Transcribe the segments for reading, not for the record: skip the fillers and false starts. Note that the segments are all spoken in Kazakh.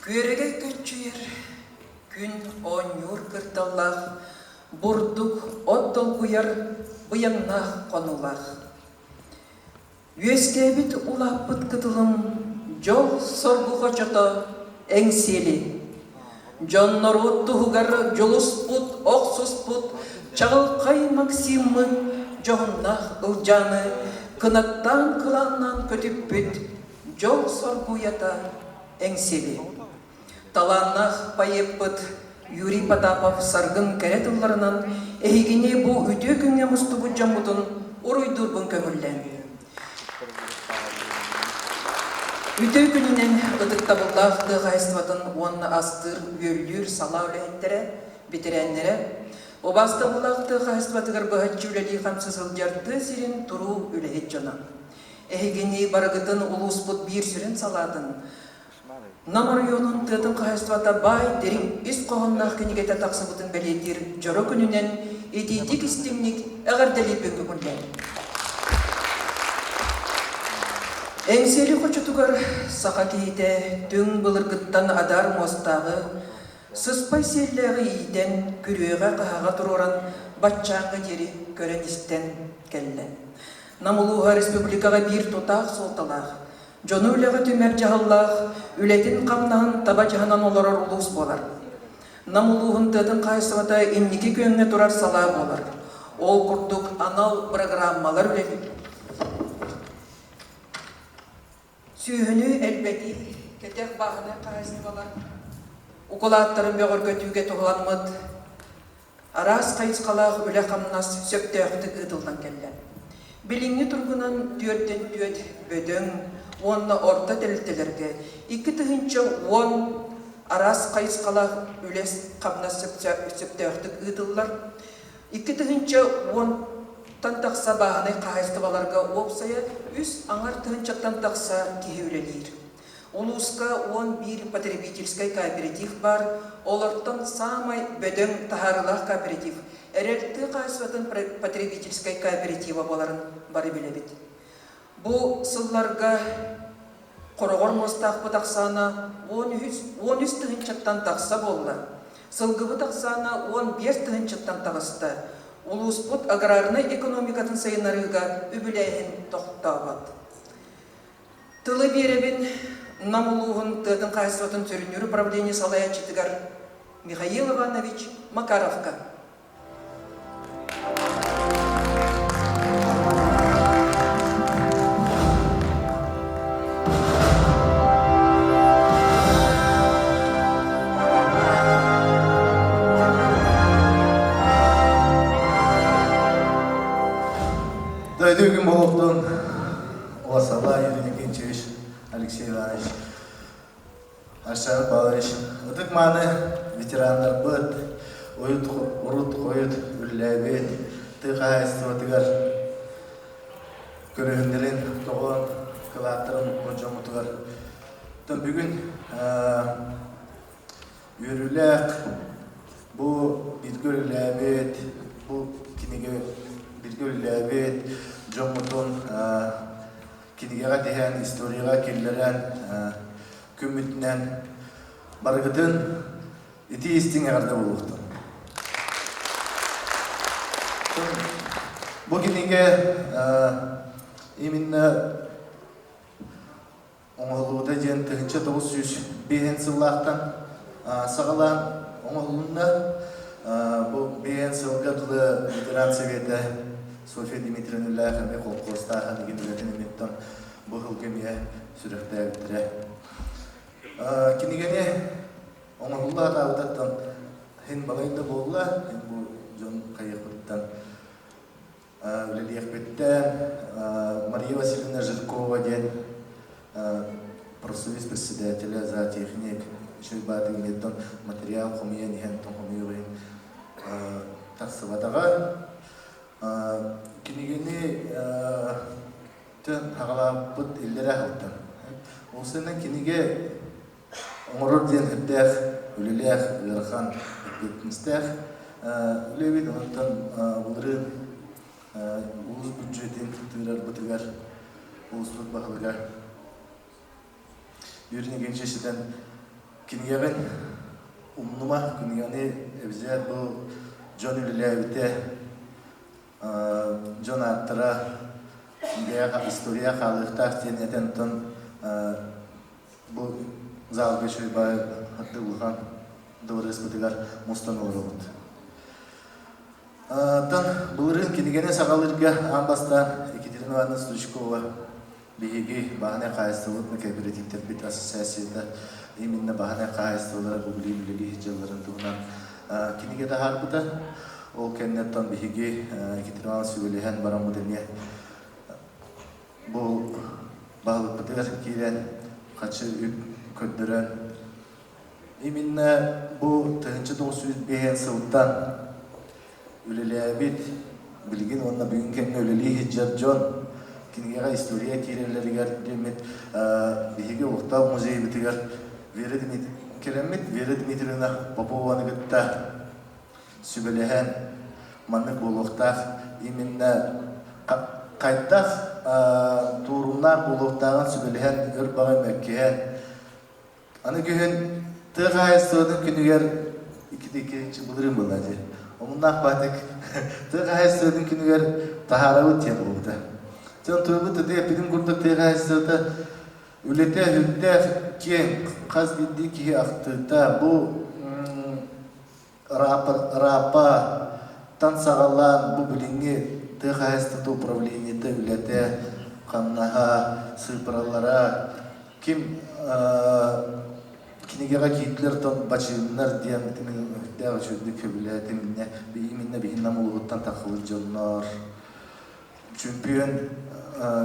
Күерге көтчүйер, күн оңюр кырталлах, бурдук оттол куяр бұяңнах қонулах. Үескебит улаппыт кытылым, жол соргуға жото әңсели. Жоннор оттуғығар жолуспут, оқсуспут, чағылқай максиммы, жоғыннах ылжаны, кынаттан кыланнан көтіппіт, жол соргуята әңсели. Таланнах пайеппыт Юрий Потапов саргын кәретылларынан әйгіне бұ үте күнге мұстыбы жамудын ұруйдурбын көмірлен. Үте күнінен ұдықтабыллақты ғайыстыватын онны астыр, өллүр, сала өләйіндері, бітірәнлері, обастабыллақты ғайыстыватығыр бұғатчы өләлі қамсызыл жарды сирен тұру өләйт жона. Әйгіне барғытын ұлуспыт бір сүрін салатын. Намарионун тыдын қайыстывата бай дерин үс қоғыннақ кенегеті тақсыбытын бәлетер жоры күнінен етейдік істемнік әғардәлі бөңгі күнлен. Әңселі қочытығыр сақа кейді түң бұлырғыттан адар мостағы, сыспай селләғі ейден күрөға қағаға тұроран батчаңғы дері көрен істен кәлі. Намылуға республикаға бір тұтақ солталақ. Жону үлігі түмер жағаллақ, үлетін қамнағын таба жағынан оларар ұлыс болар. Намылуғын тыдың қайсывата иннекі көніне тұрар сала болар. Ол күрдік анал программалар үледі. Сүйіні әлбәді кетек бағына қайсын болар. Ұқылаттарын беғыр көтуге тұғыланмыд. Арас қайысқалақ үлі қамнас сөпті өқтік ұдылдан келден. Біліңі тұрғынан түрттен төт бөдің, онна орта тәлітелерге, 2 тығынча 10 арас қайысқалақ үлес қамна сөпті өқтік ұдылар, 2 тығынча 10 тантақса бағынай қайыстываларға опсая, үс аңар тығынчаттан тақса кейеулелер. Улуска 11 потребительский кооператив бар, оларттан самай бөдің тахарылақ кооператив. Әрелті қайсыватын потребительский кооператива боларын бары білебет. Бұл сылларға қорғыр мостақ бұтақсана 13 тығынчаттан тақса болды. Сылғы бұтақсана 15 тығынчаттан тағысты. Улуспут аграрны экономикатын сайынарыға үбіләйін тоқтабад. Тылы беребін намылуғын тыдың қайсыватын түрінері правление салаячетігар Михаил Иванович Макаровка. Дойдугин болуптун Оласала Юрий Никитич, Алексей Иванович, Аршан Павлович, ұдық маны ветерандар бұд, ұрут қойыт, үрләбет, тұға әстіватығар, көрігіндерін тоғын, қылаттырын қонжамытығар. Бүгін үріләк, бұл бітгір үрләбет, бұл кенеге бітгір үрләбет, жомытын кенегеға дейін историяға келдерен көмітінен барғытын еті естің әғарда болуқтын. Бұл кенеге именно оңғылуыда ден тұғынша 905 сыллақтан сағалан оңғылуында бұл бейін сылғадылы ветеран советі София Дмитриевна Ляхами қолқостаға деген өлетін еметтен бұл ғылгеме сүріқті әбіттірі. Кенегене оңғылуға қауытаттан хен балайында болуға, хен бұл жон қайықпыттан өлеліқпеттен Мария Васильевна Жиркова ден профсоюз председателя за техник, шөйбаты еметтен материал қомиен ехен тұнқомиғын тақсыватаға. Кенегені төн ағалаппыт елдері ағылттан. Осының кенеге оңырыр ден үттәқ, өлеләқ, өлерхан үттәқтіністәқ. Өлебет оңырттан бұлырын ұлыс бюджетін тұтығырар бұтығар, ұлыс бұт бағылығар. Юрий Никитичтен Kinigevin umnuma kunigani bize bu John Ülülevite John Artara historia kalıkta eten ton bu zalga şöyle bay hatta ulan doğru ispatigar mustan olurdu. Tan bulurun kinigene sakalırga ambastan Екатерина Стучкова биги bahane kayıstılık kooperatif terbiye asosiyasiyada именно bahane kayıstılığı bu bilgi hicalların tuğunan kinige de harbuda o kennetten bihi Екатерина Süvelihen baramı deniye bu bağlı pıtır kiren kaçı köddüren именно bu tığınçı doğsuz beğen sıvıttan üleleyabit bilgin onunla bugün kendine üleliği hiccar John kinigega historia kirelleri demet bihi orta muzeyi bitigar veri Dimitrievna Popova'nı gıtta sübelehen manlık buluqta именно kayttak turumlar buluqtağın sübelehen örbağı mekkehen anı gühün tığayı sığdın günüger iki bulurum bulacı onunla batık tığayı sığdın günüger taharavut tem oldu Sen tuğbu tüde bilim kurduk tığayı sığdı ülete hütte ki kaz bildi ki aktıda bu rapa tan sağalan bu bilingi tığayı upravleniyete ülete kannaha sırparalara kim kinigega kitler ton başınlar diyen daha çözdük köbületimine bilimine bihinnam uluğuttan takılı canlar Çümpiyon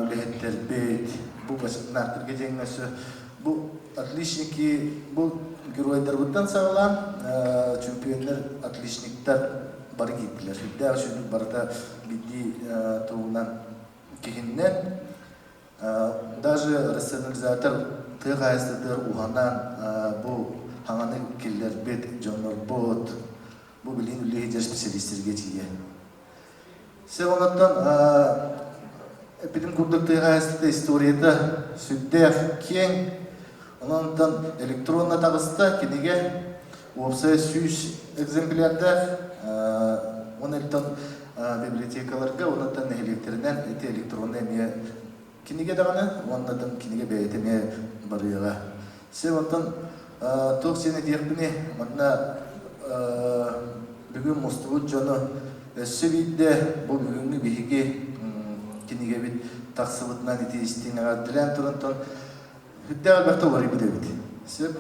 ülehetler beyt bu başınlar geçenmesi bu atlişniki bu Геройдарбыттан сағалан чемпиондар отличниктар бары киттилер. Дәл шуны барда бидди тугунан кигиннен даже рационализатор тыгайсыдыр уганан бу хаңаны киллер бет жонор бот бу билин лидер специалисттерге тие. Сегонаттан эпидем курдук тыгайсыда историяда сүддер кең Ondan elektronla tağısta kinige opsa 100 egzemplarlar ondan bibliotekalarga ondan elektrinden ete elektronla eme kinige dağını ondan kinige beyteme barıya. Sevondan toksini diyekbini manna bugün mustavu canı sevide bu bugünü bihige kinige bit taksıvıtnan ete istiğine dilen turundan Hüddâ bakta var gibi devlet. Sebep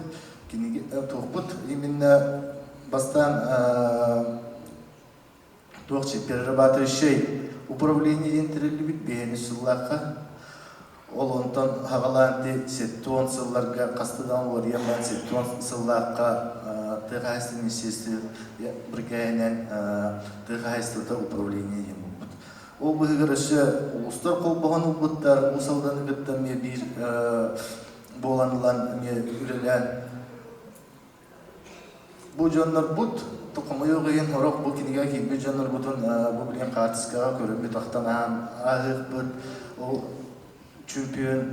ki tohbut именно бастан тоқчи перерабатывающий управление интерлибит бейни суллақа ол онтан хағаланды сеттон сылларға қастыдан олар яман сеттон сыллақа тығайсты министерстве біргайнен тығайстыда управление ембут. Ол бұғырышы ұлыстар қол бұған ұлбыттар, ұсалданы күттен бір Bolanılan ürelen bu canlar but tokumayo gayen horok bu kiniga ki bu canlar butun bu bilen kartiska körümü taxtan ahık but o çempiyon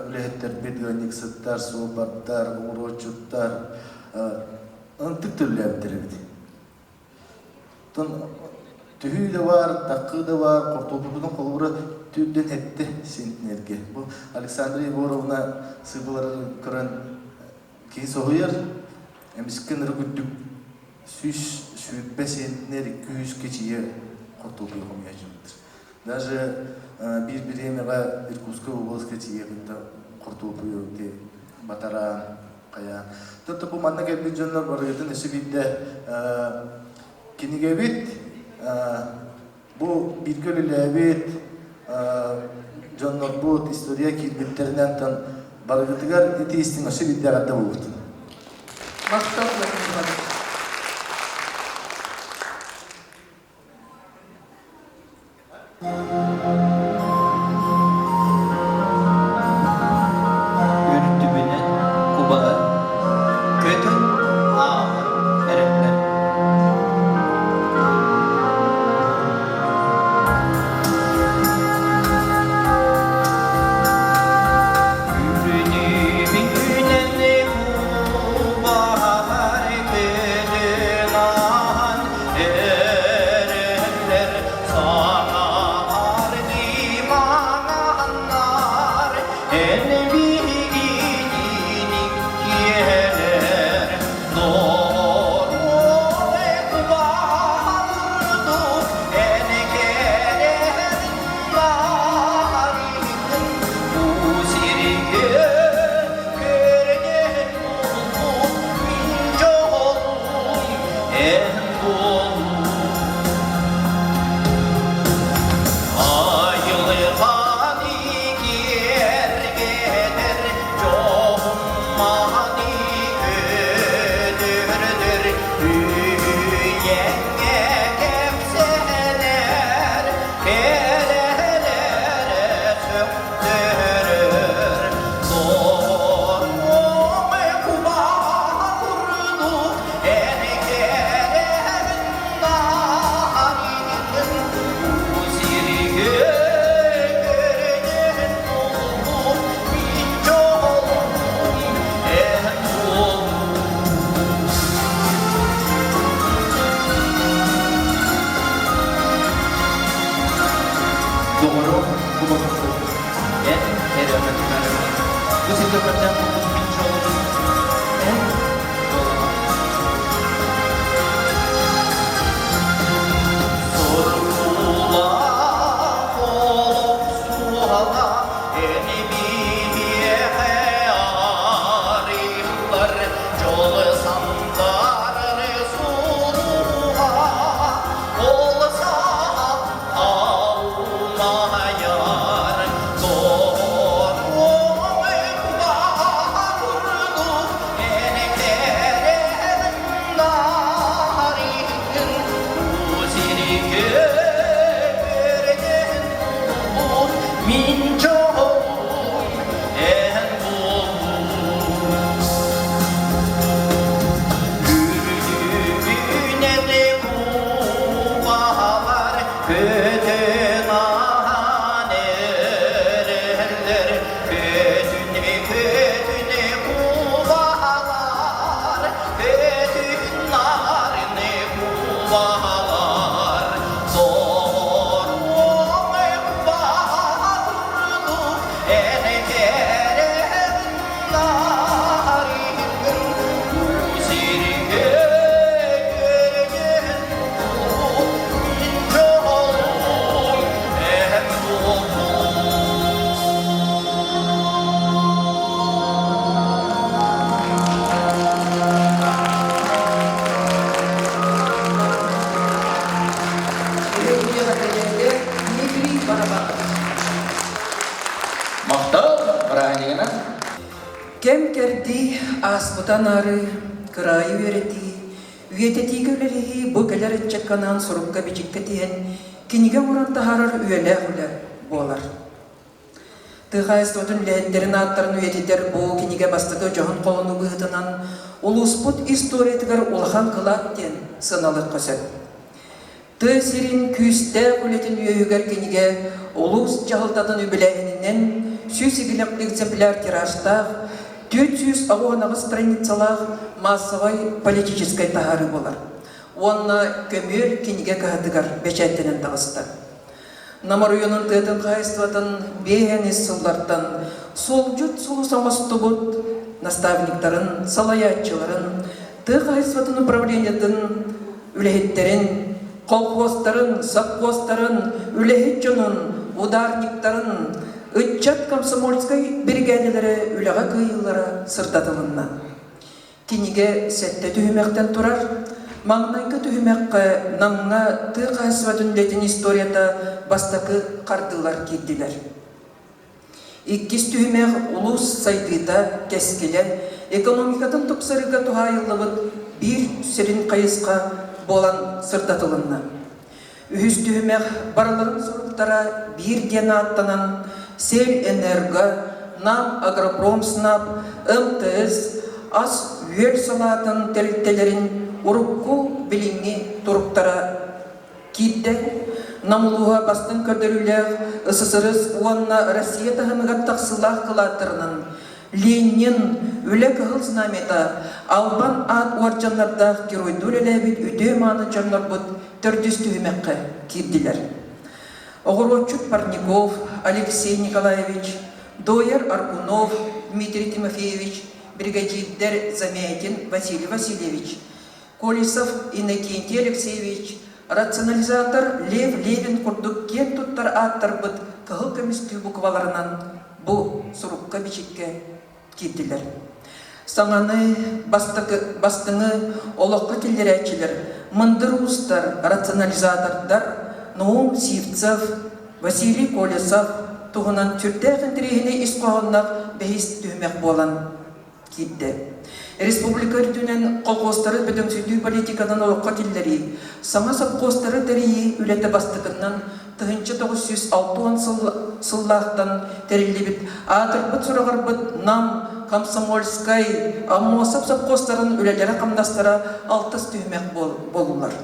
ülehetler bedgönlik sıttar sohbatlar uğroçutlar antık türler bitirirdi. Ton tühü de var, takı da var, kortopudun kolubura tüyden etti sentnerge. Bu Aleksandra Yegorovna sığıların kıran ki soğuyar, emiskin rügüddük süs sütbe sentner 200 keçiye kortopuyor olmayacağıdır. Даже bir biremega Irkutska oblast keçiye gıda kortopuyor diye Bataran, Kayan. Tabi bu manna geldiği canlar var edin, esibinde kinigevit bu bilgölüyle evet John Bot historia kilbitterinden tan bargıtıgar eti istinası bidderatta bulurdu. Maksatla Кем керди аспутан ары, кырайы верети, үйетети көлелеhi бу келер etчекканан сурукка бичикке тиен, киниге муран тахарар үйеле-хүле болар. Тыхайстотун лехеттерин аттарын үйетитер бу киниге бастыгы жоғын қолыны бұғытынан улуспут историятыгар улахан кылат ден сыналыр көсет. Ты сирин күсте күлетін үйегер киниге улус жағылтатын үбіләйінінен сүйсігілік экземпляр тиражтақ 400 ағуанағы страницалақ массовай политическай тахары болар. Онна көмір киниге кағатыгар бәчәттенен тағысты. Намаруйонun тыытын қайыстыватын бейхенес сыллардан сол жүт сұлу самасты бұд наставниктарын, салаятчыларын, ты қайыстыватын управлениятын үлехеттерін, колхозтарын, совхозтарын, үлехет жонун, ударниктарын, үтчат комсомольскай бригадалары үлеға кыйыллары сыртатылынна. Киниге сәтті түйімектен тұрар, маңнайғы түйімекқа намна ты қайсыватын летін историята бастакы қардылар кедділер. Иккис түйімек улус сайтыта кәскелер, экономикатын тұқсырыға тухайылыбыт бір сәрін қайысқа болан сыртатылынна. Үхіс түйімек бараларын сұрықтара бір дені аттанан Сел энерго, нам агропромснап, МТС, ас үйел салатын тәліттелерін ұрықку біліңі тұрықтара кейді. Намылуға бастың көрдірілер СССР уанна Россия тағымығат тақсылақ қылатырынан Ленин үлек ғыл знамета албан ат уарчанлардақ геройдул әләбет үде маны жанлар бұд түрдіс түймекке кейділер. Огородчук Парников Алексей Николаевич, Дояр Аркунов Дмитрий Тимофеевич, бригадир Замятин Василий Васильевич, Колесов Иннокентий Алексеевич, рационализатор Лев Левин курдук кен туттар аттар быт кығыл көмістүү букваларынан бу сурукка бичикке кирдилер. Саңаны бастыңы олыққа телерәтчілер, мындыр устар, рационализатордар, Наум Сивцев, Василий Колесов туғынан түрдәғін тірегіне исқоғыннақ бәйіс түймек болан кейді. Республика үрдінен қолқостары бөдөңсүйдүү политикадан олыққа телдері, саңа сапқостары тәрейі үлеті бастығынан 1906 сыллақтан тәрелебіт, атырбыт сұрағарбыт нам комсомольскай, аммосап сапқостарын үлелері қамдастара алтыс түймек болулар.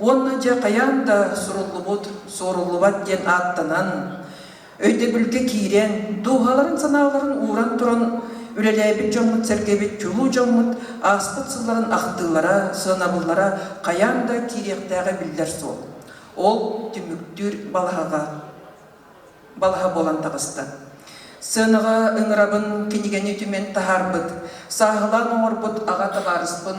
Онна жа қаянда сорулыбат ден аттанан, өйдегүлге кейрен, дұғаларын саналарын уран тұран, үлеләйбет жоңмыт, сәргебет чулу жоңмыт, аспыт сылларын ақтылара, сынабылара қаянда кейректәғі білдер сол. Ол түміктүр балаға болан тағысты. Сыныға ыңырабын кенегені түмен тахарбыт, сағылан оңырбыт ағаты барыспын,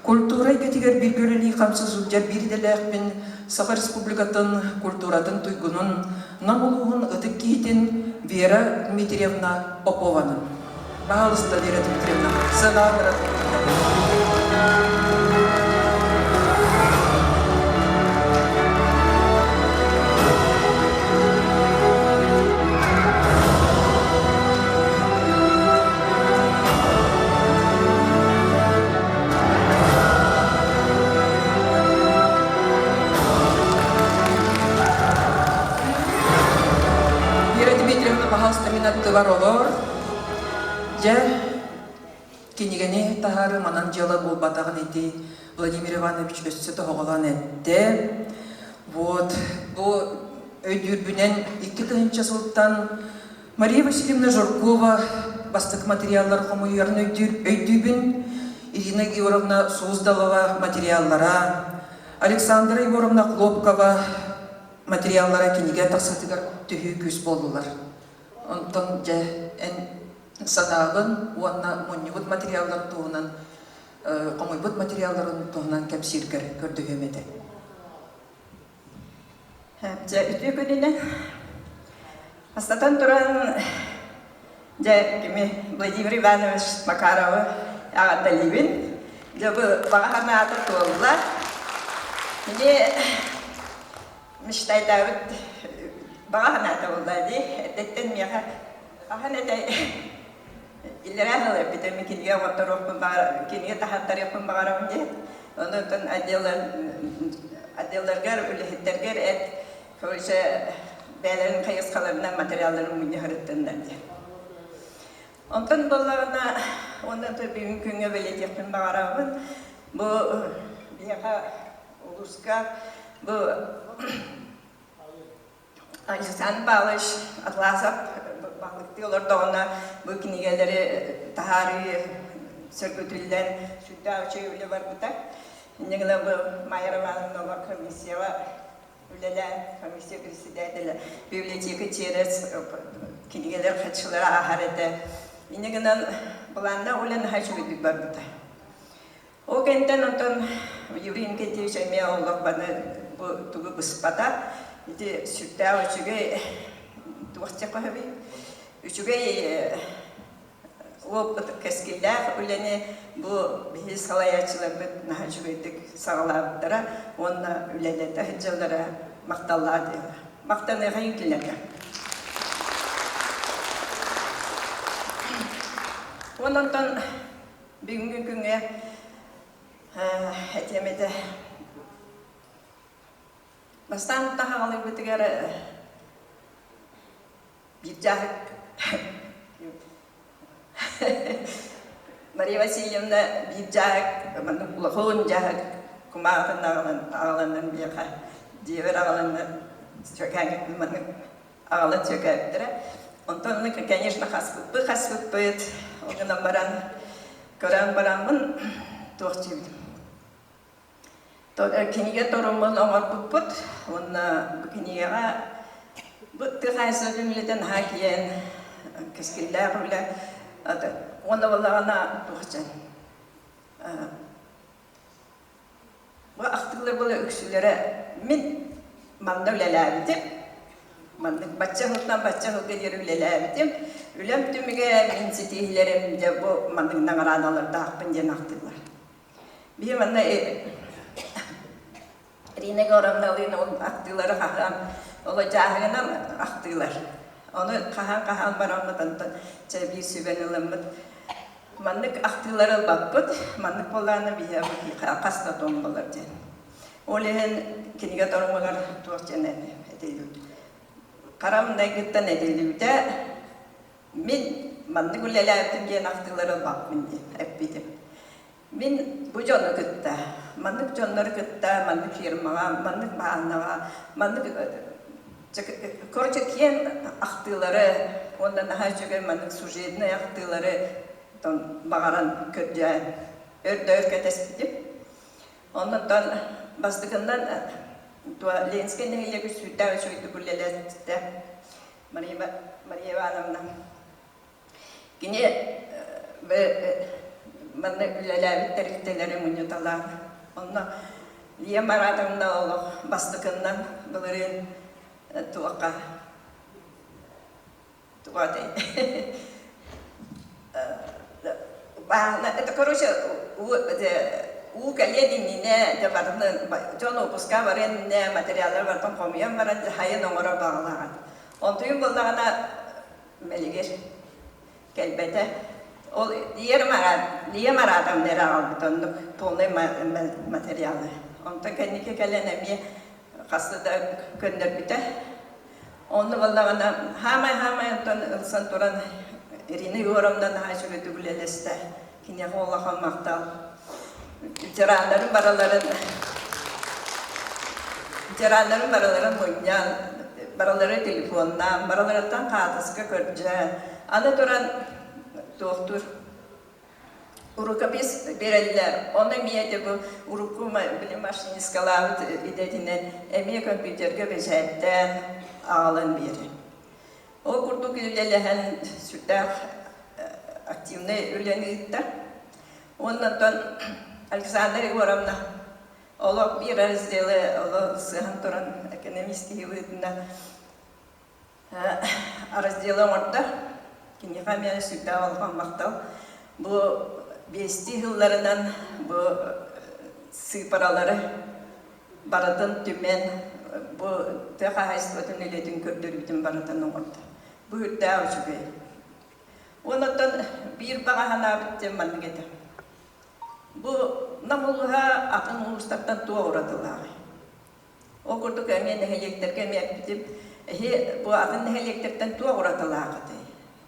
культурай кетигер bir göreli қамсыз үлдер бірделәқпен Саха Республикатын культуратын туйгунун намылуғын ұтық кейтін Вера Дмитриевна Попованың. Бағалысты Вера Дмитриевна, сынағыра. Бар олар, жа кенегені тахары манан жылы бұл батағын еті Владимир Иванович өссі тоғылан әтті. Бұл өйдүрбінен 2-ті сылттан Мария Васильевна Жоркова бастық материаллар қомуярын өйдүбін, Ирина Георгиевна Суздалова материаллара, Александра Егоровна Хлопкова материаллара кенеге тақсатығар түхі күз болдылар. Онтон жа санағын, уанна мұннығыт материалдар туғынан, қомойбыт материалдарын туғынан кәпсиргер көрді өмеді. Жа үті күніне астатан тұран жа кеме Владимир Иванович Макаровы ағатта лебін, жа бұл бағағаны атыр туылылар. Міне мыштайдағыт бағағаны аты олады, әттеттен меға аған әтәй иллерахлы битеми кинге оторохпун бар кинге тахаттарыппын багарам ди. Онтон отделларга үлехеттерге эт көйсе бәлерин кайыскаларынан материалдарын муйны харыттындар ди. Онтон боллагына ондан бүгүн күнгө белетеппин багарабын. Бу бияка улуска бу Алисан Балыш Атласап балыктылар дагына бу кинигелери тахары сөргөтүлден сүттә өчөйлө бар бута. Нигеле бу Майраманын комиссияга үлеле комиссия председателе библиотека через кинигелер катчылары ахарete. Нигенен буланда улен хачыбык бар бута. О кентен онтон юрин кети шеме оллок баны бу тугу быспата ити сүттә өчүгө туакча кахаби үчүгө оп кескилдер үлени бу бихи салаячылар бит нахачыбык сагалаптара онна үлеле тахҗалара макталлады мактаны гайыкларга оннан бүгүнкү күнгө этемеде бастан тахалы битигер биржак Мария Васильевна биржак манукулахон жак кумаатын агаланын бияка дивер агаланын сөкәгет манук агала сөкәгеттере онтон конечно хаспыт огына баран көрән барамын туачым то киниге торомон оңор буппут онна кинигега бутты хайсыбымледен хакиен кескиллер үле онда баллагана туачан бу актылар боло өксүлөрө мен манда үлеләбитим мандык бачча хылга жүрүлеләбитим үлем түмүгө мен ситилерим де бу мандык наградаларда акпын ден актылар би манда Рина Горамналын ол актылары хахан ол жаагынан актылар оны кахан барамыдан чеби сүбенелемит мандык актылары бакпыт мандык боланы бия каста томбалар ден олен киниге тормалар туачене этелүүд карамдай гыттан этелүүдө мен мандык үлеләбитим ден актылары бакмын ден эппитим мен бу жону кытта мандык жоннор кытта мандык фирмага мандык баанага мандык короче кен актылары ондан хажыгы мандык сюжетный актылары тон багаран көдө өрдө кетеспитип ондан бастыгындан туа ленске нелеги сүттө өчөйдү бүлелетте Мария Ивановна кине мандык үлеләбиттерителери мунюталар онна Лия Маратовна олох бастыгындан булырын туака туатай это короче у галединине де бардын жоно пуска барен не материалдар бартон комуян баран хайын оңора багалаган онтуйун боллагана мелигер келбете ол Лия Маратовна албытон полный материалы онтон кеннике келенеме хастада көндер бите. Онны баллагана хамай онтон ылсан туран Ирина Егоровнадан хажыгы бүлелесте. Кине Аллахан мактал. Ветеранларын бараларын мойнян, баралары телефоннан, баралардан катыска көрдү. Аны туран доктор урука biz берелер. Оны миете бу уруку билим машинисткалар идетинен эми компьютерге бежеттен алын бери. О курду килелеген сүтә активный үленитте. Оннан Александр Егоровна олог bir разделы олог сыхан туран экономистский выдна разделы орда кинега мен сүтә алган мактал бу Бести yıllarından bu sıparaları baratın tümen bu tehayistotun iletin kördürütün baratın orada. Bu hütte avcıgı. Ondan bir bağahana bittim ben gede. Bu namulha akın uluslardan tuğa uğradılar. O kurduk emeğin nehiyeklerge emeğe bittim. Bu akın nehiyeklerden tuğa uğradılar.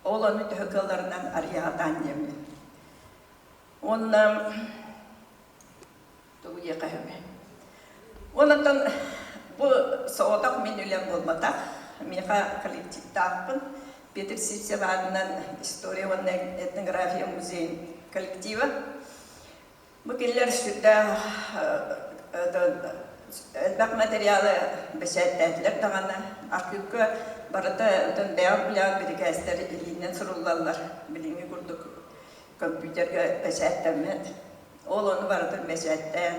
Oğlanı tühükalarından arıyadan yemin. Ondan tuğu yıkayım. Ondan bu soğudak menülen olmadak. Meka kolektif takın. Peter Sivsevan'dan Historia ve Etnografiya Muzeyi kolektivi. Bu günler şurada elbak materyali beşerttiler. Dağına arkıkı barada devam bilen bir gazları elinden sorulurlar. Bilimi kurduk. Kompüterge beşerttemedi. Oğlanı barada beşertten.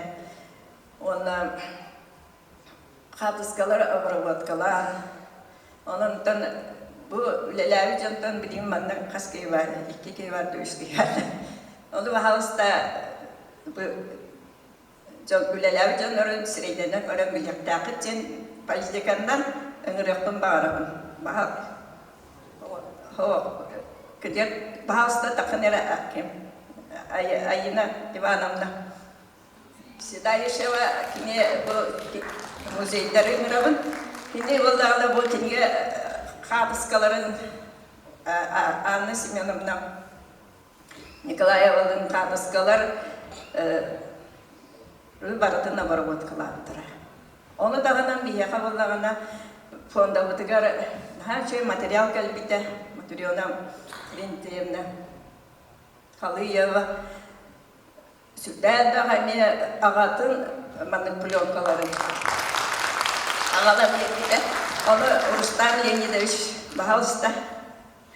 Ona kadıskalar, avravatkalar. Ondan bu lelavi candan bileyim benden kaç köyü var, 2 köy vardı, 3 köy vardı. Onu bahasta bu lelavi canların sıraylarına göre bilyaktaki için Palidekan'dan öngörüktüm bağırabın. Bahasta takınera akim, ayına divanamda. Seda yaşava kine bu muzeyleri öngörübün. Kine vallahi bu kine Kadıskaların Anna Semyonovna Nikolayevalı'nın kadıskalar baratına varıvat kılandıra. Onu dağınan bir yaka vallağına fonda vıtıgar her şey materyal kalbide, materyalına rentiyemne kalıyeva sütten dağını ağatın manipülyonkaları. Ağalar birlikte onu Rustam Leonidovich Bahalista,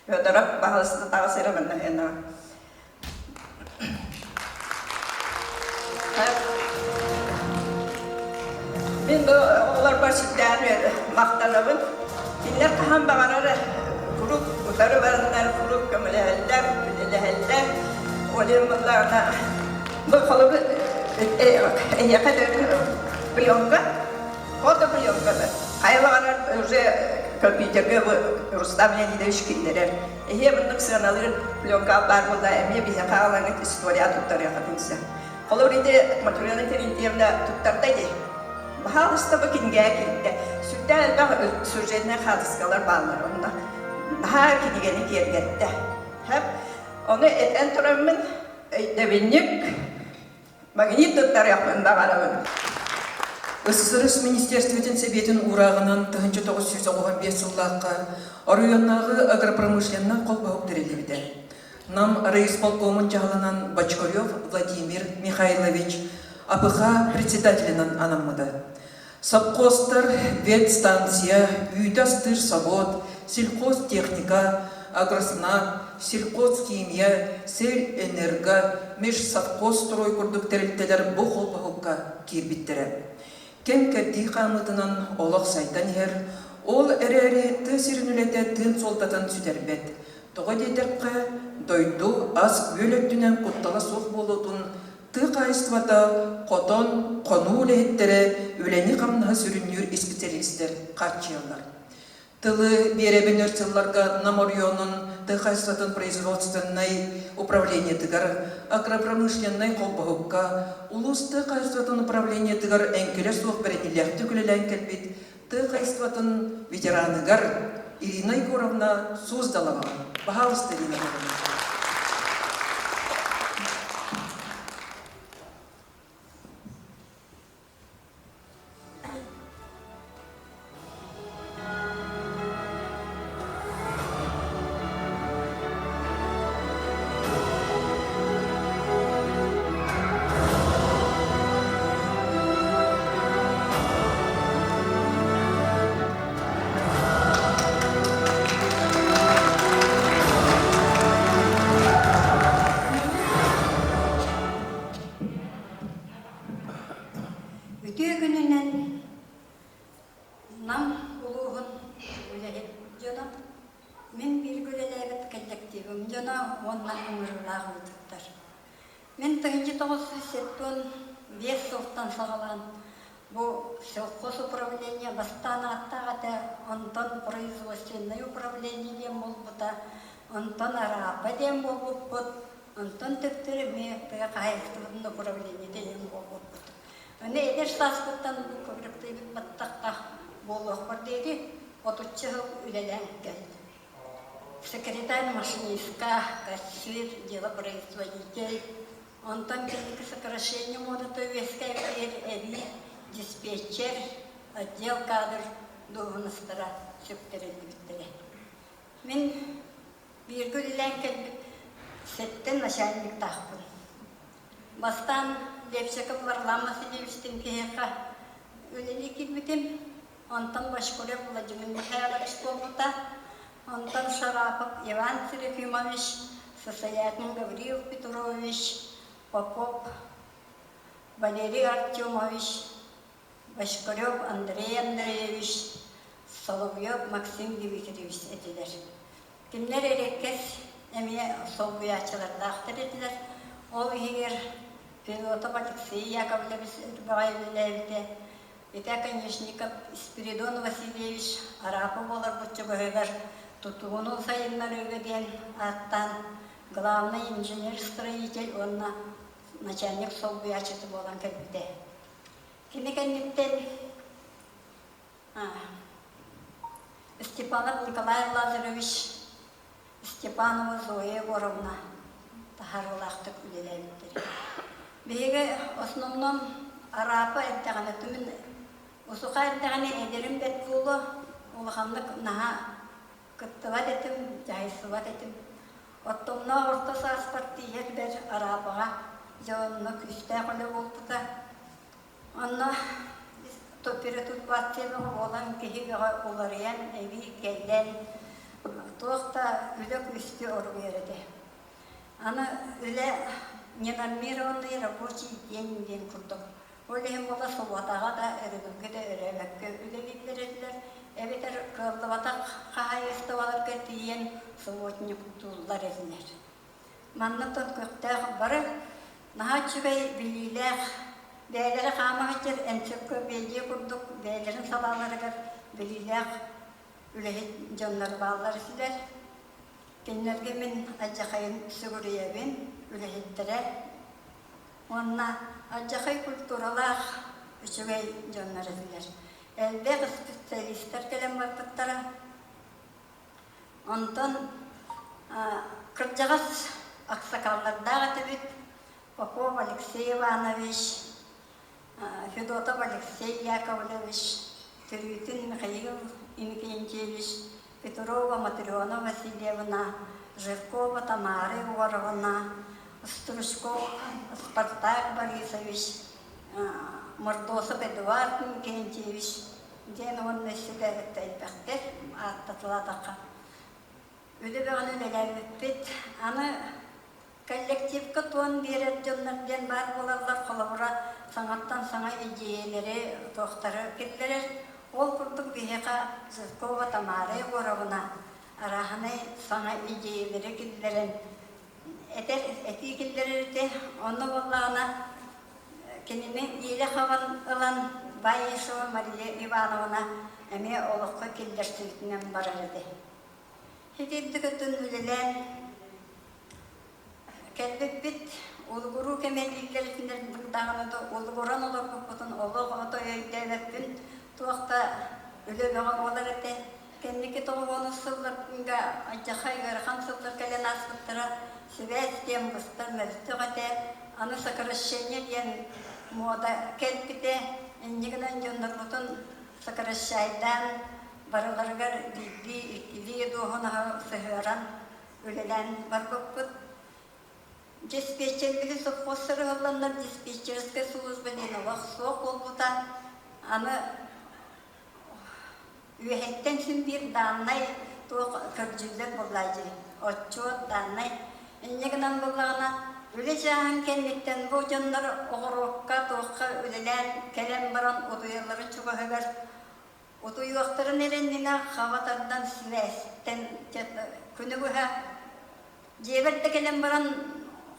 Fyodorov Bahalista tavsiyelemende ena. Ben bu oğlar başlıktan maqtanabın. Dinler kaham bağırır, kurup, utarı varınlar, kurup, kömüleheller, bileheller, olimlarına bu kalıbı yakadar plyonka, foto plyonkada. Hayvanlar kompüterge Rustam Leonidovich kindirer. Bunun sığınaları plonka var burada, emiye bir yakalanıp istoriya tuttar yakadınsa. Koloride materyalini terintiyemde tuttardaydı. Bahalista bakın geldi. Sütten daha sürjetine kadıskalar bağlar onda. Daha kinigeni gergette. Hep onu eten turamın devinlik magnet tuttar yapın bağlarım. СССР Министерствотен Советин урағынан 1995 жыллаққа районнағы агропромышленна қолбауып дәрелебді. Нам райисполкомын жағылынан Бочкарев Владимир Михайлович АПХ председателінен анамыды. Совхозтар, ветстанция, үйдастыр завод, сельхозтехника, агроснаб, сельхозхимия, селэнерго, межсовхозстрой күрдік тәрелттелер бұл қолбауыпқа кербіттірі. Кен кәдді қамытынан олық сайтан ер, ол әрі тәсірінілеті тын солдатын сүдербет. Тоға дедірқі дойду аз өліктінен құттала соқ болудың ты қайыстывата қотон, қону өлеттері өлені қамнаға сүрінер специалистер қатчылар. Тылы беребен өртсылларға Наморьонын ты қайыстыватын производственной управление тыгар, агропромышленной қолбағыққа, улус ты қайыстыватын управление тыгар әңкелі соқ біренелер түгілілен кәлбет, ты қайыстыватын ветераныгар Ирина Егоровна Суздалова. Пожалуйста, Ирина Егоровна. Мен 1975 жылдан сағалан бұл сельхоз управление бастан аттағата, ондан производственное управление бол бұта, Онтон арапа дем болбут, онтон төптөрү мектеге кайыктыгында управление дем болбут. Аны эдер саспыттан көбүрөктөй баттакка болук бар дейди, отуччу үлелен келди. Секретарь машинистка, кассир, дело производитель. Онтон келдики сокращение мода вескай эви, диспетчер, отдел кадр дугунастара сөктерелди биттере. Мен биргүллен келди сеттен начальник тахпын. Бастан Лепсеков Варлам Васильевичтин кеха үлели килбитим. Онтон Башкорев Владимир Михайлович болута. Онтон Шарапов Иван Серафимович, Сосаятин Гавриил Петрович, Попов Валерий Артемович, Башкорев Андрей Андреевич, Соловьев Максим Дмитриевич этилер. Кимнер эреккес эме солбуячылардактыр этилер. Ол егер Федотов Алексей Яковлевич Багайлевите, Итя Конечников Спиридон Васильевич Арапов болар бутчугагар тутугуну сайыннарыгыден аттан главный инженер-строитель, онна начальник солбуячыты болан кәбіде. Кенекенниттен Степанов Николай Лазаревич, Степанова Зоя Егоровна тахарылақтық үлелеріндер. Беге основном арапа әттіғаны түмін ұсуқа әттіғаны әдерім бәт болу, олғанлық наға күттіват әтім, жайсыват әтім. Оттомна орта саспарты ер бәр арапаға жауынны күсті қолы болдыда. Онна топері тұтпаттелі olan кехігі оларыян әбі келден тоқта үлі күсті орғы ереді. Аны үлі ненормированный рабочий день курдук. Олем бола соватаға да өрігінгі де өрәмәкке үлеліктер еділер. Әбетер кылдыватақ қағайыстывалар кәтейен совотник тұлдар еділер. Маннықтан көқтәғ бары наға чүгей біліләқ бәйлері қамағытер әнсекке бәйде курдук, бәйлерін салаларығыр біліләқ үлелік жонлар бағалар сілер. Кеннерге мен аджақайын сүгірейебен үлеліктері. Онна аджақай культуралақ үшігей жонлар сілер. Әлбәқ специалистер келем бартықтары. Онтон кырджағас ақсақалардағы түбіт Попов Алексей Иванович, Федотов Алексей Яковлевич, Тюрютин Михаил Иннокентьевич, Петрова Матрена Васильевна, Жиркова Тамара Егоровна, Стручков Спартак Борисович, Мордосов Эдуард Иннокентьевич, ден онны сігі тәйпәқтер аттатыладаққа. Үлі бәғаны үлеләбіппет, аны коллективка туан берет жоннарден бар болалар қолабыра саңаттан саңа идеялері, тоқтары кетлерер. Ол күрдік бейеқа Жиркова Тамара Егоровна араханы саңа идеялері кетлерін. Әті кетлерерді оны болағына кенемен елі қаван ылан Байешова Мария Ивановна әме олыққа келдерсілітінен барар еді. Хетелді көтін үлелен кәлбек бет олғыру кәмеліктерінің бұлдағыныды олғыран олар бұппытын олық оты өйдәләппін туақта үлі бағар олар әті кәнеке тоғыны сылларынға ажақай ғырхан сыллар кәлен аспыттыра связь тем бұстар мәзді ғате аны сокращение ден мода кәлпіте Нигнан жондар бутун сокращайдан барыларгар бибби дохона сыгыран үлелен бар боппут. Диспетчерлиги совхозсыры олландар диспетчерская служба ден олақ соқ болбута. Аны үйәттен сүн бир даннай тоқ көржүлдер боллайжы. Отчет даннай. Нигнан боллағына Үлі жағын кәнліктен бұл жондар оғырыққа тоққа үлілән кәлем баран ұдуялары чуғығығар. Ұдуяқтарын әрінніне қаватардан сіләстен күні бұға. Жеберді кәлем баран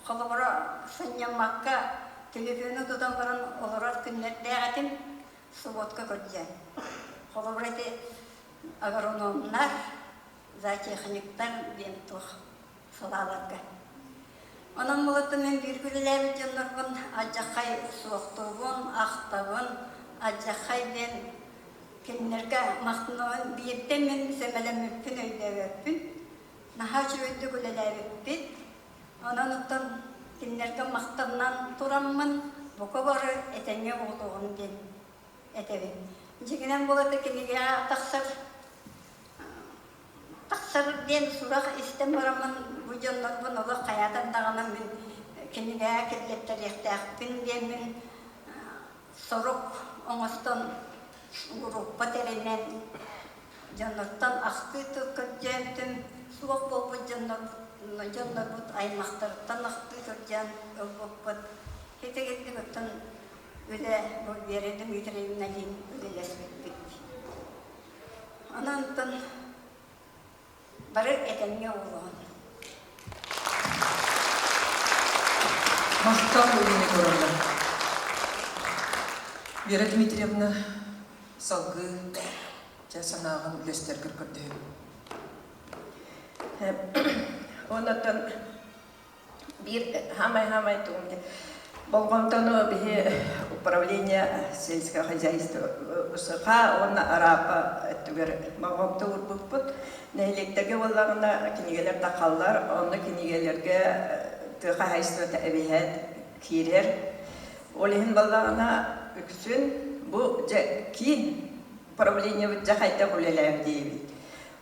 қолыбыра сынямаққа телефоны тұдан баран олырар күнлерді әғатым сұботқа көрден. Қолыбыра де агрономнар, зоотехниктар бен тоқ. салаларга. Onun bulutun men bir güleler canlarım acakay soğuktuğun, ahtağın, acakay ben kendilerge mahtınağın birden men semelem öpün öyle öpün. Naha şöyle güleler öpün. Onun utan kendilerge mahtından turamın, bu kadar etenye olduğunu den etevi. Jiginen bulutun kendilerge taksar den surak istemiyorum bu canlar bunu da hayatın dağına ben kendine kelletler yaktakpın diye ben soruk oğustan grupa terenen canlardan aktı tüküreceğim suak bol bu canlar bu aymaktardan aktı tüküreceğim bu hete gitti bütün öyle bu veredim yitirelim neyim öyle lesbettik anantan barı etenine oğlan. Мақтау өліне көрінді. Вера Дмитриевна салғы жасанағын үлестер кіркірді. Ondan bir hamay tuğumda. Болғантану бихе управление сельского хозяйства УСХ, он арапа түгер мағамты урбуппут. Нәйлектерге болағына кинигелер тақаллар, оны кинигелерге тыға хайстыта әбейхет кирер. Олихин болағына үксін, бұл кейін управление жақайта үлеләбі дейбі.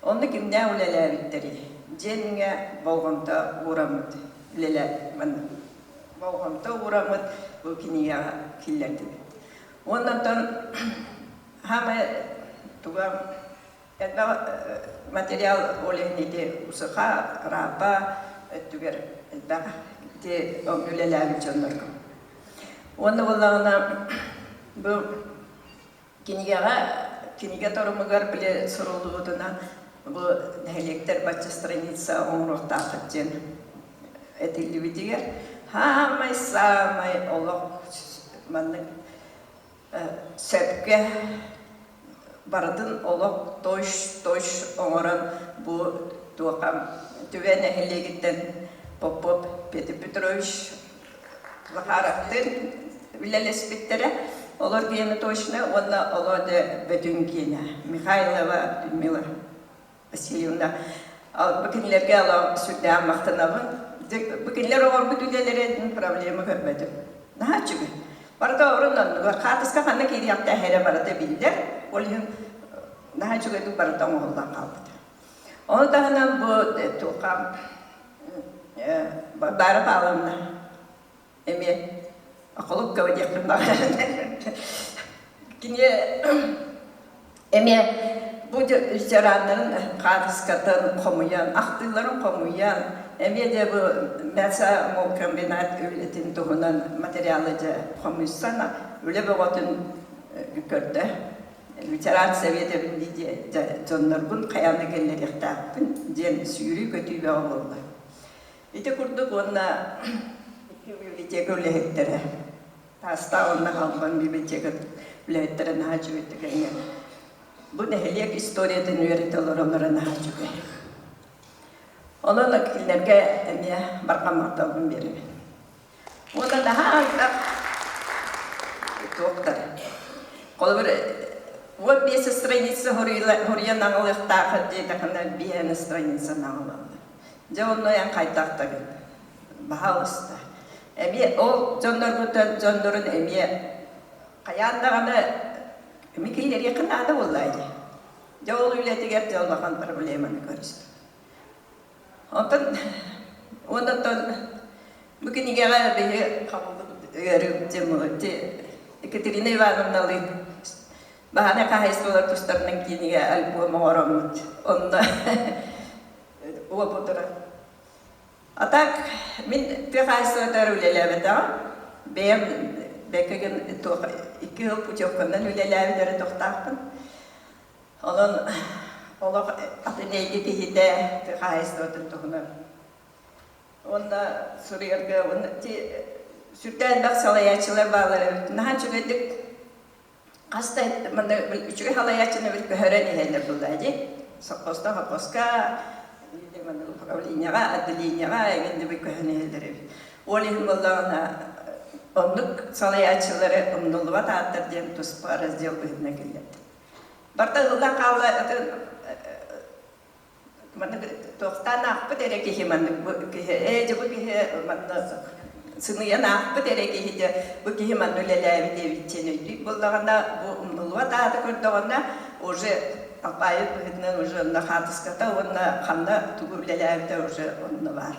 Оны кімне үлеләбіттері? Женге болғанта урамыд үлеләбі. Болғанта урамыд бұл кинияға киллерді. Ondan hama tuğam material olehni usaha rapa tüger da de ömürleler canlarım. Onda vallahi bu kiniga tarımıgar bile sorulduğuna bu nehlekter başça stranica onu takıcın edildi bitiger. Hamay samay Allah manlık söpke bardın olup toş oğuran bu tuğam tüvene helegitten pop Petr Petrovich Zaharov'tın bileles bittere olur diyene toşuna onda olur da Bedünkine Mikhailova Людмила Васильевна bugünlerge alan sütten mahtanavın bugünler olur bu dünyelerin problemi görmedim. Daha çünkü Barda orundan katıska kanna kiri yaptı her barada bildir. Olun daha çok edu barda oldan kaldı. Onu da hemen bu tukam bara palamna. Emi akıllık kavga yakında. Kini emi bu ceranların katıskatan komuyan, aktıların komuyan. Emi de bu mesela bu kombinat üretimin tohunan materyallıca komisyona öyle bir otun gördü. Lüterat seviyede bildiği canlar bun kayana gelir yaktağın cen sürü kötü oldu. İşte kurduk onunla bir ülketlere. Hasta onunla kalban bir ülketlere nahacı ettik. Bu nehliyek historiyadan öğretilir onlara nahacı ettik. Onunla killerge emiye barkamaktan beri. Onda daha azda doktor. Kolber o bir страница horiya nağılıqtaqı deydiğinde bir страница nağılandı. Jonno yan kaytaqta geldi. Bahalısta. Emi o jonnorun emiye kayandağını emikiller yakınada olaydı. Jol ületiger jolbakan problemini görürsün. Ondan bugün igara beni kabul cemiyeti Ekaterina Ivanovna'lı bahane kahesler tuşlarının kiniye albüm oramut. Onda o budur. Atak min kahesler ülelerde benim bekleyen iki yıl buçuktan ülelerde doktorun. Onun Allah ateneydi dihide kahesler tuhuna. Onda Suriyerge sürten bak salayatçılar bağları. Nahan çökedik. Hasta bana üçü halayatçını bir köhören iheller bulaydı. Sokosta hakoska управленияға, отделениyaға әгенді бір көһөнелері. Ол ехін болдағына онлық салаячылары ұмнылыға тааттыр дем тұспа раздел бұйдына келеді. Барта ғылдан қалы тоқтан ақпы дәрекеге манның әйді бұл кеге сыныян ақпы дәрекеге бұл кеге манның ләләві девиттен өйді. Болдағында бұл ұмнылыға тааты көрдіғында уже апайы бұйдынан уже онна қатыската, онна қамда тұғыр ләләві уже онны бар.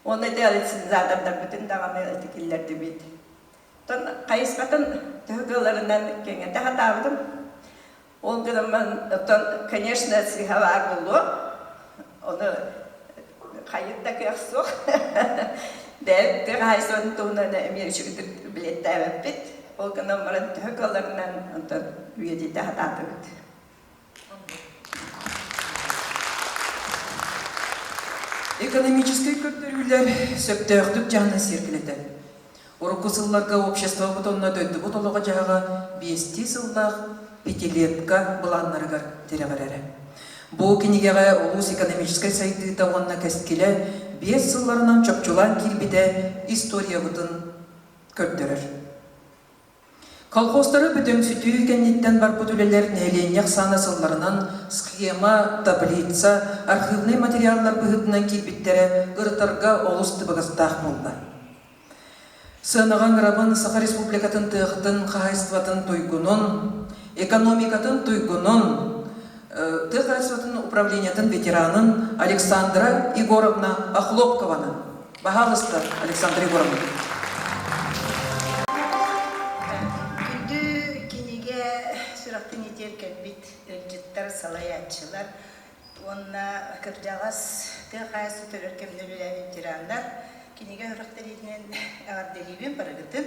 Оны да александрдар бүтін дағаны әтекелерді бейді. Қайысқатын түгілерінен кеңеді қатавдым. Ол ғылымын, конечно, сыға бар болу. Оны қайытта көқсоқ. Дәйіпті қайсын тұғынан әмер жүгді білетті әвіп бет. Ол ғылымын түгілерінен үйедейді қатады бет. Экономический көттөрүлөр сөптөктүк жана серкилети. Урукку сылларга общество бутонна дөйдү бутолуга жаага 5 сыллах пятилетка буланнарыгар тереберере. Бу кинигеге улус экономический сайты таванна кескиле 5 сылларынан чопчулан кирбите история бутун көттөрөр. Колхоздары бүтін сүті кенниттен бар бүтілелер нәйленек саны сылларынан схема, таблица, архивный материаллар бұғытынан кейбіттері ұртарға олысты бұғыстақ болды. Сынаған ғырабын Саха Республикатын тұғытын қағайсыватын тойгунын, экономикатын тойгунын, тұғайсыватын управлениятын ветеранын Александра Егоровна Ахлопкованы. Бағалысты Александра Егоровна. Салаятчылар, онна кыржағас қайсы төлер кемдерілі ветерандар, кенеге ұрақтарынан ағарделейбен барағытын.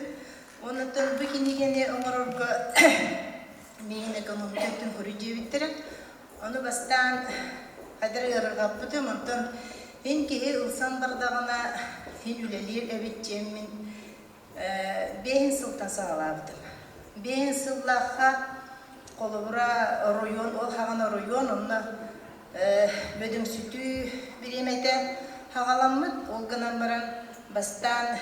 Онытын бұл кенегені оңырорғы мейін экономикатын көрі жебіттерін, оны бастан қадыр ғырғап бұдым, онтын ең кейі ұлсан бардағына ең үлелер әбетчемін бейін сылтан сағалабыдым. Бейін сыллаққа Колубра район, ол хағана район, онна бөдің сүті біремейді хағаламыд. Ол ғынан баран бастан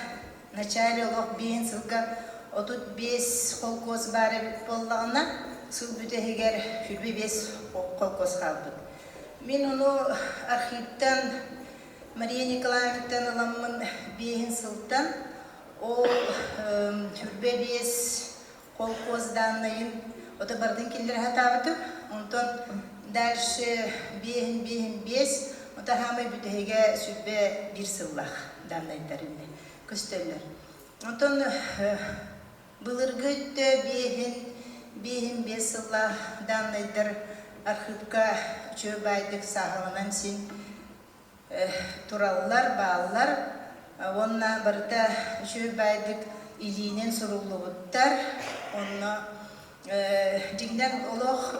начале олық бейін сылға 35 қолкоз бары боллағына сыл бүтегер хүрбе 5 қолкоз қалбыд. Мен оны архивтан Мария Николаевнан аламын бейін сылтан, ол хүрбе 5 қолкозданайын Ота бардын келдер хатабыты, онтон дальше бейін 5, ота хамай бүтеге сүрбе 1 сыллах даннайдарынны, көстөллер. Онтон бұлырғы өтті бейін 5 сыллах даннайдар архивка чөбайдық сағалынан сен туралылар, бағылар, онна барда чөбайдық илинен сұрулығыттар, онна Дигнен олох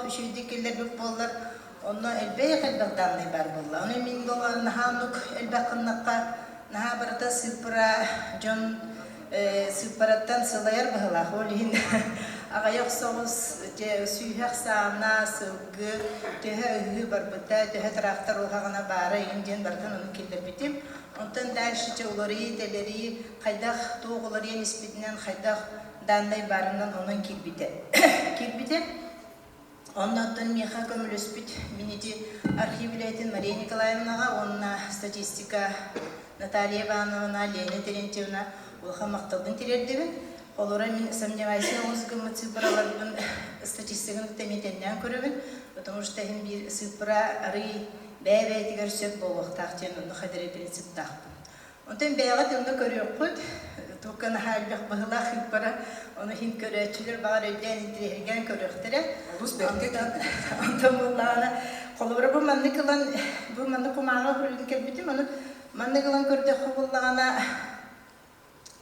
үшүйдікелер бүк болар, оны әлбәй қылбақтанлай бар болла. Оны мен болған наханук әлбәқыннаққа наха барата сылпыра, жон сылпараттан сылайар бұғылақ. Олейін ағайық соғыз сүйхақ сағына сылғы, төһі үгі бар бұта, төһі трақтар олғағына бары енден бартан оны келдер бітім. Онтан дәлшіце олары, дәлері, қайдақ тоғылары еніспетінен қайдақ дандай барынан onun kirbide. Ondan meha kömülüspüt miniti arxivleytin Mariya Nikolaevnaga, onna statistika Наталья Ивановна, Лена Терентьевна, олха мақталдың терердігін. Олора мен сомневайсын оғызгымы цифралардың статистиканы тәметеннен көрігін, потому что бір цифра ары бәй-бәйтігер сөп болуқтақтен оны қадыры принцип тақпын. Онтан бәйға тылды көріқ құд, Tukkan halbek bahla khipara, onu hin körüçüler bağır öden indirgen körüktüre. Rus berke. Ondan bullana kolora bu mandı kumağa hürün kebitim onu mandı kılan körde bullana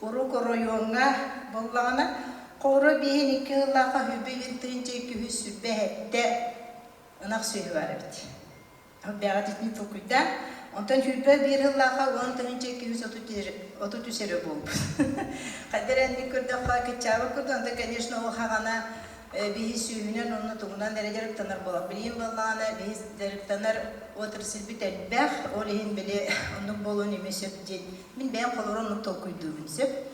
uru koroyonga bullana koro bihin 2 yıllaqa hübbe vintirince 200 sübbe hette anak suyu var bit. Habbeğat etni tokuyda. Ondan hübbe 1 yıllaqa 230 oldu. Kader endi kırda fakir çabuk kurdu. Onda, конечно, o hağana bihi suyunan onu tuğunan derecelik tanar bolak bileyim bolağına bihi derecelik tanar otursil bit elbэх olihin bile onun bolun emesep jen min ben koloron onu tokuyduğum sep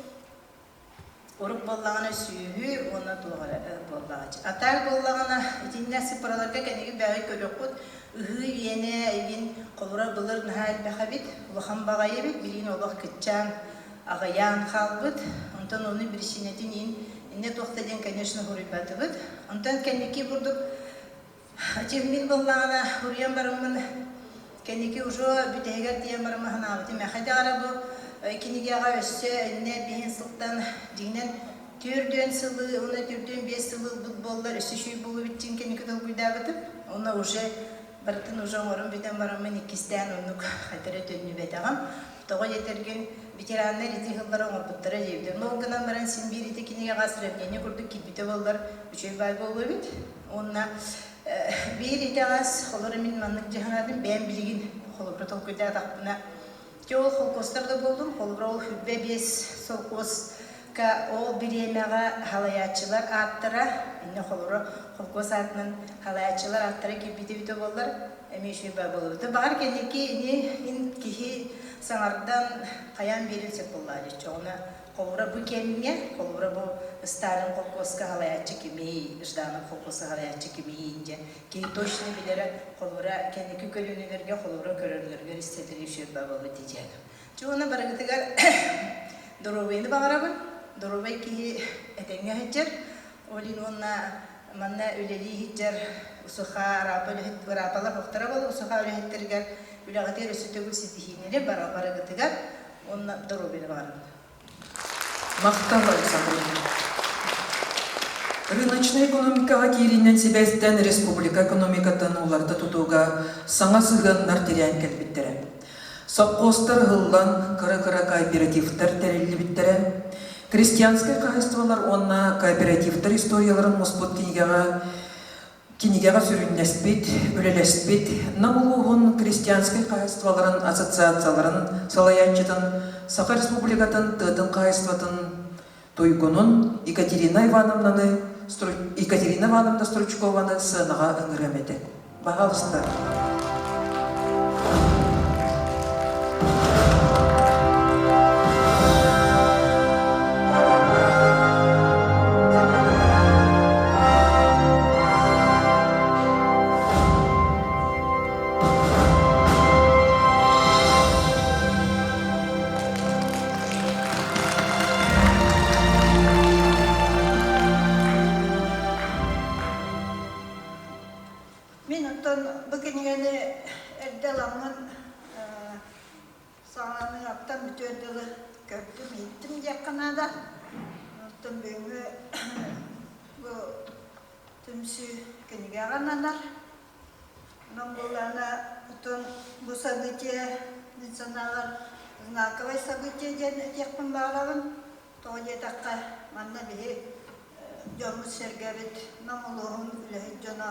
oruk bolağına suyuhu ona tuğara bolağacı atar bolağına itinlesi paralarga kenegi bägi körökut ıhı yene evin kolora bulur nahal bähabit ulaham bagayı bit bilin olak kıtçan ağayan halbıt ondan onu bir şinetin ne toxtaden, конечно, huribatugut. Ondan kendiki burduk. Açımın bollana huriyan baramın kendiki ujo biteger diye baramı hanavti. Mehadi arabu kinigi ağa össe ne bihin sultan dinen türdön sılı, ona türdön 5 sılı futbollar össe şu bulu bitçin kendiki tolguydagutup. Ona uje baratın ujo orum biten baramın ikisten onuk hatara tönü betagam. Toğa yetergen veteranlar iti hıllara oңорбуттара жебдер. Нолгынан баран син бир ити кинеге гасырабнене курдук кибите болдар үчөй бай болу бит. Онна бир ити гас холор мен маннык жаханадым бен билигин холор толкуйда тапына. Жол холкостарда болдум. Холор ол хүббе бес солкос ка ол биремега халаячылар аттыра. Инне холор холкос атынан халаячылар аттыра кибите бите болдар. Эми үчөй бай болу бит. Бар кенеки ин кихи Sanardan kayan verilse kullanır. Çoğuna kolura bu kemiğe, kolura bu starın kolkoska halayatçı kimi, ıjdanın kolkoska halayatçı kimi yiyince. Ki toşunu bilere kolura kendi kükölünlerge, kolura körürlerge istedir yaşıyor babalı diyecek. Çoğuna bırakıtıgar Dorobeyni bağırabın. Dorobey ki etenge hiccer. Olin onna manna öleliği hiccer. Usuha rapalar hoktara balı, usuha öyle hittirger. Ülağıtı rüsütügül sitihinleri baragıtıgar, onunla Dorobeyni bağırın. Мактал Александр. Рыночный экономикага киринен себестен республика экономикатын уларда тутууга саңа сыгыннар тирян келбиттере. Совхозтар хыллан кыра-кыра кооперативтер терилибиттере. Крестьянское хозяйстволар онна кооперативтер историяларын муспут кинигега сүрүннеспит, үлелеспит, намулугун крестьянское хозяйстволарын ассоциацияларын салаянчытын Саха Республикатын тыдын хозяйствотын туйгунун Екатерина Ивановна Стручкованы сынага ыңырамеди. Пожалуйста. Знаковое событие ден бағалағын, тоғыне таққа манна бігі жомыз сергебет намылуғын үлігі жона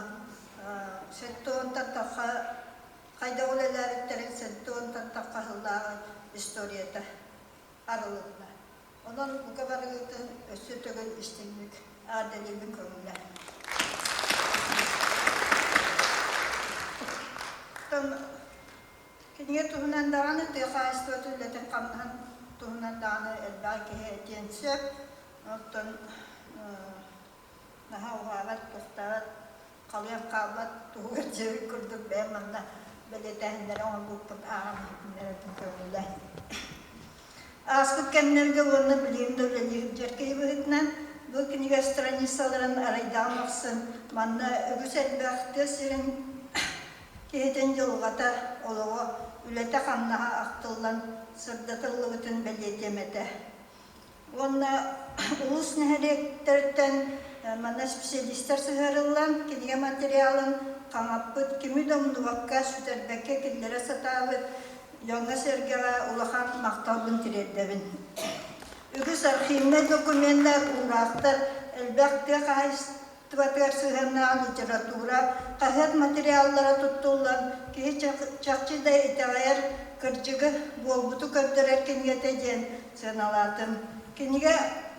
сәттуын тақтаққа қайда олеләріттерін сәттуын тақтаққа жылдағы историята арылығына. Онан бұға барығытын өсі түгіл іштеңік әрдәлемін көңілі. Кинге туһунан даганы тыйхайство түллетин камнан туһунан даганы элбаки этенсеп оттон нахаугават тохтават калыян кабат тугар жеби курдук бэманда белетэхиндер оңа буппут аагам хипинеретін көңілі. Аспыт кәмнерге оны білейім дөлелігін жеркей бұғытнан бұл кинге страницаларын арайдамақсын манна үгіс әлбәқті сирин кейтен жылғата олығы үлеті қамнаға ақтылдан сырдатылы бүтін бәлетеметі. Онна ұлыс нәхеректерден мана специалистер сығарылан кенеге материалын қаңаппыт кемі домдуаққа сүтербәкке келдері сатабыт жаңа сергеға улахан мақталбын тиреддебін. Үгіс архивный документтар урақтар әлбәқті қайыстыватығар сығарнаған литература қағат материаллара тұттулан кей чақчыда етағайар кіржігі болбуту көрдірер кенгете ден сыналатым. Кенеге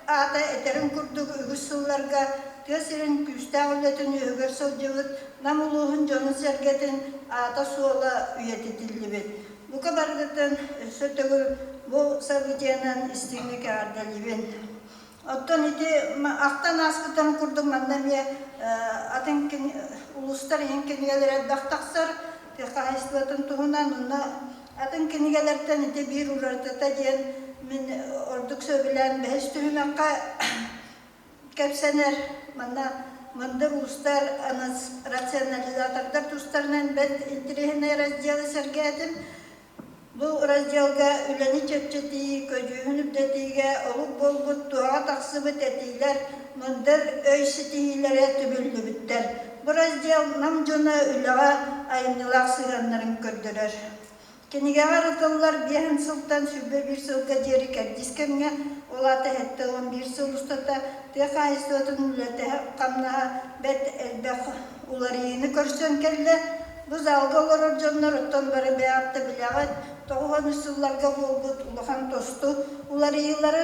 ата этерін күрдігі үгіс сылларға Төсерін күстә үлетін үйгер сылжыбыт, намулуғын жоны сәргетін ата суола үйететілібет. Бұқа барғытын сөтігіл бұл событиянан істігіне кәрделібен. Оттон ити ақтан аскытан күрдік мандамия атын улустар ең кенігелер әдбақтақсар, қағайыстылатын тұғынан ұнна атын кенігелерден ити бір ұрартата ден мен ордық сөбілән бәйіс түхімаққа кәпсәнер мандыр улустар рационализатордар тұстарынан бәд интерехіне разделы сәргәдім. Бұл разделға үләні чөпчеті, көжүйін үбдетіге, олық болбыт, туға тақсыбыт әтейлер, мұндыр өйсетейлері түбілді біттер. Бұл раздел нам жона үліға айынылақ сығанларын көрдірер. Кенігеға рытылар бейін сылтан сүбе бір сылға жері кәрдискемге, олаты әтті 11 сыл ұстата, тек айыстуатын үләті қамнаға бәт әлбәқ уларыйыны көрсен келді. Бұл залға олар жонлар ұттан бары бәйапты біліғат, тоғыған үсілларға болбыт, ұлыған тосты, улар иылары.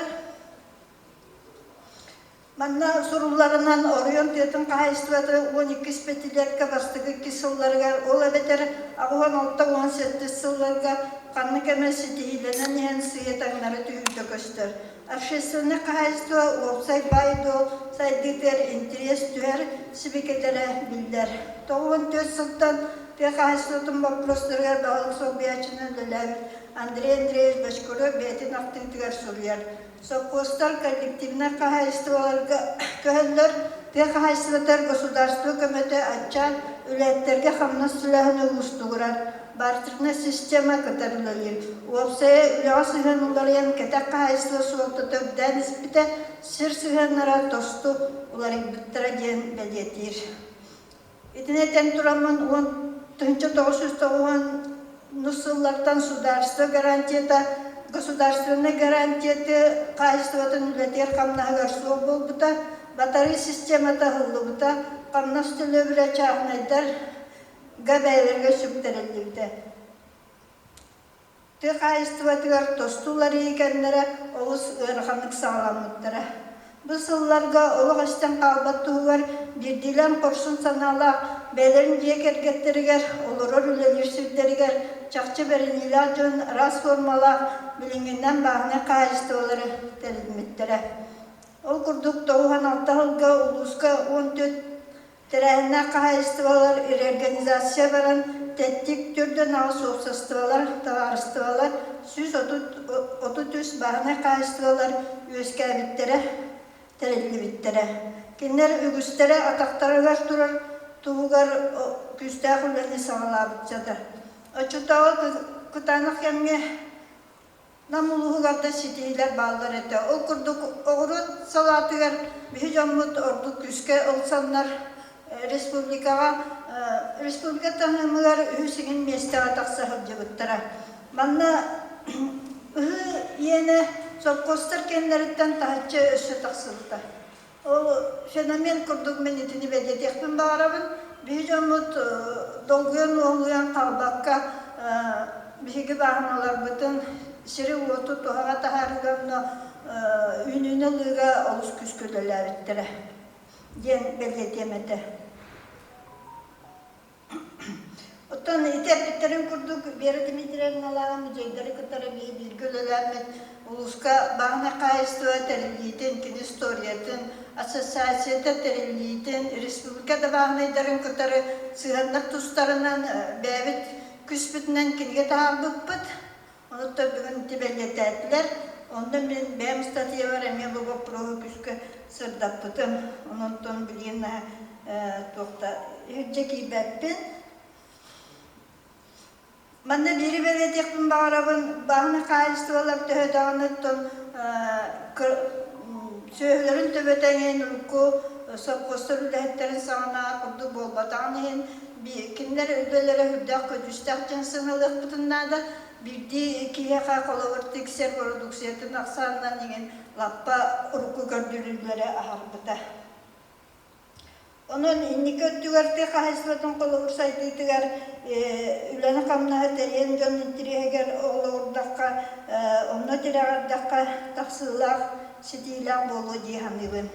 Манна сұруларынан орыйон тетін қайыстываты 12 спетилерге бастығы кесылларға, ол әбетер ағуған 6-17 сылларға қанны кәмесі дейіленен ең сүйетаңнары түйілді көстер. Общественный қайыстыва олсай байдол, сайдытер, интерес түйер, сібекелері білдер. 94 сылтан Тек айсылтын вопростарға бағылық сол бәчінің лөләвіт. Андрей Андреевич Башкуры бәтін ақтыңтығар сұрияр. Сопостар коллективна қағайыстываларға көхілдер тек айсылтар государство көмөті атчан үләттерге қамнас сүләхін ұлыстығырар. Бартырна система кытарылалыр. Уапсая үліға сығын ұларыян кәтәк қағайыстыва суалтыты өбдән іспіті сыр сығынлара тосту ұлары бұттыра ден бәдетір. Итінетен тұрамын Тынчы 990 нусыллардан государственный гарантияты кайыстыватын үлетер камнағар суы болбыта, батарея системата ғылы бұта, камнас түлі біле чағынайдар ғабәйлерге сүптерелдігді. Ты кайыстыватығар тостулары екенлері оғыз ғырғанық сағаламыттыра. Бұл сылларға олық істен қалбаттығығар бірдейлен қорсын саналақ, бәлерін жек әргеттерігер, олырыр үлелер сүрдерігер, чақчы бәрінілі жөн рас формалақ, білінгеннен бағына қайысты олары тәрілметтері. Ол күрдік 96 жылға ұлысқа 14 тәрәхіне қайысты олар организация баран, тәттік түрден ағыз оқсастывалар, тағарыстывалар, 133 бағына қайысты олар өске әбіттері, тәрелі біттері. Кенер үгістері атақтарығар тұрар, туғығар күстәқ үләні сағалабыт жады. Очутауы күтанық әмге намулығығарда сетейлер балдар әті. Ол күрдік оғырын салатығар бүйі жамыт ордық күске ұлсанлар республика таңымығар үйсігін месте атақса ғылжығыттыра. Манна ені Сопкостар кенлеріттен тағытчы өсі тақсылыта. Ол феномен күрдік мен етіні бәдетекпін бағарабын. Бүйі жамыт долғын оғылыян қалбаққа бүйігі бағыналар бұтын сірі оту туғаға тағарығымны үйніне лыға олыс күскөлі әбіттірі. Ден бәдетеметі. Оттан итепіттерін күрдік, бері Дмитрияның алағын мүзейдері күттары білгілілермен ұлысқа бағына қайыстыва тәрілейтін, кен историятын, ассоциацията тәрілейтін, республикада бағынайдарын күттары сығанлар тұстарынан бәвіт күспітінен кенге тағардық бұд. Онытта бүгін тибелет әтілер. Онда мен бәм статья бар, әме бұға проғы күскі сырдап бұдым. Онынтон білген тоқта жеки бәппен. Манна бері бәлетекпін бағарабын, бағына қайыстывалар төхедағыныттың сөйлерін төбетәңен үлкі сопқостыр үләттерін сағына күрді болбатағын кімдер үлелері хүлдәқ көдістәқ жансыңылық бұтыннады бірді кейеқа қолауыр тексер продукциятын ақсарынан деген лаппа ұрқы көрдірілері ағарбыта. Onun innikö tügärte kahesvatın kolur saytıgar üleni kamnaha teriyen jonun tiriheger olurdakka onna tiragardakka taksılak sitilak bolu dihamibin.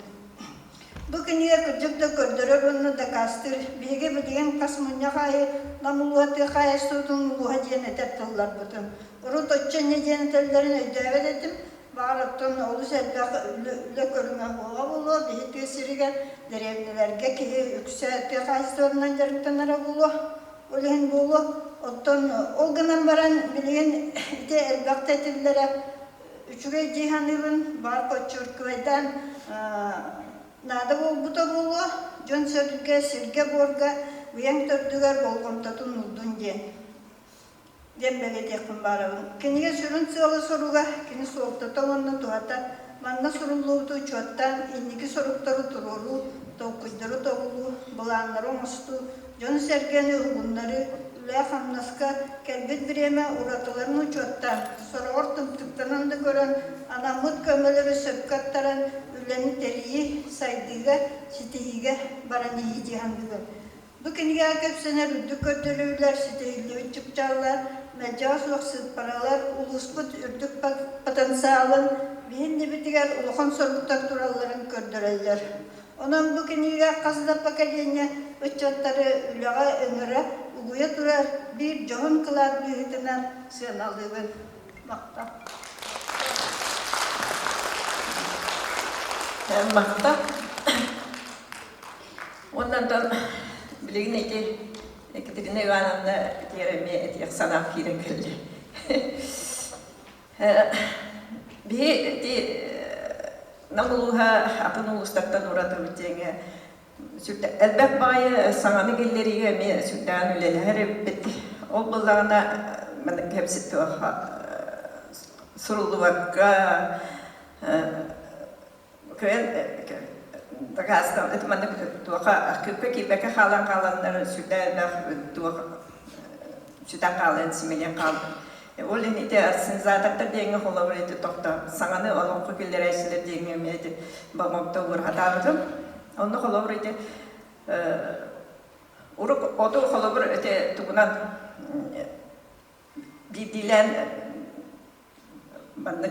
Bu kiniye kırcık da kördürür onu da kastır. Bege bilgen kasmanya kayı namuluatı kayı sudun uluha cennetet tıllar bütün. Urut ötçenye cennetlerin ödevet ettim. Bağırıptın oğlu selbaq ülle körüme boğa bulu. Bihit gösirigen derevlilerge ki yükseltke kayıslarından jarıktanara bulu. Olehin bulu. Otton olganan baran bilgen ite elbaqta etillere üçüge cihanılın var koçur köyden nada buta bulu. Jon sörgü sirge borga uyan tördüger bolgom tatun uldun jen. Dembele tekun barabın. Kiniye sürün sığalı soruga, kini soğukta tavanna tuhata, manna sorulluğudu çuattan, inniki sorukları turulu, tokuyduru toğulu, bulanları omustu, jonu sergeni bunları, üle hamnaska, kelbet bireme uratılarını çuattan, sonra ortum tıktanandı gören, anamut kömeleri söpkattaran, üleni teriyi, saydıga, sitihiga, baranihi cihandıga. Bu kiniye köpsene rüddük ötülüler, sitihili uçukçağlar, Mecaz vaksit paralar ulusput ürdük potansiyalın bihinni bitiger uluğun sorguttak turalların kördürerler. Onun bu kiniye kasıda pakadenya uçatları ülağa öngüre uguya turar bir johun kılar büyütünen sığınalığın makta. Makta. Ondan da bilgin eti Ekaterina Ivanovna Yeremye etiyek sanam kirekildi. Bir namuluha apın ulustaktan uğradı bittiğine elbet bayı sananı gilleriye mi sütten üleli her bitti. O bulağına hepsi soruldu vakka Takastam itu mana tuh kaki mereka kalangan sudah kalian semuanya kalan. Oleh ini dia senjata terdengar kalau itu dokter sangatnya orang kekilera istilah dengar itu bangsa tuh berhadapan. Onu kalau itu urut auto kalau itu tukunan bidilan mana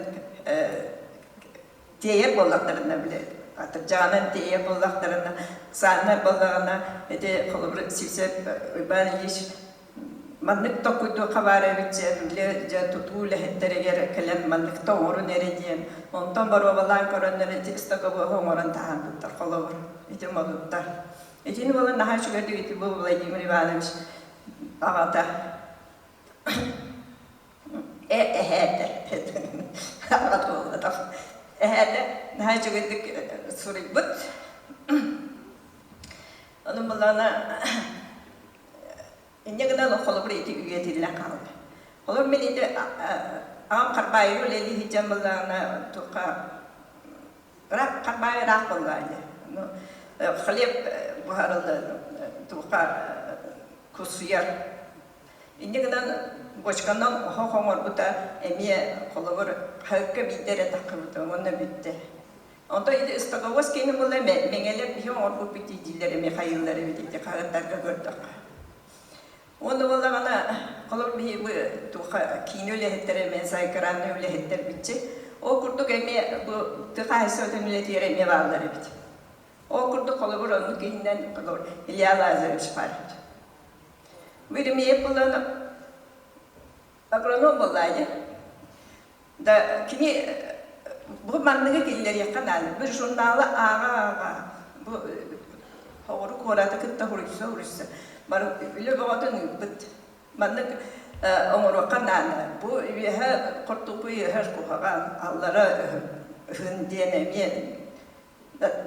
dia bolak terus bile. Atau jangan dia bolak terana, sana bolakna, itu kalau bersifat ibarat is, manik takut tu kabar bicara, le jatuh tu leh terjadi kalian manik tu orang nerejien, ontam baru balai koran nereji, istaga bawa orang tahan betul kalau itu malu betul. Itu ni bawa nahas juga tu itu bawa lagi mereka is, apa ta? Apa tu? Ada, nah juga itu suribut. Lalu mulanya, ini kita lo kalau beri itu juga tidak kau. Kalau meni itu, am karbayu leli hijau mulanya tu rak karbayu rak mulanya. Khalif buhar tu kusuyar. Ini kita Boşkandan hoğumur bu da emiye kolabor halka bidere takıldı ona bitti. Onda ide istagavos kini mulle mengeler bir orbu biticileri mehayılları bitti kağıtlarda gördük. Onda valla bana kolabor bir bu tuha kinöle hettere mensay karanı öyle hetter bitti. O kurduk emiye bu tıka söylediğimle diğer emiye varları bitti. O kurduk kolabor onun kinden kolabor İlyala azarı çıkardı. Bir emiye kullanıp agronom olaydı. Da kini bu manlığı giller yakanalı. Bir jurnalı ağa bu horu korada kıtta hurisa. Bar öyle bağdan bit. Manlık omuru kanalı. Bu üyehe kurtubu her kuhagan Allah'a hündiyene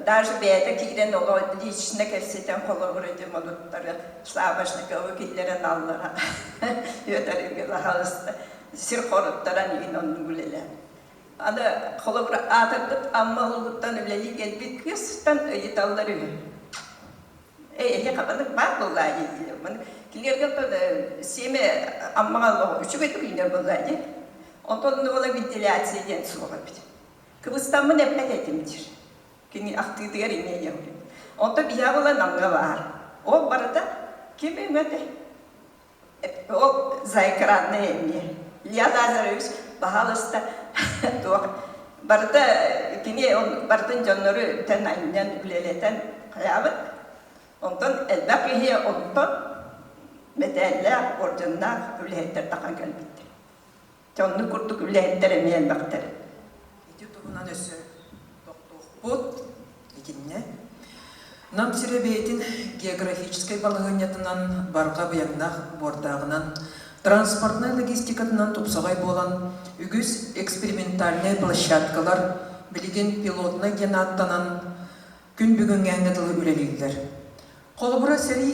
Даже беда кирен olo лично кесетен колобрете молуттары слабашныкы киллерен аллара. Өтөрүгө лахалыста сир коруттаран ин онун гулеле. Ада колобра атырдык аммалуттан үлели келбит кыстан ыйталлары. Капанык бар боллай. Мен киллерге семе аммага үчү кетип индер боллай. Онтон ола вентиляция ден суга бит. Кыбыстамын эппет этимдир. Kini aktif tiga ini yang, untuk biar bola nangga var. Oh berada, kini mete. Oh zaikran ni, lihat aja terus, bahalas ta, tuh berada kini bartın canları ten ayından üleleten kayabık. Ondan elbak ihe ondan meteller orjunlar ülehetler takan gelbitti. Canlı kurtuk ülehetler emeyen baktır. Ити туһунан өссө доктуохпут итинне. Нам сиребейтин географической балыгынятынан барга буяннах бордагынан транспортной логистикатынан тупсагай болан үгүс экспериментальный площадкалар билигин пилотный генаттанан күн бүгүнгәнгә дылы үлелилдер. Колбура сери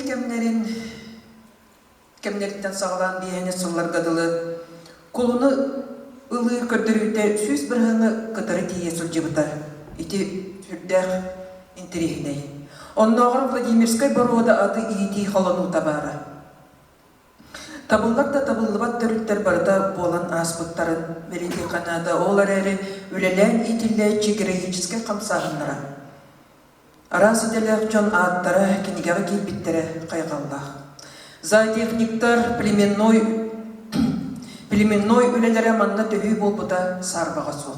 кемнерден сагалан бияне сылларга дылы колуну ылы көрдөрүтө сүз бір хыңы кытары тие сылжыбыта ити сүрдэх интерихней. Онногор Владимирской борода аты ити холону табара. Табыллар да табыллыбат төрүттер барда болан аспыттарын белеги канада олар эри үлелен итилле чигрегический камсагыннара. Арасы делек жон аттара кенигага кирбиттере кайгаллах. Зоотехниктар племенной үлелере манна төхүй болбута сарбаға суq.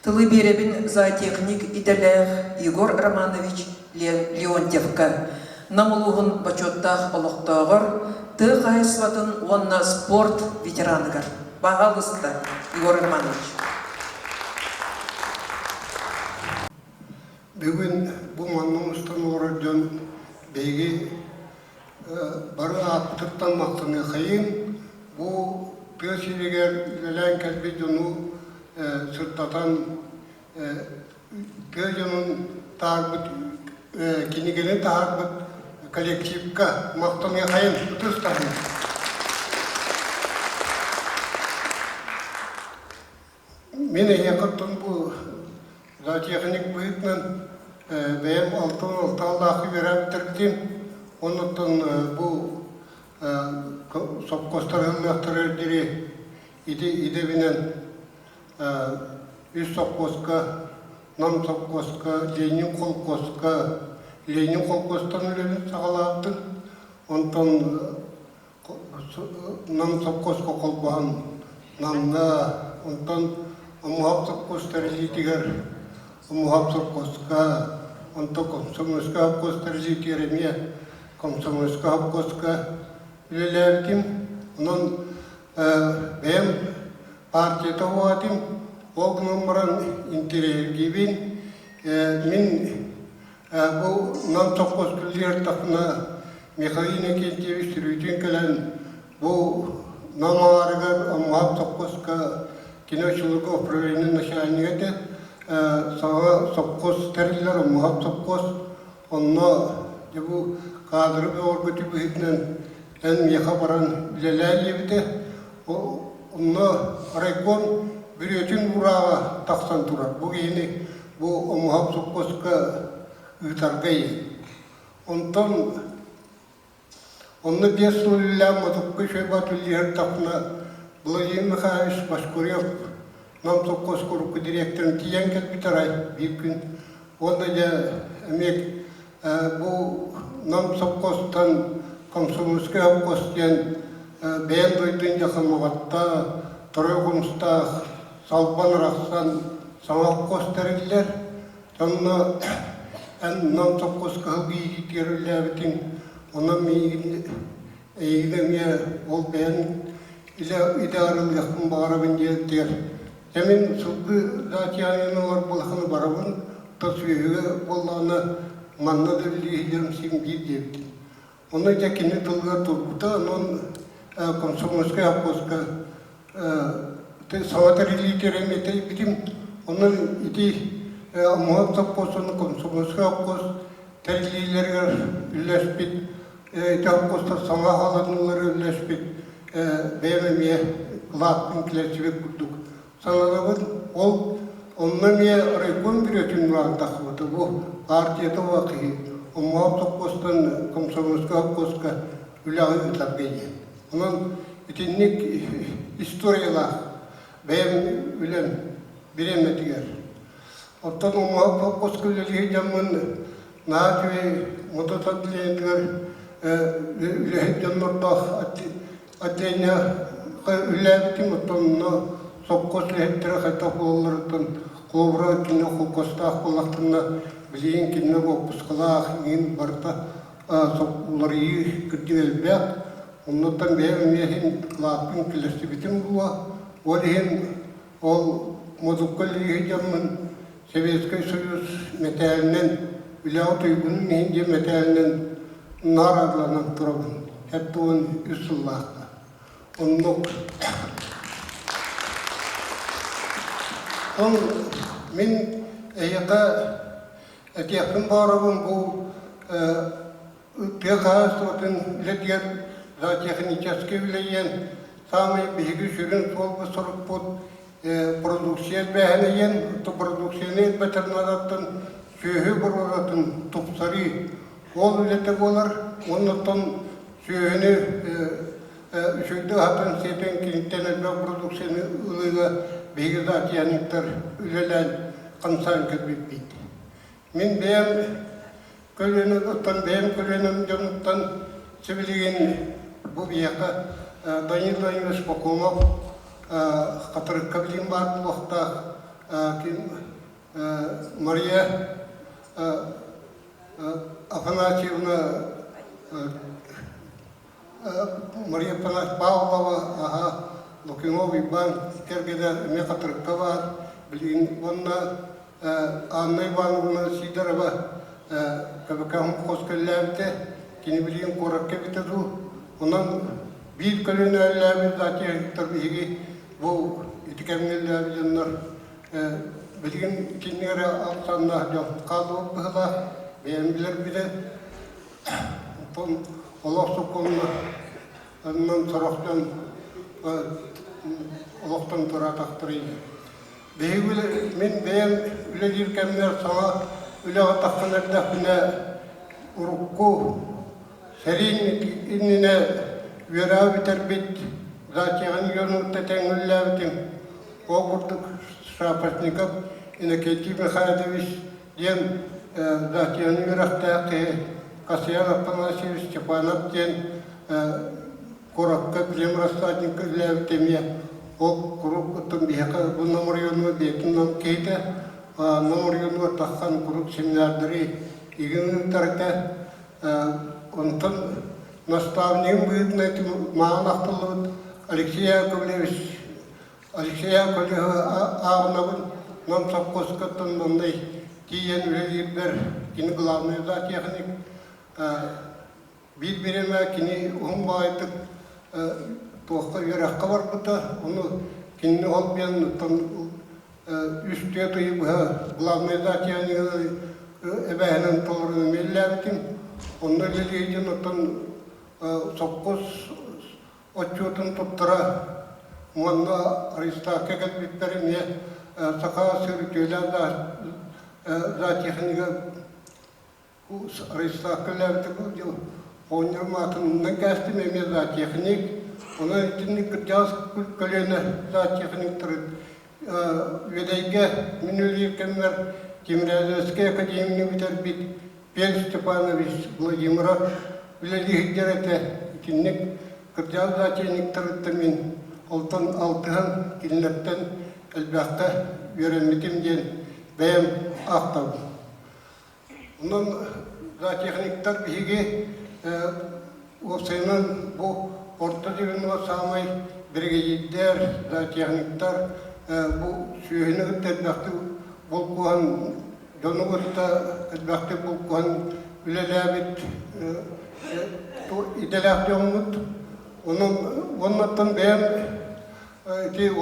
Тылы беребин зоотехник иделех Егор Романович Леонтьевка. Намылуғын бачоттах олықтағыр, ты қайсыватын онна спорт ветераныгар. Бағалысты, Егор Романович. Бүгін бұл манның ұстан орыдың бейгі бары аттықтан мақтыны қайын, бұл пөсілігер үлелен кәлбі жүну сұрттатан пөзінің тағыбыт, кенегені тағыбыт коллективка мақтыны қайын тұстағын. Мен еқыттың бұл зоотехник бұйытнан бәйім алталдақы беріп түргіден, онықтың бұл сопқостар ғылмақтар әрдері идебінен үз сопқосқа, нам сопқосқа, Ленин қолқостан үлелін сағалақтың, онтан нам сопқосқа қолбаған намна, онтан Амухап сопқостар литигер, амухап сопқосқа, онтан комсомольска сопқостар литигереме, комсомольска сопқосқа үлелердім, онан бәйім партията оғадым, оғынан баран интерьергебен, мен бұл нам сопқос күлдер тақына Михаилина Кентьевич Рүйтен кәлін, бұл намарығар амухап сопқосқа киночылығы управление начальнигеді саға сопқос тәрілер, амухап сопқос, онна бұл қадыры бе орғыты бұхетінен ән меха баран білеләл ебіді, онна райкон бүретін ұраға тақсан тұрар. Бұл кейіні бұл амухап сопқосқа ұйтарға ен. Онны 5 лілі матыққы шөйбат үлілер тақына Владимир Михайлович Башкурев, нам сопқос құрыққы директорын тиян кәтбітарай бір күн. Онда да әмек бұл нам сопқостан комсомольский сопқостен бәйін дойдың жақынмағатта, тұрой құмыстақ, салпан рақсан саңақ қостарылар. Сонына ән нам сопқос қылғы егітер үләбітін, онын мейгіне ол бәйін идарыл яқын бағарабын дер. Әмен сұлғы затияныналар болақыны барабын, тасуеге болағына манна да білігілерім сен бір депті. Оны жәкені тұлға тұрғыта, онын комсомольский апқосқа саңатар елетереметі бітім, оның ити мұғап сапқосының комсомольский апқос тәргілейлерге үләспет, апқостар саңа қаладыңлары үләспет, бәймеме лақпын кіләсібек күрдік. Саналабын, ол онына ме райкон бүретін ұрағындақы бұды. Бұл партияты вақиы. Мұғап сапқостан комсомольский апқосқа үләғі үтләп бейден. Онын ütünlük istoriyalar benim bilen bilemediler. Ottan o muhabbet koskülleri camın naci motosikletler ülehet camlarda adına ülehetim ottan sopkosletleri hatap olurdan Кобра кине хукостах болақтына білейін кине опусқалақ ең барта соқуларыйы күрдігелбәк. Оннаттан бәйімнехін лапын кілісті бітім бұла. Ол модуккалыйы жамын Советский Союз металінен, үләу түйгінің нейінде металінен нарадланып тұрабын. Хәтті он үсіллақта. Оннық. Мен әйеқа әтияқын барабын бұл түйеқағыз тұғытын үлетер затехническе үлейен самый бейгі жүрін сол бұл сұрық бұл продукция бәхінейен, продукцияны бәтернадаттын сөйі бір оратын тұпсары ол үлеті болар, оннаттан сөйіні үшөйді хатын сетен кенттен әлбәк продукцияны ұлыға бейгі затияниктар үлелән қансан кірбетпейді. Мен бәйім көлінім жоныттан сөйлеген бұл бияқа Данил Владимирович Покумов қатырыққа білім бар бұлықта Мария Афанасьевна Мария Павлова Лукинов Иван Кергеда ме қатырыққа бар білген онна Анна Ивановна Сидорова кәбікәм қоскөлләбіті кені білген қораққа бітіду онан bir kölün әлләбі затияқтар бейге бұл етікәмгелләбі жанлар білген кенері алсанна қалуып бұғыла бәйімбілер біле олақ сұқымны оннан сұрақтан олақтан тұра тақтырайды. Мен бәйім үлі jirkәмнер саңа үлі атаққан әрдәқіне ұрыққу сәрин иніне Вера бит затяган юрнутта тәңгілләбітім. Оғырдық Шапошников Иннокентий Михайлович ден затяган юрақтақы Касьян Афанасьевич Степанов ден Кораққа Клем Рассадник ләбітіме. Ол құрып ұттым бейқа бұл номер юрнуы бетіннен кейді. Номер юрнуы таққан құрып семинардары егін тарықта онтын наставником будет на этом Малахталут Алексей Яковлевич Авновын нам совхозкаттан мындай тиен үлелердер кені главный затехник бір-біріме кені ұғымбайтып тоққа вераққа бар бұта оны кені ол бен үсте тұйып главный затехник әбәхінен толырын мелләбітім оны үлелейден ұттан Совхоз отчетын тұттыра мұнда Аристақа кәлбеттеріне сақа сөрікейлер затехнігі Аристақа ләбіті бұл оныр матынның кәстім әме затехник оны етінік жаз көлені затехник тұрып ведайге минулер кәмір Тимирязевский академияны бітер бит Пел Степанович Владимира Үлелігіддерәті кеннік кіржал затейник тұрыттымен олтан алтыған кенлерттен әлбәққа өремекем ден бәйім ақтау. Онын затехниктар бейге осайынан бұл орта дегенуа самай біргейдер затехниктар бұл сүйенігіт әлбәқті бұл қуған жонығытта әлбәқті бұл қуған үлеләбет иделәқті оңыт, оннаттан бәйін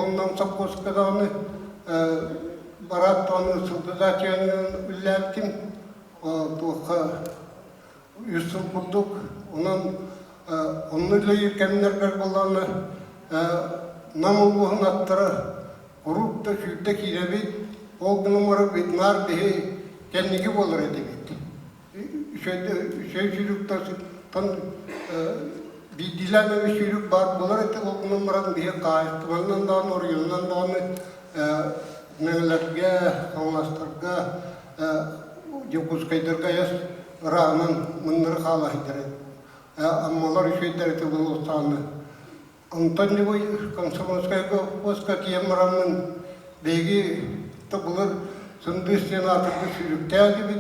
оннан сапқосқадағыны бараттаны сылды затияның үлләбітім тұққа үсіл бұлдық, онны үлі еркәмінер бәр болғаны намылғығын аттыры құрупта шүйікті кейләбет, ол бұнымыры бетнар бейі кәннеге болыр әді бет. Үшей жүріктасы бидиләмі үшейлік бар болар әті ол бұнымырын бейі қайықты. Оннан дағын орыйылынан дағыны нәңілерге, қаңластырға, жекускайдырға ес рағынан мұнныры қалайдыры. Аммалар үшейдер әті бұл ұстаны. Онтан не бой комсомольская госка тем рамын беги Bunlar sındı senatırdı sürükler gibi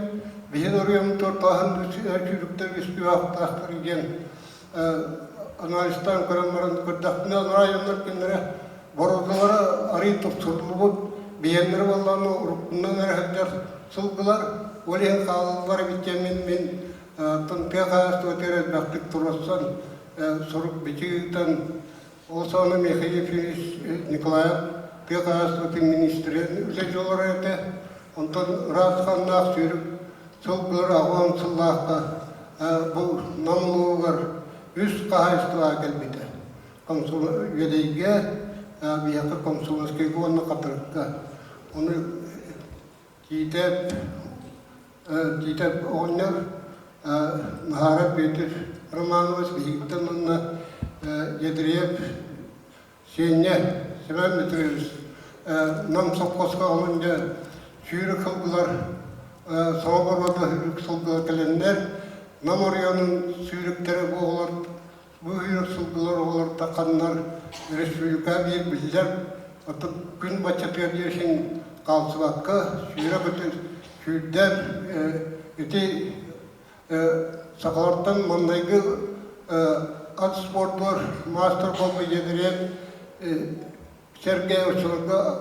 bir oraya tortağın sürükler üstü haftahtır igen analistan kuranların kırdaktına rayonlar kendine borozlara arayıp sorulur biyenler vallahi rukundan erhekler sılgılar oleğin kalılar bitkemin min tıntıya öteret baktık turassan sorup biçiğinden olsana Mikhail Nikolayev Pekayastı ministri üle jolara ete ondan razkanlaq sürüp sılgılar ağam sıllaqqa bu namluğlar üst kahayıstığa gelmedi. Konsul üyeliğe bir yakı konsolosluğu onu katırıkka. Onu gidip onlar maharet bedir. Romanımız birlikten onunla yediriyip şeyine sebep bitiriyoruz. Nam sokkoska olunca şiiri kılgılar sana barada hürük sılgılar gelenler nam oryanın sürükleri boğular bu hürük sılgılar oğlar takanlar Respublika bir bizler atıp gün başlatıyor bir şeyin kalsı vakka şiire bitir şiirden öte sakalardan mandaygı at sportlar master kolbu yediren Sergey uçulurda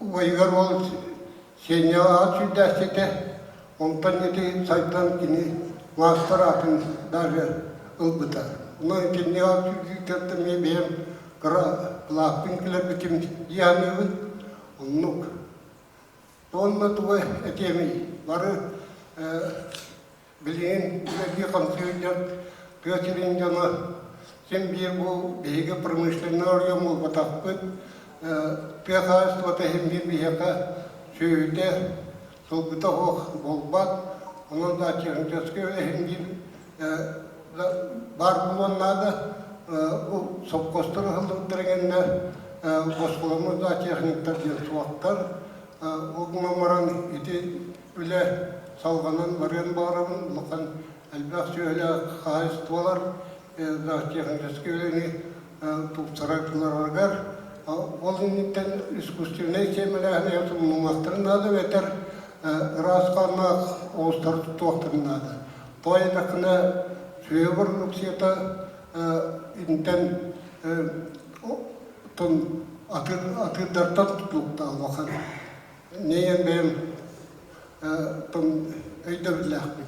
uygar ol senya at şiddette ondan öte saytan kini master atın darı ılbıta. Bunun için ne at şiddette mi benim kara plakınkiler bitim yanığı onluk. Onunla tuğu etemi varı bilin bir konserler göçerin cana sen bir bu beyge pромышленный оръем ol батақпыт пехас ватахим bir yaka şöyle solbuta hoq bolbat onun da çerçeske hem bir var bulunmadı bu sopkosturu haldırganda boşkulumuz da teknikler suaktar o numaran iti üle salganan varan barın lakan elbaq şöyle kayıstvalar da teknikleske üleni tupsaraklar vargar onun itten üsküstüne kemelahne yaptım mumahtırnadı veter raskanna oğuztar tutuaktırnadı toynakına süyevar luksiyata inten ton atı dartan tutlukta vakan neyen benim ton öyde billahmi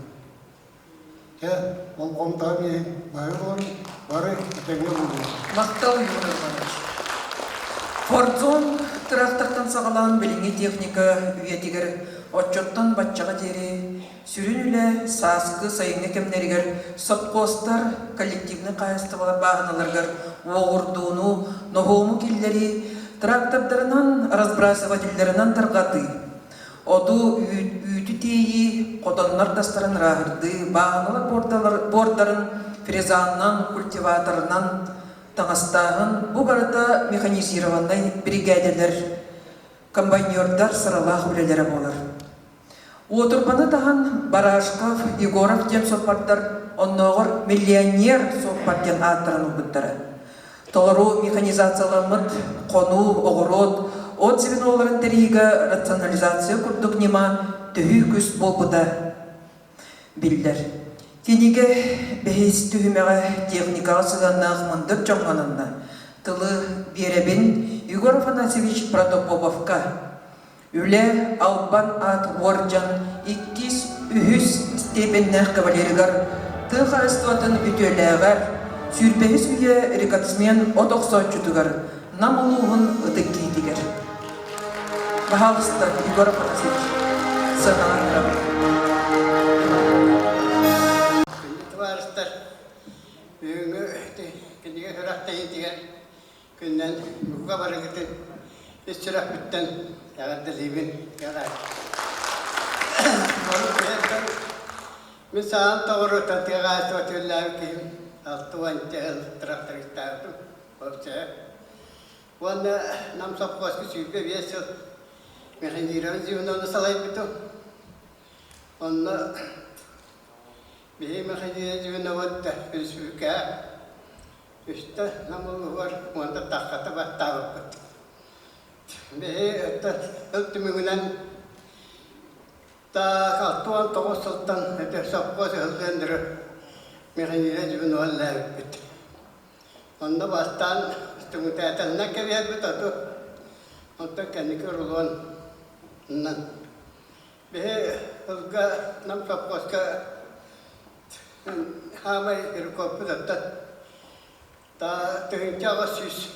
ya olqomdan ye bayron bari tenge buldu Мактау Юрьевич. Фордзон трактордан сағалан біліңі техника үйетігер отчоттан батчаға дері сүрін үлі сасқы сайыңы кемнергер сопқостар коллективні қайыстывалар бағыналаргар оғырдуыну нохому келлері трактордарынан разбрасывательдерінен тарғаты. Оду үйті тейі қотонлар тастарын рағырды бағыналар бордарын фрезаннан, культиваторынан таңастағын бұл барыда механизированный бригадерлер, комбайнердар сыралақ үлелері болыр. Отырбаны таған Барашков, Егоров дем соппарттар, онноғыр миллионер соппарттен аттырын ұлбыттары. Толыру механизацияланмыт, қону, оғырот, от себен оларын тәрейгі рационализация күрдік нема түйі күс болбыда білдер. Кенеге бәйіз түйімеға техникаға сыданнақ мұндыр жоңғанында тылы беребін Егор Афанасьевич Протопоповка үлі албан ат орджан 200 степеннәқ кавалерігар тыға ыстуатын үтеләғар сүрбәйіз үйе рекатсмен отоқса чүтігар намылуғын ұтық кейдігер. Бағалысты Егор Афанасьевич сығалан рабы. Kendine hıraktayın diye günden bu kadar gittin. İstirak bitten yağdı libin yarar. Misal doğru tatlığa soğutullar ki altıvan çel traktör isterdim. Olsa onda nam sapkoski süper bir şey. Mekaniğin zihninden salayıp bitti. Onda bir mekaniğin zihninden vardı bir süper. İşte namlu var, onda takata battı. Behe öttümünden ta kaltuan toğusultan ete sapkosu hıldendiri mekanire cübün oğalla öppüt. Onda bastan tümütätälnä käviäpyt atu. Mutta kännikö ruloon nan. Behe hılga nam sapkoska haamai irkopyt atta. Ta tyhintjava syys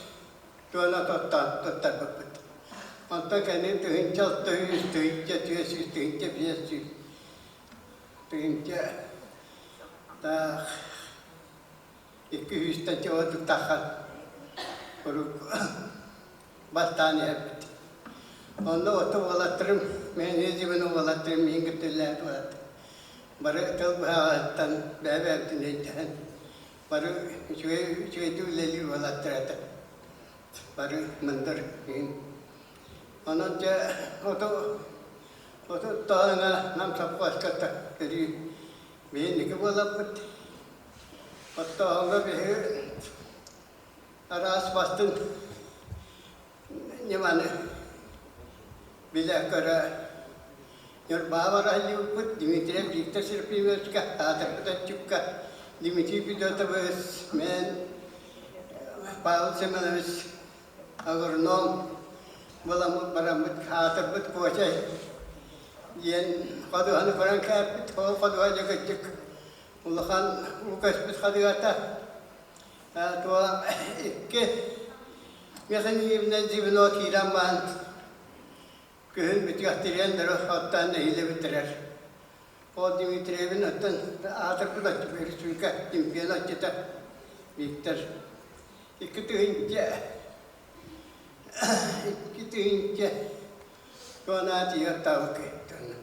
tuona tottarpyt. Mutta känni tyhintjal tyhintjä työsyys tyhintjä viessyys. Tyhintjä ta ikkyhystä joutu tahan. Vastaan jääpyt. On nuotu valattrim, meidän ensimmäinen valattrim, minkä tyllään tuolat. Bara talbahattan bäväytyneet tähän. Bara syötyyleli valatträtä. Bara mandar. Onon oto taanga nam sappaskata keri meidän valapput. Mutta onko behe aras vastun nyaman bila kara yor bawa rahi uput Dimitri Victor Sirpimer ka atar pada cukka Dimitri pidota bes men Paul Semanes agar nom balamut baramut atar but kuacai yen kaduhan orang kapit hol kaduhan jaga cuk ulakan ukas bes kadigata tua ke misalnya ini jibno kiraman kehun bityahtirian darah hatan nihile bitrar. Kau Dimitri bin hatan atar pulat bersuka impian kita Victor. Ikut hinja kau nanti ya tahu ke tuan.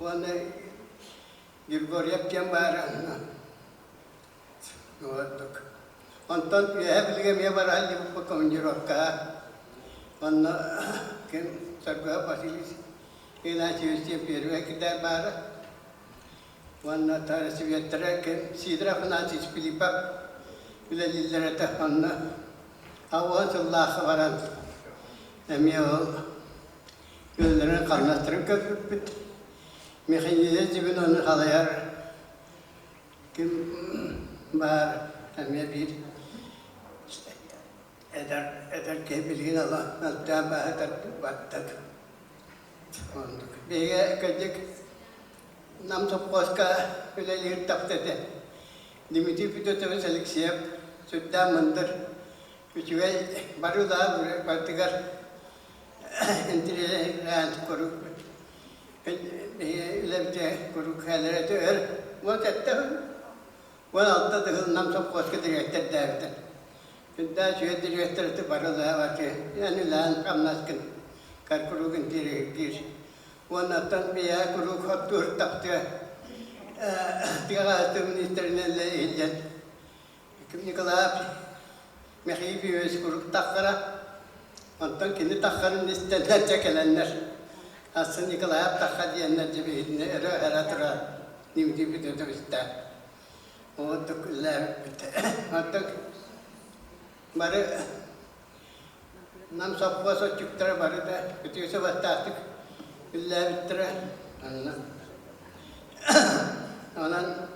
Wana Gregoriap jambaran. Gotok. Anton ya beliau dia barang di buku menjerokah. Wana ken sarga pasilis ina ciuci pirwe kita bara wana tar sivetra ken sidra panati spilipa bila lillerata hanna awan Allah khabaran amio lillera qanna trkat bit mekhiye jibnon khalayar kim bar amia bir eder kebilgin Allah naltama eder battak. Bega kajik nam sapkoska pelalir taptete. Dimitri pito tahu seleksiap sudah mandar. Kucuai baru dah bertigar entry rant koruk. Lebte koruk haler itu Waktu walau tak nam sapkoska director director. Kita sudah director itu baru dah waktu. Yani lan kamnaskan karkurugan dirigir. Wanatan biaya kuruk hatur tapte. Tiga minister nelle iljan. Kini kelap. Mekhibi wes kuruk takara. Antan kini takara nistelnya cekalanlar. Aslında kelap takar diyenler cebi era tura. Nimdi bidu tu bista. Untuk lab. Antan baru nam sapwa so cuktra baru dah itu sebab taktik lab tra. Anan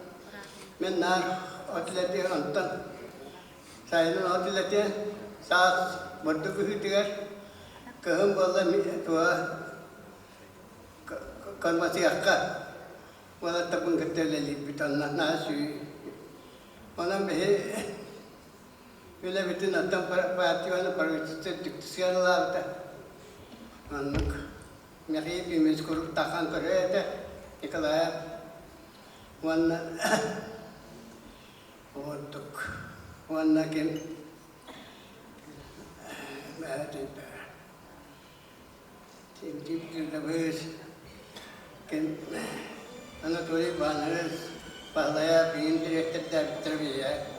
menar atleti antan saya nu atleti saat berdua hutiar kaham bola tua kan masih akak wala tapun keteleli bitan nasi mana behe bila bitin antam parati wala parwitse diktsiar lavta anuk meri bimes kuruk takan korete ikala wana untuk wana ken mati tim kita bes ken anak tuli banar palaya pin director terbiya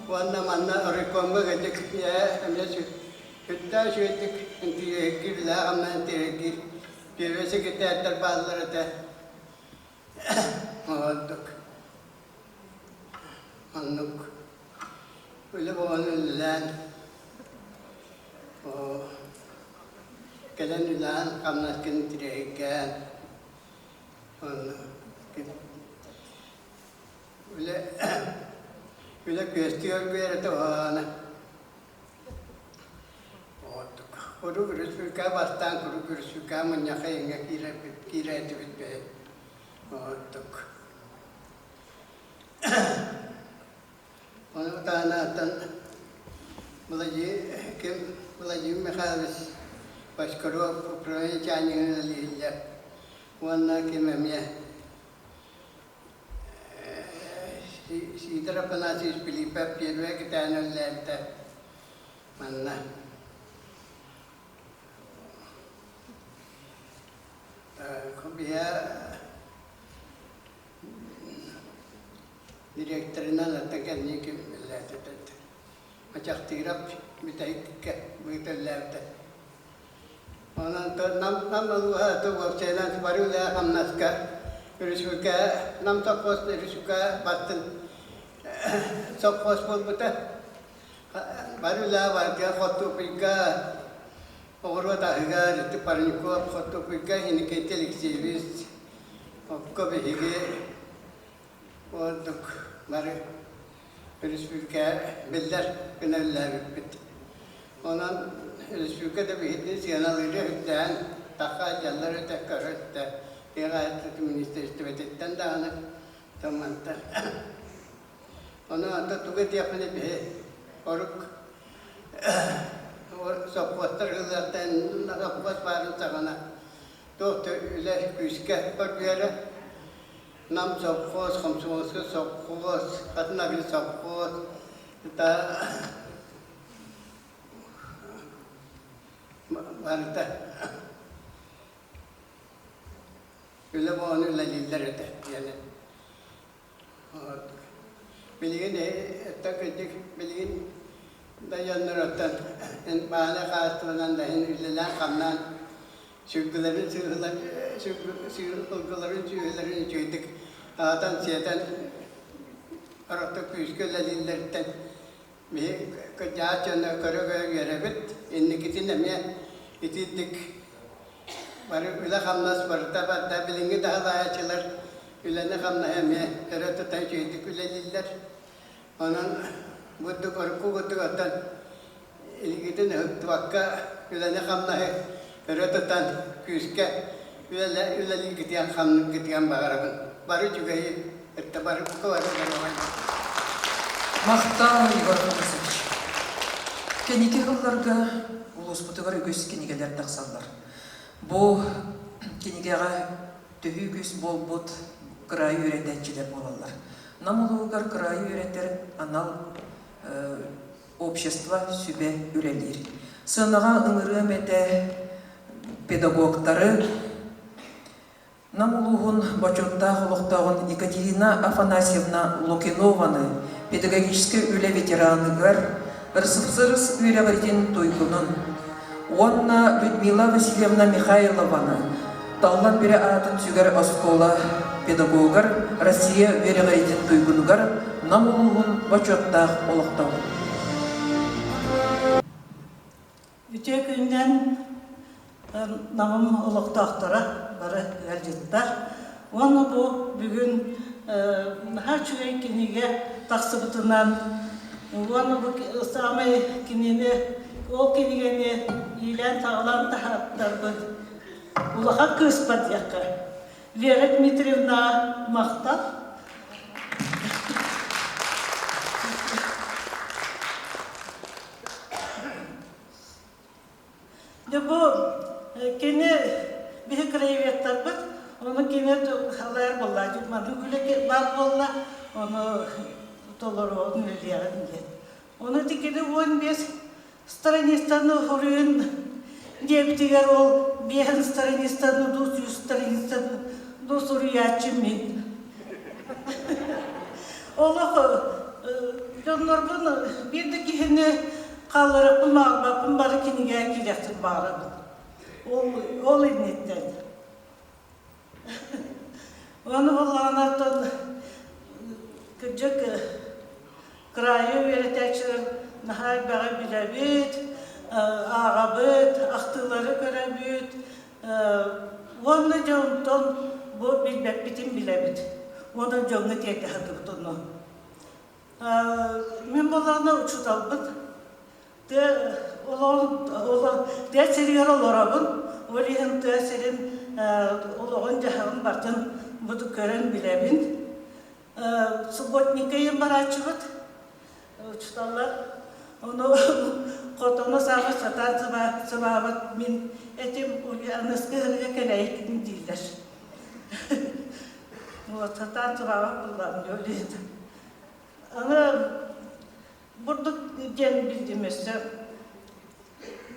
wana manna rekomba gajek ya amya kita syutik inti ekir la amna inti ekir pirwese kita terbalar ta untuk anuk wala bawan lan oh gelen ülen kamnaskın direken. Öyle gösteriyor bir yerde ona. Kuru görüşürken bastan kuru görüşürken manyaka yenge kire edip be. Olduk. Onu tanıtan Mulai mekalis başkaro proje canın lille. Wana kimemye. Si terapana si Filipe Pierre que tan lente. Manna. Kubia direktörüne anlatırken ne ki lente. Macam tirap mitaik mitallabda. Ondan nam luha tu waktunya baru lah kamnaska. Rusuka nam topos rusuka batın. Sopos pun betul. Baru lah warga foto pika. Orang tahu itu paling kuat foto pika ini kita leksis. Kau behige untuk mari. Respublika beller kanalar bit. Onan Respublika da bihitni siyanaları hütten taka jalları takarıtta. Yerayet minister istivetetten de ana tamamdır. Ona anta tuget yapını be. Oruk sopostlar hızlardan sopos varın sakana. Doktor üler küske bir yere. Nam sopos, komsomos sopos, katna bil sopos, ta varta. Öyle bu onu laliller eder yani. Bilgin takıcık bilgin dayanıratan en bana kastırılan da en ülkeler kamdan Şükürlerin şükürlerin çöydük. Ağdan şeyden aratık püsküllerlerden bir kıcaçını kırığı görebit. İnnikisi nemiye itidik. Barı üle kamnas barıda barıda bilingi daha açılır. Ülene kamna hemiye aratıktan çöydük üleliler. Onun budduk orku budduk atan ilgitin hıktı vakka ülene kamna he. Kerajaan kuiska, ulalah kitian baharan, baru juga terbaru kau ada dalam. Мақтау Игорь Фанасович. Кенеке кылларга улус бутугар үгүс кенегелер тақсалар. Бу кенегега түйүгүс болбут кырайы үйрөтөчүлөр болалар. Намулугар кырайы үйрөтер анал общество сүбе үрелер. Сынага ыңырым эте педагогтары намулугун бачотта холоктогун Екатерина Афанасьевна Лукинованы педагогический үле ветераныгар ырсыпсырыс үйрәбәрден тойгунун Онна Людмила Васильевна Михайлованы таллан бире атын сүгер оскола педагогар Россия верегайден тойгунугар намулугун бачотта холоктогун. Үтө күнден намым олықтақтары бары әлжеттар. Оны бұл бүгін әр чүгей кенеге тақсы бұтынан, оны бұл самай кенені, ол кенегені үйлен тағылан тағаттар бұл. Улаға көспад яқы. Вера Дмитриевна мақтап. Бұл кене bir kreviyetler var, onu kene halayar bolla, cümanı güle var bolla, onu doları onu ödeyelim diye. Onu dikede 15 stranistanı horuyun diye ol, bir stranistanı 200 stranistanı dosuruyaçım min. Allah onlar bunu bir de kene kalırıp bunları kene girecektir bağırıp. Ol innetten. Onu Allah'ın küçük krayı öğreticiler nahar bağı bilebit, ağabıt, ahtılları görəbüt. Onu jonton bu bilbek bitim bilebit. Onu jongu tiyekte hatıbıt onu. Men bolağına uçut albıt. De seriyor olarabın. Olihin de serin olağın jahanın bartın budu kören bilebin. Subotnikayım bar açıbıt. Uçutallar. Onu kotonu sağır satan sıvabat min etim uyanıskı hırga keleyikini değiller. Satan sıvabat kullanıyor öyleydi. Ama burada gen bildiğimizde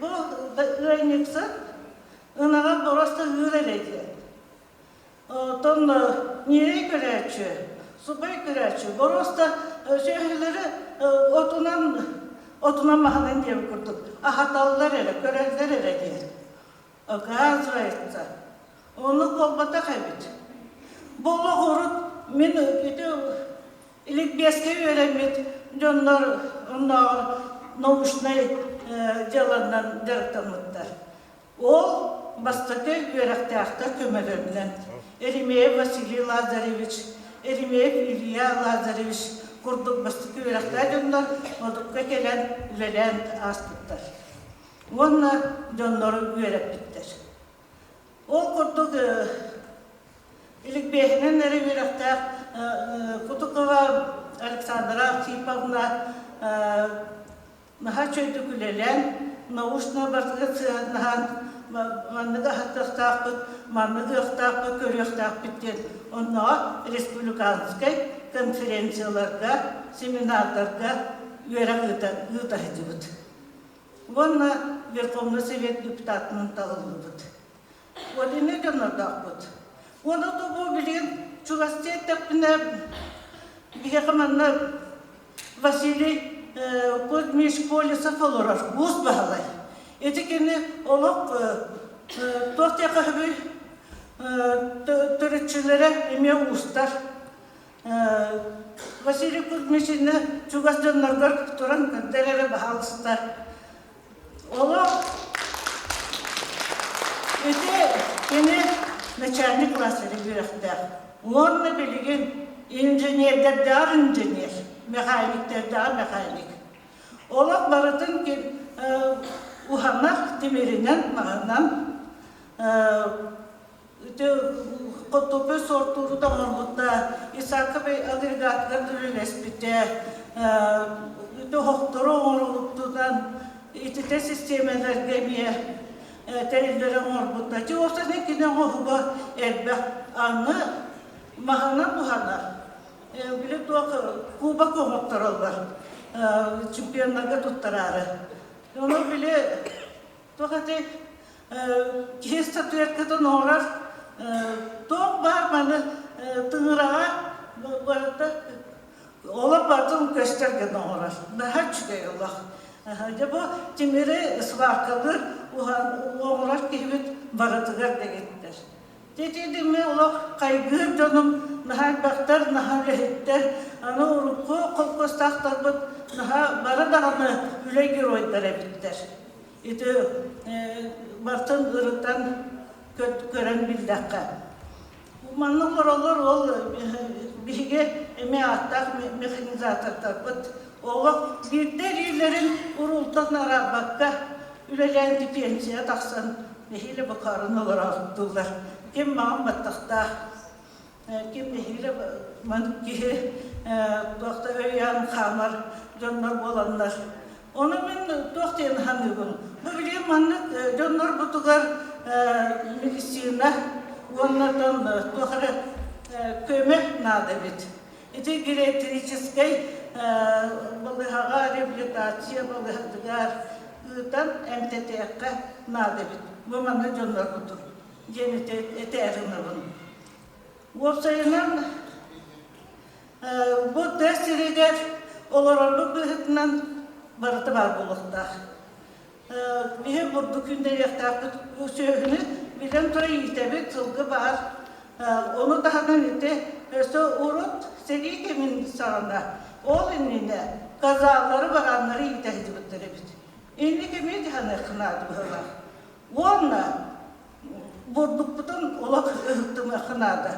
bu öğrenlikse ınağa borasta hüreleydi. Ondan nereye göre açıyor? Subay göre açıyor. Borasta şehirleri otunan mahallen diye kurduk. Ahatalılar ele, görevler ele diye. O gaz rayetsa. Onu kolbata kaybet. Bolu horut, min ilik beske öğrenmet. Onlar noğuşnay jalandan jarıktanmıttar. O bastaki öğrekte kömelerinden. Erimeyev Vasiliy Lazarevich, Erimeyev İlya Lazarevich kurduk bastaki öğrekte jonlar odukka gelen ülelen astıktar. Onlar jonları öğretmittir. O kurduk ilik behinen eri öğrekte Kutukova Aleksandra Arxipovna naha çöydükülelen nauşna bartıgıt nahan manныга hаттақтақпыт, манныга ықтақпы, көріқтақпыттен онна республиканскай конференцияларға, семинарларға үйерек ұйтахыдыбыт. Онна Верховный Совет депутатының тағылыбыт. Одыны жонардақпыт. Оны да бұл білген Чувастия тәппіне бігеқыманна Василий Кузьмич Полисов олырар, ұз бағалай. Етекені олық тоқтеқы хүбі түрітшілері еме ұстар. Василий Кузьмичіні Чугас жонларғар тұран көндерері бағалыстар. Олық ете начальник классері бүйректер. Оны білген инженердер дар инженер, механиктер дар механик. Олық барытын кен Уханақ темерінен мағанан Қоттопы сортуру да ғырбытта, Исақыбай агрегатқар дүрелеспіте, Хоқтыру ғырбыттыдан, Итіте системелерге бе тәрелері ғырбытта. Жоғыстан екенен ғұға әрбәқ аңы мағанан ұханар. Білі туақ Куба көңіқтырылдар, чемпионларға тұттырары. Onu bile toqate kesta tuyakta norar toq barmanı tığırağa barda ola bardım gösterge norar daha çıkay Allah acaba timere ısvarkadır oğlar kehbet baratıgar da gittir Dedimi Allah kaygı canım nahal baktar nahal lehetler ana urukku kolkostaktar bud naha bara dağını üle giroylara bitler. İdi bartın ırıktan gören bildakka. Manlıqlar olur ol bihige meattak mekanizatorlar bud. Oğuk birder yerlerin urultanlara bakka ülelendi pensiya taksan nehile bakarın olarak durlar. Kim mağam battakta, kim nehile manık gihe, dokta öyyan kamar, jonlar bolanlar. Onu ben doktayan hanıbın. Bu bileyim manık jonlar butugar medisina, onlardan dokara kömek nadebit. İti gerektiriciskay, balıhağa rehabilitasiya, balıhadıgar, ıtan MTT'ye nadebit. Bu manık jonlar butur. Genete eteğinlerin. Bu sayılan bu dersliler olarlık büyütünden barıtı var bulukta. Bir burada günde yaktakı sözünü bilen tura yitebek sılgı var. Onu daha da nete urut seri kemin sağında. Ol inine kazaları varanları yitehdi bittirebit. Enlik emeği hani kınadı böyle. Onunla burduktan olak ıhtımı kınadı.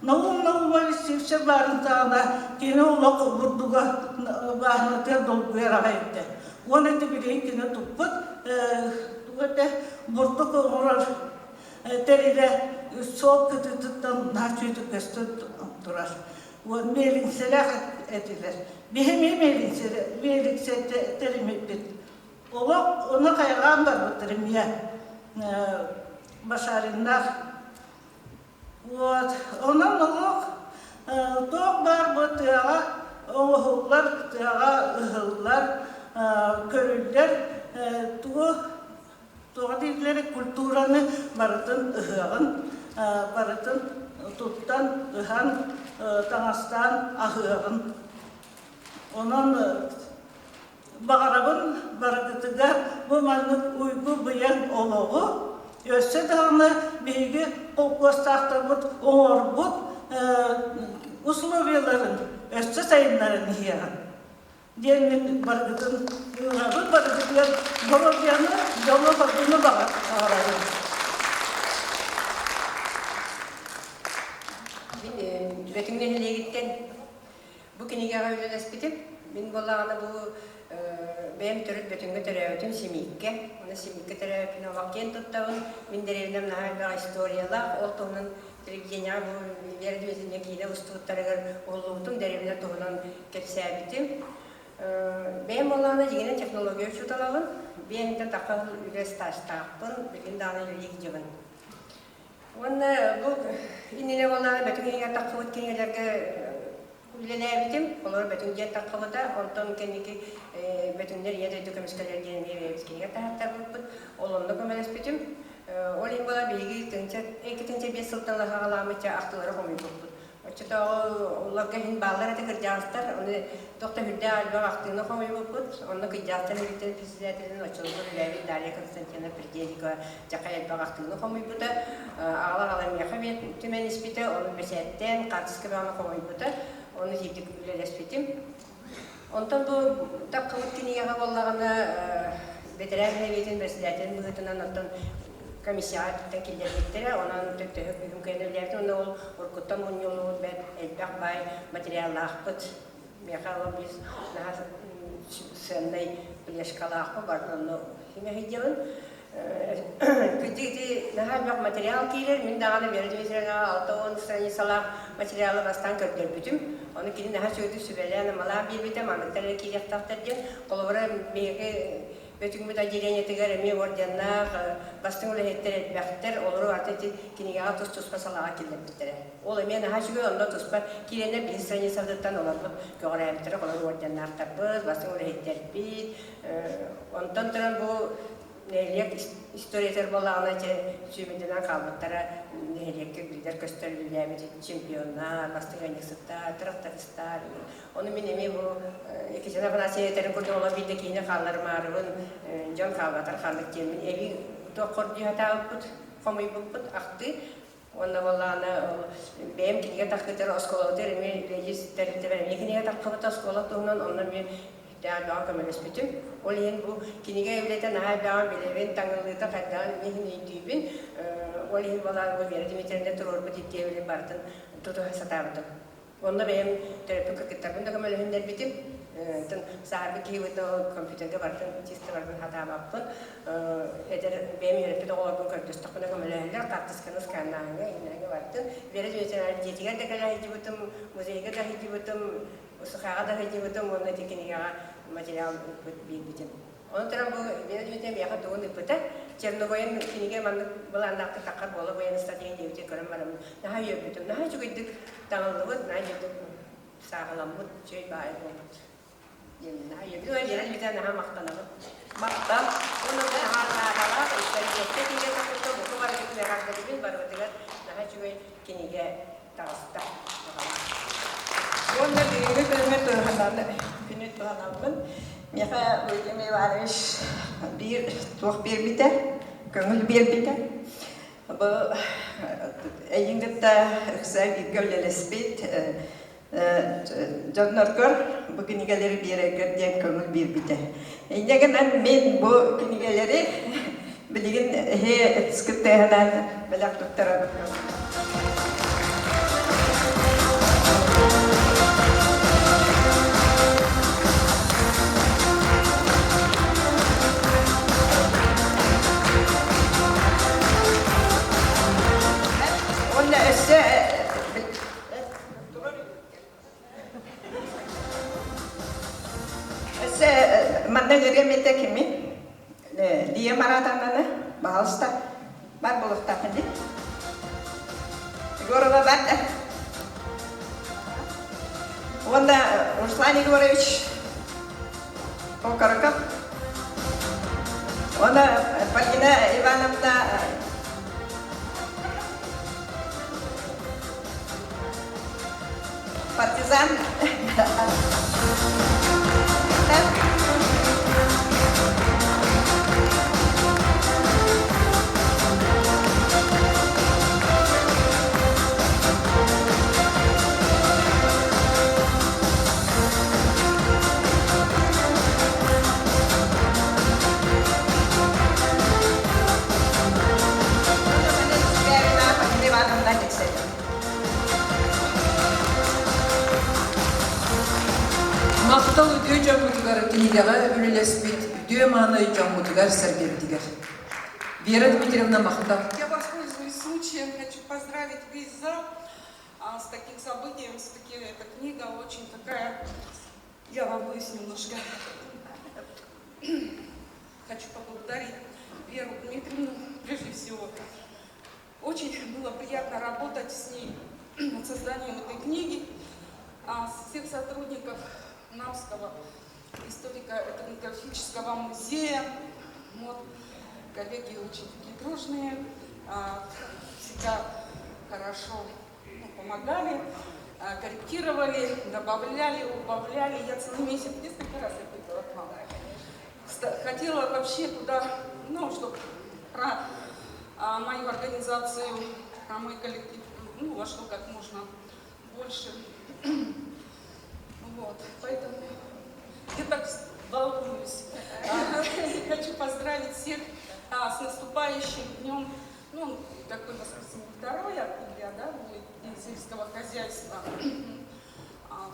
Navum sevse barın tağına gene olak burduğa bağına ter dolup yarağaydı. Onu da bileyim gene tupput. Burduk orar teride sol kıtıtıktan naçıydı göstü durar. O melinseler edilir. Bihemi melinse terimi bit. Ona kayağım var bu terimiye. Başarınlar. Ondan olak doğuk var bu tığa, oğullar, tığa, ıhıllar, körüller, tuğa deyikleri kulturanı barıtın ıhığın, barıtın tuttan ıhan, tanastan ahığın. Onun bağırabın barıtıgar bu manlık uygu bıyan oluğu, Össe dağını bilgi kopostaqta bud, oğur bud, usloviyaların, össe sayınların hiyan. Diyenin bargıdın, ığrabın bargıdın, borodyanı, yolu bargını bağırayın. Betüngden hele gitten, bu kinige öyle bitip, min bolağına bu benim törüt betüngü tereyotun simikke, ona simikke tereyotun avakken tuttağın, min derevnem naha bir istoriyalar, oltuğunun Genya bu verdiğimizin yine ustuğutlarıgar olduğum derevler tohunan kepsebitim. Benim olağına yine teknoloji uçutalalım, benim de takıl ürestaj taktın, bilgin dağına yürüyük cıvın. Onda bu inine olağına betüngüye takıvut kengelerge Ülenebitim, olur betünce takılı da, ondan kendiki betünler yedi dökümüzkeler gelmeye veririz. Tahattar buluput, olumlu kömelespitim. Olayım bola bilgi iki bir sıltanlı hağalamışça aktıları komuyu buluput. Açıkta olarga hin bağlar ete kırcağızlar, onu doktor hüdde alba aktığını komuyu buluput. Onu kırcağızlar birlikte pisilatırın açılımı ülevi Darya Konstantina Pirgelik'a cakayet bağ aktığını komuyu buluput. Ağlar ağlar miyaka bir tümen ispite, onu beşetten kartıskı bağına komuyu buluput. Onu yedik ülerespetim. Ondan bu takılıp kiniye havalarına veteran hevetin besleyetin mühütünden ondan komisyonattan killerlikleri, onun tüktüğü hükümkânerlerdi. Onda ol orkuttan onun yolu ben elbaq bay materyallar pıt. Meyakalı biz daha sönmey bileşkalar var. Onu hime hidiyalın. Küçükti daha bir materyal kiler, min dağını verdi mesela 6-10 stranisalar materyali bastan kördür bütün. Onu kini daha söyledi sübeleyen amalar bir bitem anıkları kiler tahtarken kolubara meyke bütün bu da jireniyetigar emi orjanlar bastın ulehetler etmekter olur artık kini gağa tuz pasalar kiler bitere. Ol emi daha şüge onda tuzpa kilene bir stranisalardan olur bu göre bitere kolubara orjanlar tabbız bastın ulehetler bit. Ondan sonra bu Nehiriyek historiyatör bolağına süymediğinden kalmaktara nehiriyek lider gösterilirler, çempiyonlar, bastırgancısıklar, traktaristar. Onun minimi bu iki cana bana senetlerin kurdu olabildik yine kallarım ağrıvın, can kalmatar kaldık cemin evi dokurdu hata upput, komuyu upput, aktı. Onda bolağına benim kiniye takıtır oskoladır, emi lejis terite verem, kiniye takıtır oskoladır, ondan bir Değerli kömelespitim. Olayın bu kiniye evleten her dağın bileven tanrılıkta kadar mihni tübün. Olayın balar bu verdi metrende turur bu ciddi evlen bartın tutu satardım. Onda benim terapi kakıtlarında kömelehender bitim. Sahibi ki bu kompüterde bartın çizgi bartın hata yaptın. Eder benim yönetmede oğlum kördüstü kuna kömelehender tartışkanız kanalına inange bartın. Verdi mesela ciddiler de kadar hiç butum müzeye kadar hiç butum Usaha da hiç butum onu tekniğe materyal bitim. Onun tarafı bu yönetmede bir hafta onu ipte. Çernogoy'un kiniye manlık bulanakta takar bolu bu yanıstadığı gibi görünmem. Daha iyi bitim. Daha çok iddik tanımlık, daha iyi sağlamlık şey bayır olmuş. Daha iyi bitim. Öyle bir tane daha maktanalım. Maktan. Onu da hala işte kiniye takıntı bu kadar bir merak edilmiş var bu kadar. Daha çok kiniye tavsta. Onda birinci bölüme turhanamın. Meka bölümü varmış bir biter, kömül bir biter. Bu eğitimde de güzel bir gölgelespit Жонноргор bu kinigeleri bir yere gönderdiğim kömür bir bite. Yine ben bu kinigeleri bilgin he sıkıntıyla belak tuttaradım. Onun ise Manda göremete kimi? Diye maratanana bahalsta. Bar bulukta kendi. Gorova bat. Onda Руслан Егорович Окороков. Onda Полина Ивановна партизан. Мақтал үдө жамутугар кинигага үлелеспит, үдө маны жамутугар сәргелдигер. Вера Дмитриевна Мақтал. Я воспользуюсь случаем, хочу поздравить весь зал с таким событием, эта книга очень такая, я волнуюсь немножко. Хочу поблагодарить Веру Дмитриевну, прежде всего. Очень было приятно работать с ней над созданием этой книги, всех сотрудников Намского историко-этнографического музея. Вот. Коллеги очень такие дружные, всегда хорошо помогали, корректировали, добавляли, убавляли. Я целый месяц несколько раз ездила к вам. Хотела вообще туда, чтобы про мою организацию, про мой коллектив, вошло как можно больше. Вот, поэтому я так волнуюсь. Хочу поздравить всех с наступающим днем. Такой воскресенье 2 октября, да, будет День сельского хозяйства.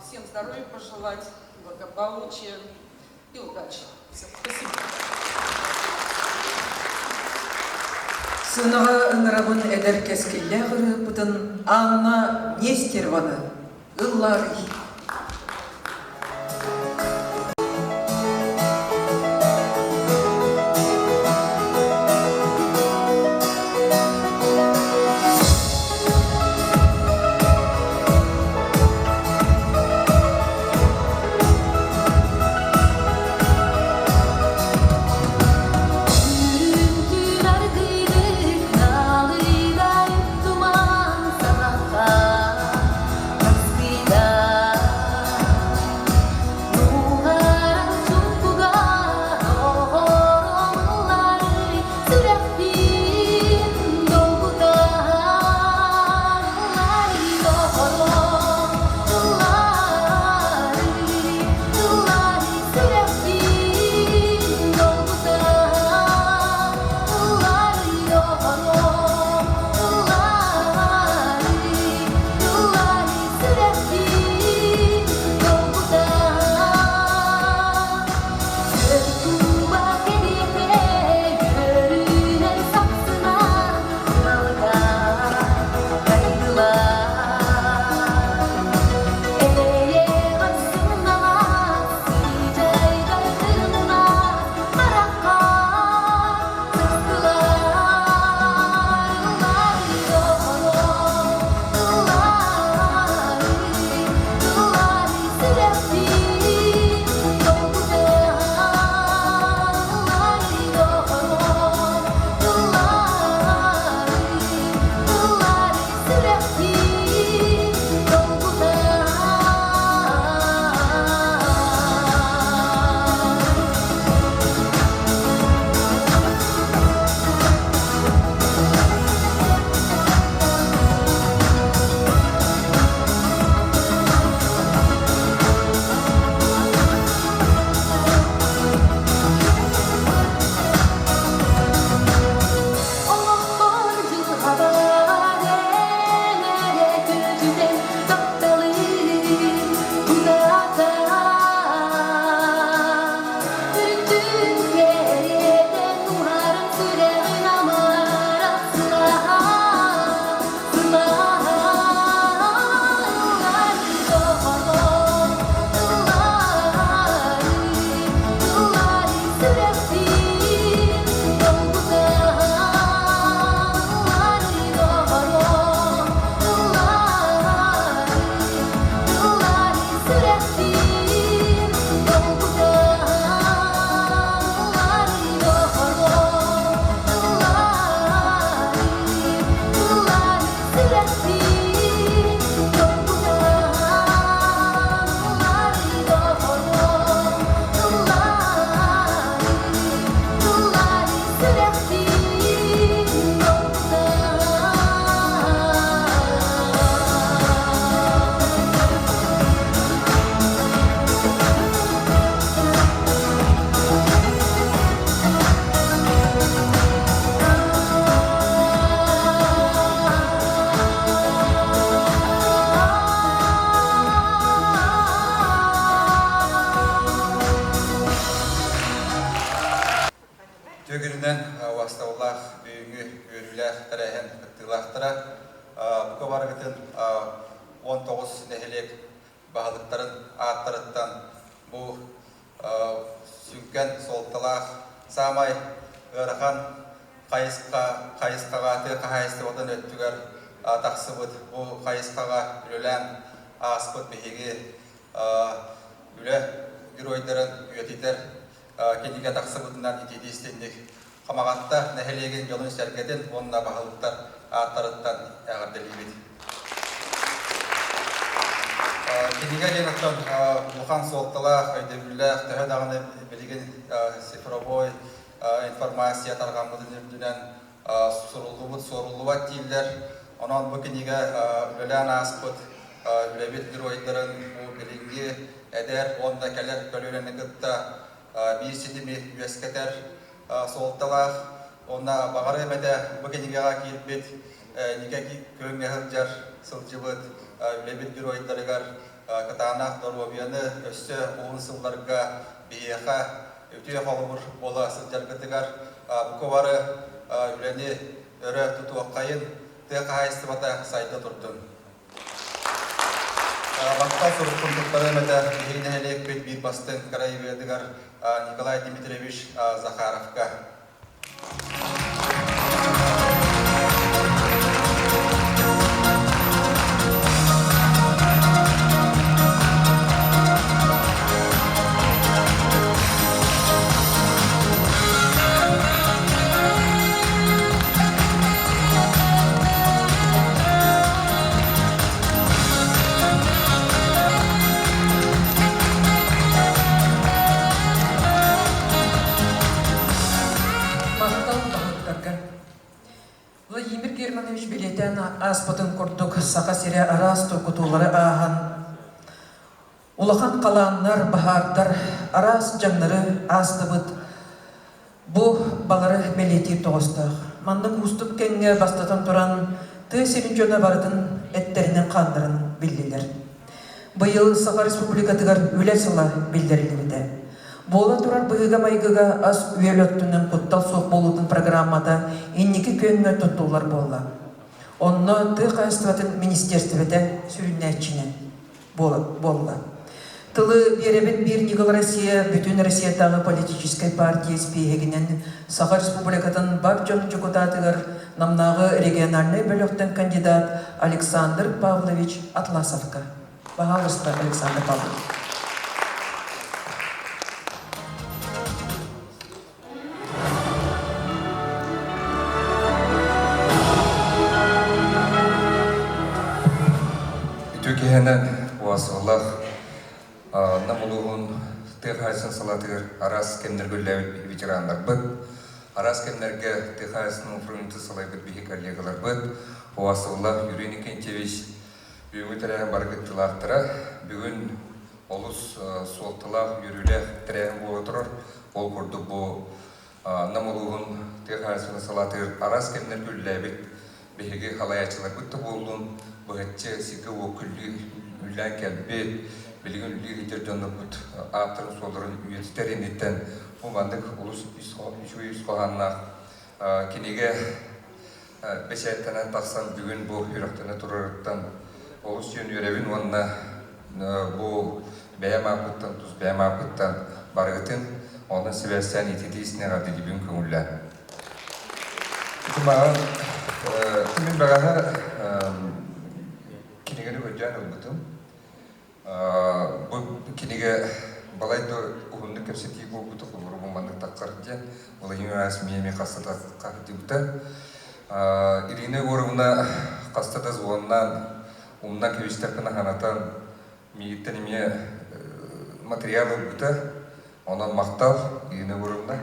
Всем здоровья пожелать, благополучия и удачи. Все, спасибо. Сынаға ыңырабын әдер кескелләғыры бұтын Анна Нестерованы ыллары. Duman sanatlar, hasbida тәрәһен кыттылақтыра. Бұқа барғытын 19 нәхелек бағылықтарын аттырыттан бұл сүнкен солтылақ самай ғырған қайысқағаты қағайысты одан өттігер тақсыбыт бұл қайысқаға үлілән аспыт бейге үлі геройдарын үйететер кенеге тақсыбытынан итеті істендік. Қамағатта нәхелеген жолын сәргеден онына бағылықтар аттырыттан әғірделейбеді. Кенеге женаттан бұқан солттылақ, өйдемілік, тәхет ағыны білеген цифровой информация тарғамыдың үрдінен сорулуыт дейілдер. Онан бұл кенеге үлілән аспыт, үләбет геройдарын білінге әдер, онда кәлер көлілені күтті бір сетімі үйескетер солттылақ. Онна бағары мәді бұл кенегеға кейіпбет, неге көңе ғырджар сылжыбыт, үләбет геройдарығар катанақ дорвабияны өсі оғын сылларға бейеға өте қолымыр бола сылжарғытығар бұқы бары үләне өрі тұтуаққайын тұқ қайысты бата сайда тұрдың. Баққа сұрыққын тұқтары мәді ейнәлік бет бір бастың қарайбедігар Николай Дмитриевич Захаровқа. Владимир Германович билетен аспытын құрдық сақа сере арас тұқытулары ағын. Улахан қаланлар, бахардар, арас жаңнары астыбыт. Бұ балары белети тоғыстық. Мандың ұстып кәңге бастатын тұран ты серінчөне бардың әттерінен қандырын білділер. Бұйыл Сақа Республикатығар өлі сыла білдірілді. Бола турар бұйыға майгыға аз үйел өттінен құттал соқ болудың программада еннекі көнгі тұттулар болла. Онны ты қайыстыватын министерстведе сүріннәтчіне болла. Тылы беребін бір Никол Россия, бүтін Россиятағы политической партия спейгенен Сақа Республикатын бак жон депутатығыр намнағы региональный бөліктен кандидат Александр Павлович Атласовка. Пожалуйста, Александр Павлович. Türkiye'nin vasıflar namuluğun tehayısın salatır aras kemlergüller veteranlar bıt. Aras kemlerge tehayısının fırıntı salayıbıt bihi kollegalar bıt. Vasıflar Yurinik Enteviç büyümü terehen bargıttılartıra. Bugün olus soltılaq yürüyle terehen boğuturur. Ol kurdu bu namuluğun tehayısını salatır aras kemlergüller bihi halayatçılar bıttı buldum. Bu hetse sike o külli ülen kelbi bilgin üli giderden bu atırın solların üyetlerin itten bu mandık ulus üskohanlar kinige beşettenen taksan bugün bu yürektene turarıktan ulus yön yörevin onunla bu beyamapıttan tuz beyamapıttan bargıtın onun seversen itidisine kadar gibi kömürler. Cuma kimin beraber kinigeni hocam olmadım. Bu kinige balayda uhunlu kapseti bu tukulur bu mandık takarınca balayın resmiye kastada kahdibuta. İrine oruna kastada zuandan ondan kevişterkana hanatan miyittenimiye materyal olbuta ona maktal irine oruna.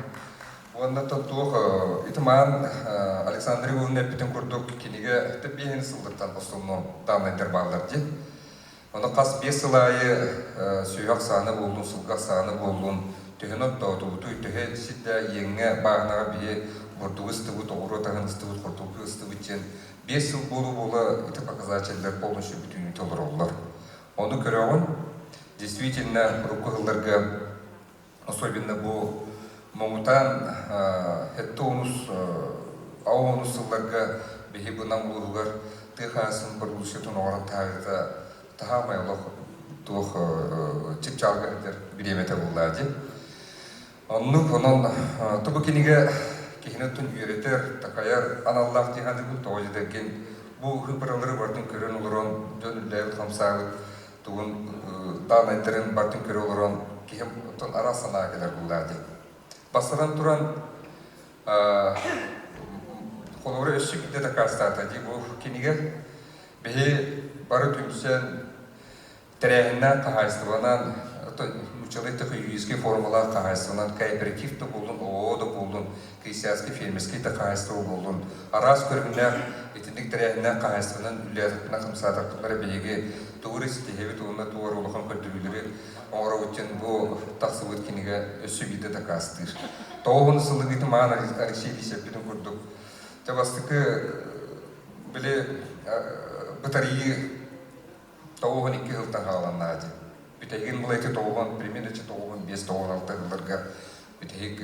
Onda tutuq itiman Alexandri Ivанович bütün kurduk kinige tepehen sıldıktan postulunu tam intervallardı. Ona kas 5 yılayı süyak sahne buldun, sılgak sahne buldun. Tühenot doğduğu tühe sidde yenge bağına bir burdu ıstıvı doğru tağın ıstıvı kurduğu ıstıvı için 5 yıl bolu iti показателler полностью bütün ütolur olurlar. Onu görüyorum. Действительно, руководителя особенно bu Момутан это у нас ауыны сылларға бейі бұнан бұлығығар тұйқасын бұрылышы тұнуғарын тағырда тағамай олық тух чипчалга дер биремете буллади. Онну конон тубукиниге кихинетун үйретер такаяр аналлах дигәнде бу тоҗидәген бу хыпралары бардын көрөн улырон дөнләй хамсагы тугун данайтерин бардын көрөн улырон кихим тон арасына келер буллади. Басаран туран холоры өшүкте да кастата ди бу киниге бе бары түмсен Терәһеннән каһайсыбанан, училыйты юридический формула каһайсыбанан, кооперативты булдун, ООО-да булдун, крестьянский фермерский да каһайсыбы булдун. Арас көрүннән, этинник терәһеннән каһайсыбанан үлләтеннән хымсатыртылары белеге тугры ситеһебит уна тугры улахан көтүлүләре оңра үтен бу тахсыбыт киниге өсү биде да кастыр. Тоғын сылыгыты мана Алексей Лисеппин көрдүк. Табастыкы биле батареи Тоғын 2 жылдан қалған нади. Бүтеген бұлайты тоғын, примерно тоғын 5-6 жылдарға бүтек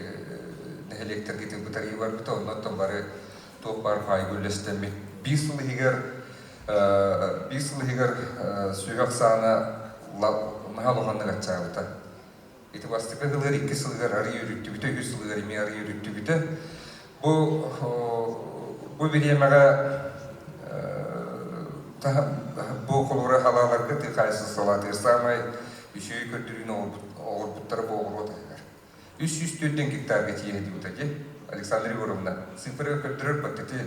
нәхелектер кетен бұтарығы бар бұта, оннаттан бары тоқ бар қай көлестемек. 5 жыл егер сүйғақ сағына нағалығанны қатчаға бұта. Еті бастықы ғылғар 2 жылғар ары үйрітті бүті, 100 жылғар еме ары үйрітті бүті. Бұл беремеға bu kolora halalarga tıkaysı salatır samayüşüyü kötülüğünü orbuttara boğur otaylar. 300 гектар geçiyedi butadı. Alexander Yorovna. Sıfırı kötülür pateti.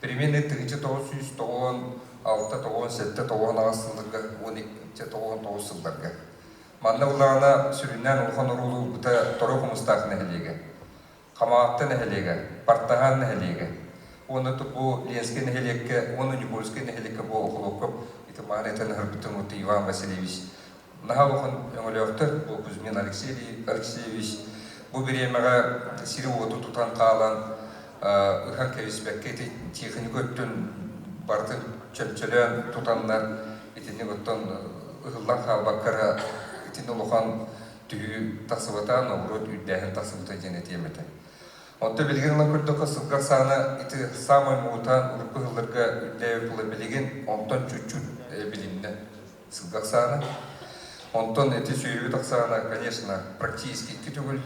Переменный тыгычы 996, 97, 96 12, 99 жылдарға. Манна улағына сүріннен ұлған ұрулу бұта торы құмыстақ нәхелеге, қамағатты нәхелеге, парттаған нәхелеге. Оны бұл Ленский нәхелекке, оны Никольский нәхелекке бұл ұқылықып, итімағын етен ғырбытын ұты Иван Васильевич. Нағал ұқын өңіліқтір, бұл Кузьмин Алексеевич, бұл беремеға сирі оты тұтан қалан, ұхан кәвеспәкке техник өттін бардың чөпчілен тұтанлар, етіне өттін ұғылдан қалбаққара, етіне ұлыған түйі тақсыбатан, ұғырот үйдәхін тақсыбата жене теметі. Онда білгенлер көрдіқі сылға саны еті самай мұғытан ұрқы ғылырға үлдәйі бұлы білген, онтан чүт-чүт білімді сылға саны. Онтан еті сүйірі тақсаны, конечно, практически кетігіл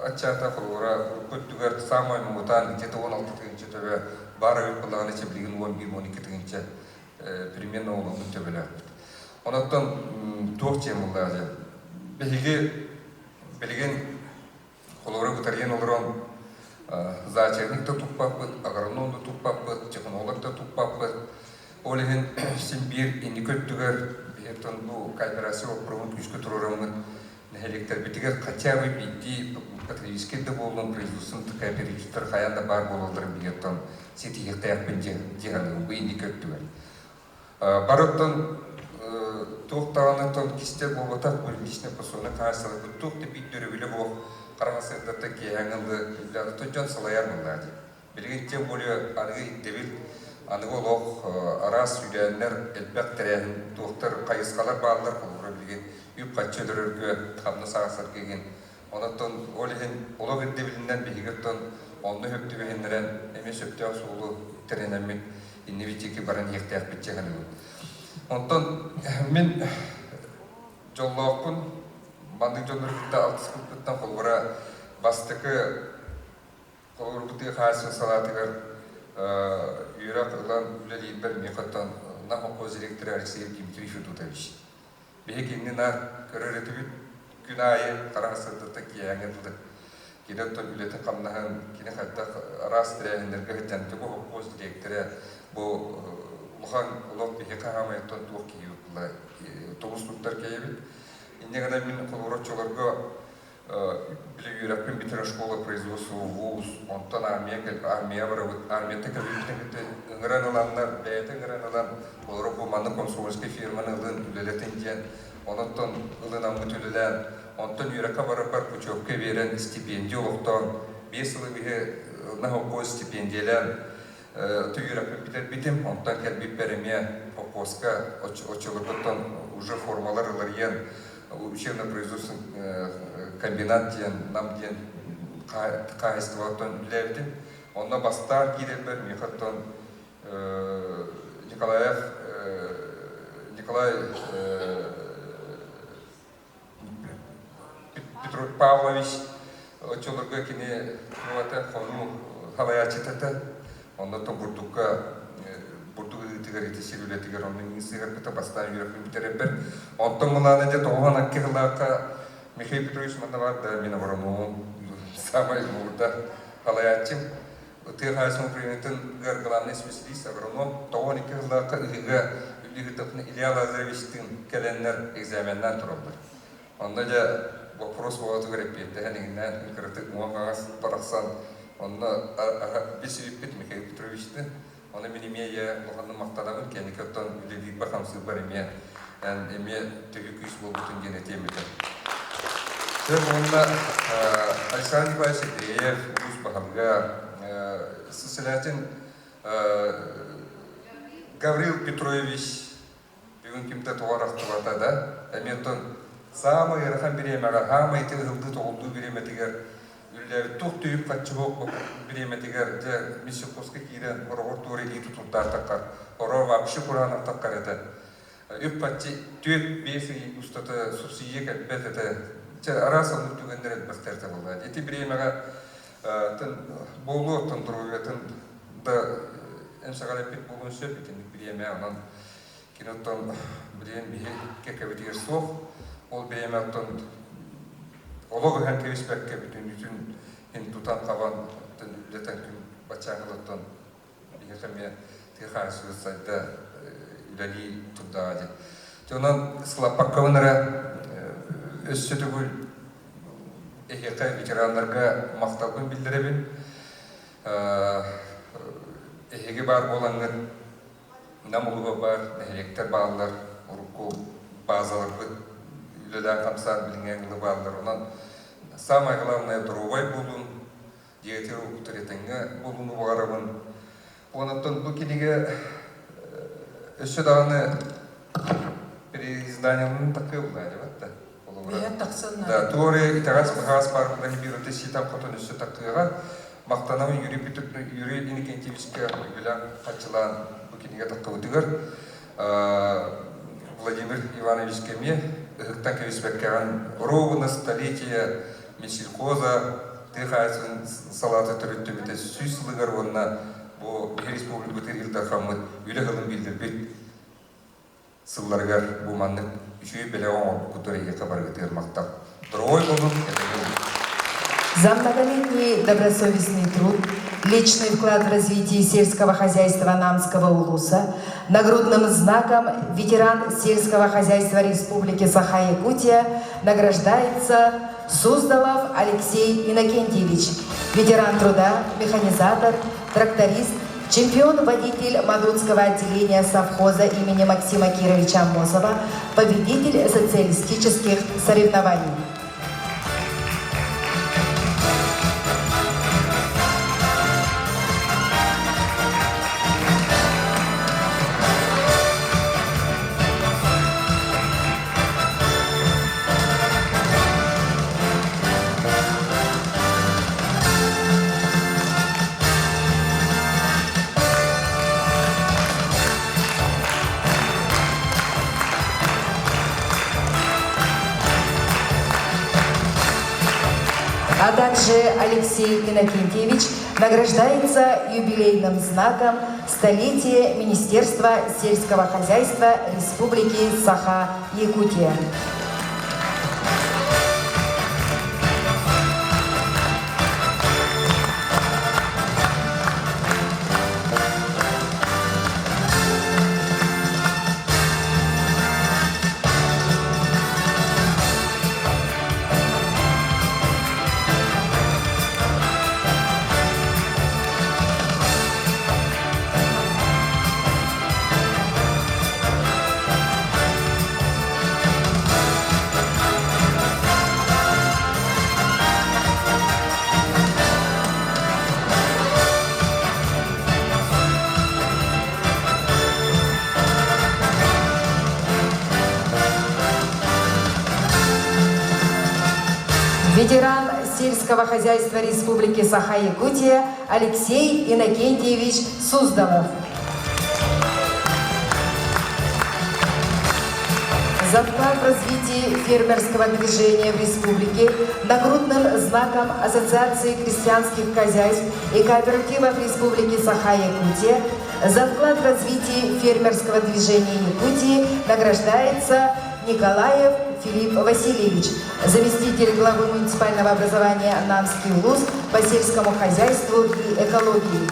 атчата құлғыра көттігер самай мұғытан ететі 16-тігінші төбе бары өкпіліғаны че білген 11-12-тігінші примерно олы үмітті білі. Онаттан тоқ темілді. Білген құлғыра бұтарген олырын зачерникті тұқпаппыд, агрономды тұқпаппыд, технологты тұқпаппыд. Олеген сен бір ені көттігер, біртін бұл кооперациялық пұрымын күшкі тұрырымын нәхелектер бітігер қатябы бейді потребискелді болуын производствоны кооперативтер қаянда бар болылдырын біртін сеті ектаяқпен дегенің бұл ені көттігер. Барыттың тоқтағанықтың кестер болғатақ бөлінішіне посуына қағасылы бұттуқты бейттері білі бол қарағасырдаты кейәңілді тұтжан салаяр мұнлады. Білген тем болы анығы дебіл, анығы олық арас үйләнлер әлбәк тәрәхін тоқтар қайысқалар бағылар қолғыры білген үйіп қатчылыр өргі қамны сағасыр кеген. Онаттан олық дебілінен бейгірттен онны өпті бейінлерін әмес өпті асуылы тәренәмін инневитекі баран ектаяқ бітчеген өң. Онтан мен жоллауқпын Банды жонырғытта 6 күлпіттен қолғыра бастықы қолғырбыты қайсы салатығыр үйрақ ұлан үлелейін бір меқаттан нақоқоз электр Алексей Дмитриевич Дутович. Бейкеннен ар көрір етігіт күн айы қарағысырдықты кейәңгілді. Кенеттен үлетін қамнағын кені қаттақ рас тірәйіндерге жәнті бұл қоқоз электері бұл ұлған ұлық бейке қағамайттан туық кейі тоғыстықтар кейбіт. Иннегана мен қолғыратчыларға білі үйрәппен бітірі школа производства ВУЗ, онтан армия бары, армияты кірбеттіңгіті үңірен ұланлар, бәйеті үңірен ұлан, олары бұл манны консумерский фирманы ұлын үлелетін ден, онтан ұлын амғы төлілен, онтан үйрәқа бары бар пучевке берен стипендия олықтан, 5 жылы бігі нағықоз стипендиялен, ты үйрәппен бітір бітім, онтан кәлбіп бәріме попоска, очылырғыттан уже формалар ұлариян, учебно-производственный комбинат ден, нам ден кайствоттан үләвді. Онна бастан киребер Михаттон Николай Павлович Очолорга кини нуата хону халаячетата онда то бурдукка тигарите сируле тигар онның сигар пета бастан юрәп битеребер. Онтон муланы де тоған аккелака Михаил Петрович манавар да мина ворону самай мурда халаячим. Тирхайсың принятын гаргаланы специалист агроном тоған аккелака ига үлігітіқны Илья Лазаревичтің кәленнер экзаменнан тұрылды. Онда да вопрос болату керек бетті. Әнігінен үкірітік мұғағас парақсан. Онда бесіріппет Михаил Петровичті. Оны мен емея ұлғанның мақтадамын. Кәні көптен үлелейді бақамсыз бар еме. Еме түгі күйіс бол бұтын гене теметі. Сөз онда Александр Николаевич Андреев, Улус Бахалга, Сысылятин Гаврил Петрович, бүгін кімді тоғарақтылата да, әметтен самый рахан беремеға, хамай тегілді тоғылды береметігер, үлләві тоқ түйіп қатшы боқ береметігер, де Мисюковскі кейден ұрғыр туыры кейті тұлттар таққар, ұрғыр вапшы құран ақтаққар еді. Үп патчы түйет бесі ұстаты субсидия кәлбет еді, арасын үттігендер әдбәстерді болды. Деті беремеға болу оттын тұруы да әмсағалепет болуын сөп етіндік біреме анан киноттан бірен бігі кекебетігер соқ, ол біреме аттан олығы хан кевеспәкке бүтін тұтан қабан үлетен күн бачаңылыттан бігі қаме тиға сөз сайды үләли тұлдаға де. Jondan Slapakka өссөтүгүл эхека ветерандарга макталгын билдиребин. Эхеге бар болаңын намулуга бар, эхектер баалар, урукку базалар үлелер камсан билингенли баалар. Онан самое главное дровой болун, диетер укутеретенге болуну барабын. Онаттан бу киниге өссөдаганы переизданияларын такы улайдыбатта. Да, туори итагас багас паркында бирөте ситап котон өссө такыга мактанамы Юрий Иннокентьевичке билан качылан бу киниге такыбытыгар Владимир Ивановичке ме ыктан кебиспеккаган ровно столетие Мессельхоза тыхайсын салаты төрөттөмүтө сүйсүлүгөр онна бу республика тырылда хамыт үлөгөлүн билдирбек сылларгар бу манны үшүй беле оң кутурыйга кабарга тыгырмактап дрой болуп За многолетний добросовестный труд, личный вклад в развитие сельского хозяйства Намского улуса нагрудным знаком ветеран сельского хозяйства Республики Саха-Якутия награждается Суздалов Алексей Иннокентьевич, ветеран труда, механизатор, тракторист, чемпион-водитель Мадунского отделения совхоза имени Максима Кировича Амосова, победитель социалистических соревнований. А также Алексей Иннокентьевич награждается юбилейным знаком столетия Министерства сельского хозяйства Республики Саха-Якутия. Ветеран сельского хозяйства Республики Саха-Якутия Алексей Иннокентьевич Суздалов. За вклад в развитие фермерского движения в республике нагрудным знаком Ассоциации крестьянских хозяйств и кооперативов Республики Саха-Якутия за вклад в развитие фермерского движения Якутии награждается Николаев Филипп Васильевич, заместитель главы муниципального образования Нанский УЛУС по сельскому хозяйству и экологии.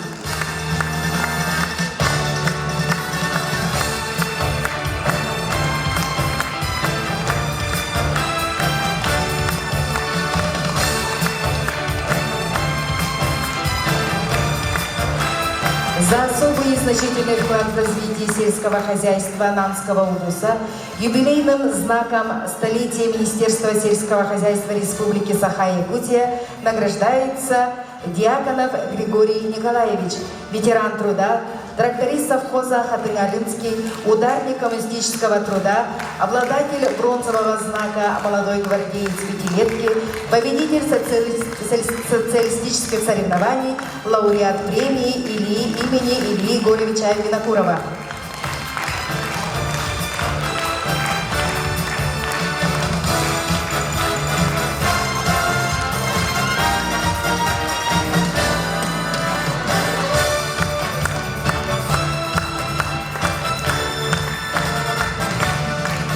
За особый и значительный вклад в развитие сельского хозяйства Нанского УЛУСа юбилейным знаком столетия Министерства сельского хозяйства Республики Саха-Якутия награждается Дьяконов Григорий Николаевич, ветеран труда, тракторист совхоза Хатынгалинский, ударник коммунистического труда, обладатель бронзового знака «Молодой гвардеец пятилетки», победитель социалистических соревнований, лауреат премии имени Ильи Горевича Винокурова.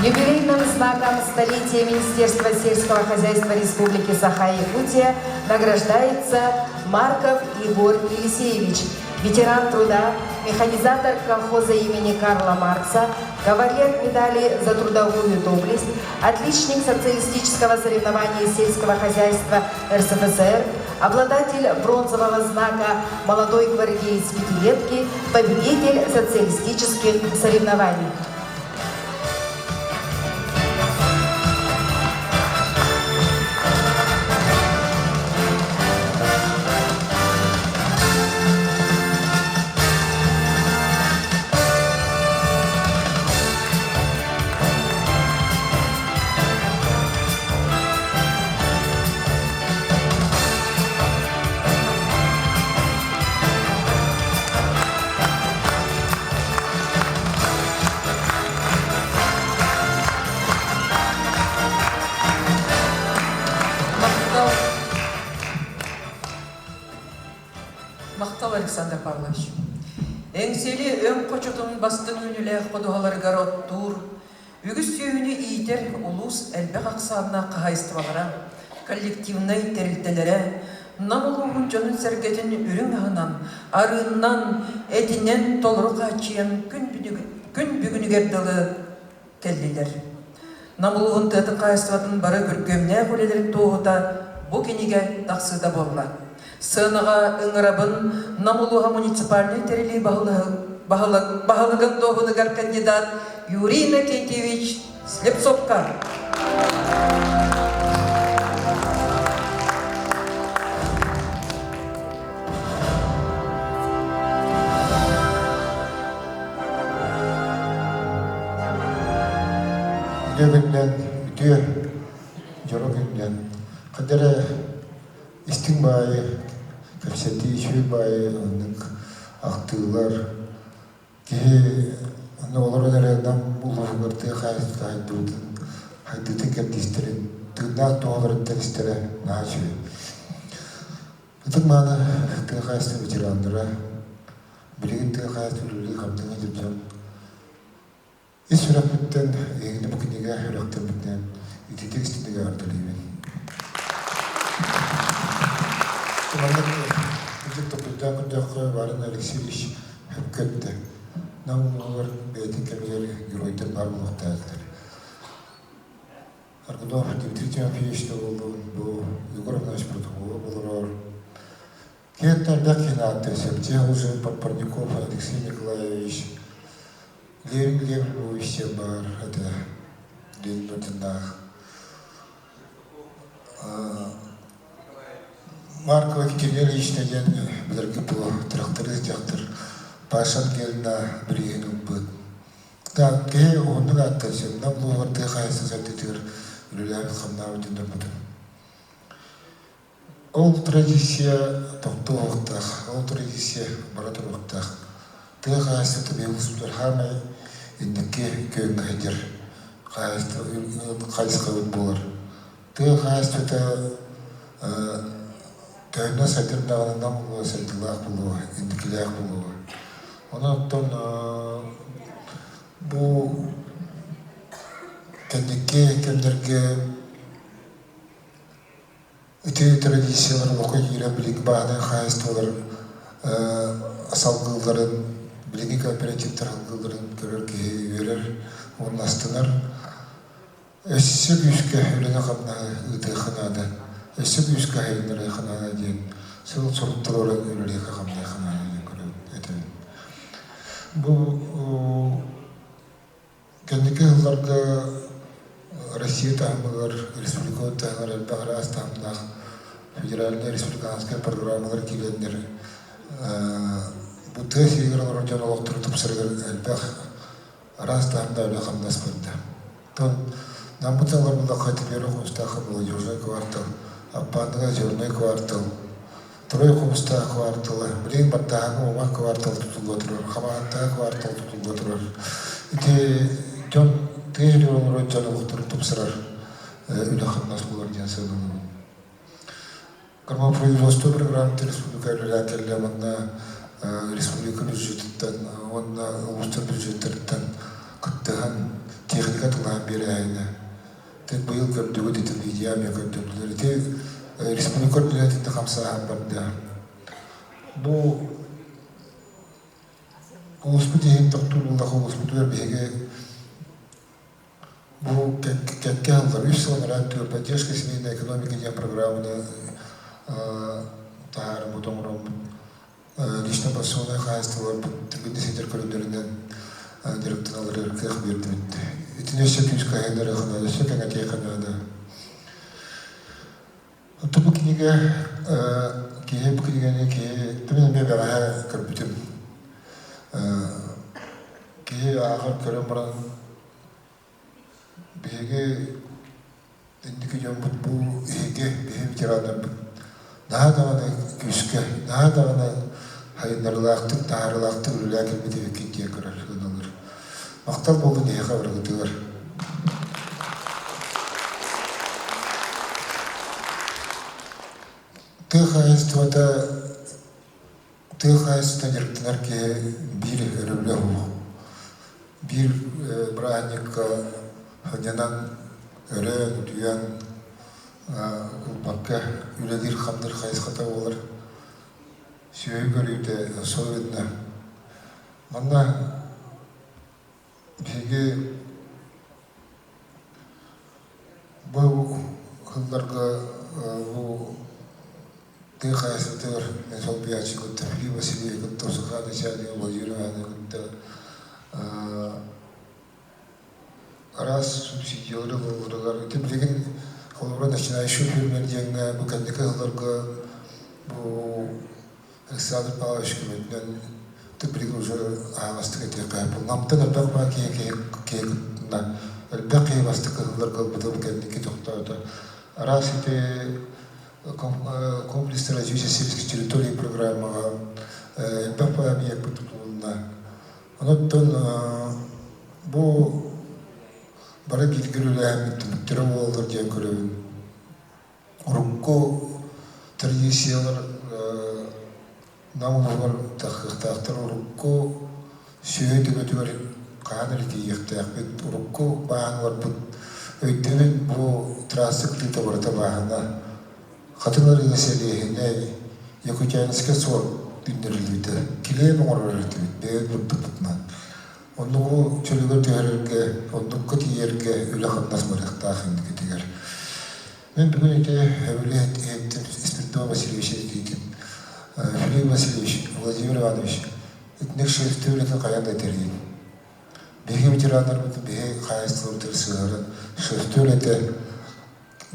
Юбилейным знаком столетия Министерства сельского хозяйства Республики Саха-Якутия награждается Марков Егор Елисеевич, ветеран труда, механизатор колхоза имени Карла Маркса, кавалер медали за трудовую доблесть, отличник социалистического соревнования сельского хозяйства РСФСР, обладатель бронзового знака «Молодой гвардеец пятилетки», победитель социалистических соревнований. Мақтал Александр Павлович. Эңсели өң қочотың бастың үнілі қодуғаларғар оттур, үгіс сүйіні ийтер улус әлбәқ ақсарына қағайыстывалара, коллективнай тәрілтелері, намылуғын жонын сәргетін үрің ағынан, арыннан, әтінен толыру қачиян күн бүгінігерділі кәллилер. Намылуғын тұты қайыстыватын бары көркемне қөлелер тоғыта бұ кенеге тақсыда болла. Сынаға ыңырабын намылуға муниципальный терели бағылығын тоғынығар кандидат Юрий Иннокентьевич Слепцовка. Günden, ütüyor, yoru günden. Kadere istin bayi, kapsati işi bayi, onun aktılar. Ki ne olur nereden bulur verdi, haydi tek isterim. Tırnak doğru isterim, ne açıyor. Bütün bana tek hayatı bitiranlara, birlikte tek hayatı birlikte kaptığını yapacağım. İsraf bitten, yeni bu kiniga hıraktır bitten, ititek istediği artalıyım. Kumandan ilk topludan kucak varın Alexeyevich hep kötü. Namlular beytin kemileri yürüyden var muhtaçlar. Arkadaşlar Dmitri Timofeyevich de oldu, bu Yegorov nаш протокол был. Кетер Бякинат, Сергей Парников, Алексей Николаевич. Лев Львович бар, это день Батинах. Маркова Екатеринович деген білерге бұл тракторы жақтыр. Пашан келіна бірегенің бұд. Кей оғының аттасы, мұна бұл орты қайсы зәттетігір үліләмін қамнауы дендер бұдын. ол традиция тоқтуықтақ, ол традиция баратуықтақ. Тыға қайсыты бейгізімдер хамай ендікке күйінгі хедер қайсыға өт болар. Тыға қайсыты тәуіне сәтірдағынан болуы, сәтілақ болуы, ендікіләқ болуы. Онықтан бұл кәндікке, кәндерге үте традициялар оқы ері білік бағынан қайыстылар асалғыларын, білігі кооперативтер алғыларын көрер кейі өрер, оның астынар. Өсі күйіске өліне қамна ұйты қынады, өсі күйіске хайынлары қынады дейін, сол сұрыптыр орын өліне қамна қынады дейін көрер етемін. Бұл кәндікі ғыларға Россия тағымығыр, республика тағымығыр, әлбәғыр аз тағымнақ, федеральный республиканская программалар келендер. Бұл тәс егер орынден олықтыры тұпсырғыр әлбәқ раз тағымда өлі қамдас көрді. Намбыталар бұлда қайтып еру құмыстақы бұл южный квартал, аппандыға зерный квартал, трой құмыстағы кварталы, білең баттағы омақ квартал тұтылға тұрыр, қамағаттағы квартал тұтылға тұрыр. Тежі олар өтжаны ұқтыры тұпсырар өлі қамдас болар ден сөйлемін. Карма производство программы республика өлі мұнда республика бюджеттен, онда облыстар бюджеттерден күттіған техника тұлған бері әйні. Тек бұйыл көрдігі дейтін идеяме көрдіғілері. Тек республика бюджетінде қамсаған барды. Бұл олыспы дейін тұқтыр болдақ олыспы беге бұл кәкке алғар. Үш сылын рәттігі поддержка семейной экономики деген программыны тағары мұтамырам лично басуына қайыстылар түгінді сетер көрімдерінен директорлары кех берді бітті. Итіне өсе күйіс қайынлары қынады, өсе кәңәтей қынады. Тұпы кенеге кейі бұл кенегені кейі түмен бе бәғая көрбітім. Кейі ағыр көрім бұран бейге ендікі жөн бұд бұл еге бейім тирадар бұд. Наға дағаны күйіске, наға дағаны хайынларлақтық, тағарылақтық үлі әкелмеді векендие көрір. Мақтал болды неге қабырғытылар. Тық айыстыда директорлар ке бір өрілі бұл. Бір бұрағанекка ханянан өрен, дүйен, ұлпаққа үлегір қамдыр қайысқата олар. Сүйей көрейді соведіне. Манна беге бұл қылдарға бұл тый қайсытыр мен сол биячы күтті Фили Василий күтті Осыған Исяни Владимированы күтті арас субсидиялары қылғырығар өте білеген қолғыра начинающий фермерден бұл кәндікі қылдарға бұл Александр Павлович көметінен тіпілігі уже ағастық ете қайпыл. Намтын әлбәқ ба кейкітінна әлбәқ кейбастық қылдарға бұдыл кәндікі тоқтауды. Арас ете комплекс развития сельских территорий программаға әлбәқ ба әмейек бұтылуына. Оныттын бұл бары білгірілі әметтіліктері олғыр ден көрігін. Ұрыққо традициялар намылығыр тақтақтар ұрыққо сөйді өтігір қағаныр кейектіяқ бет ұрыққо бағанылар бұд өйттенін бұл транссиклиті бұрыта бағана қатылар еселейіне Якутянская сор дүндірілді келейін оңыр өрті бет бейін бұдды бұдынан онығы чөлігір түйерерге ондық көтейерге үлі қандас мұрықтақ енді кетігер мен бүгін өте әуілі әйттім Спиридон Васильевич дейтін Филипп Васильевич, Владимир Иванович, этнек шефтеулетін қаянда терген. Беге ветерандар бұты, беге қайыстылыр сығырын, шефтеулеті,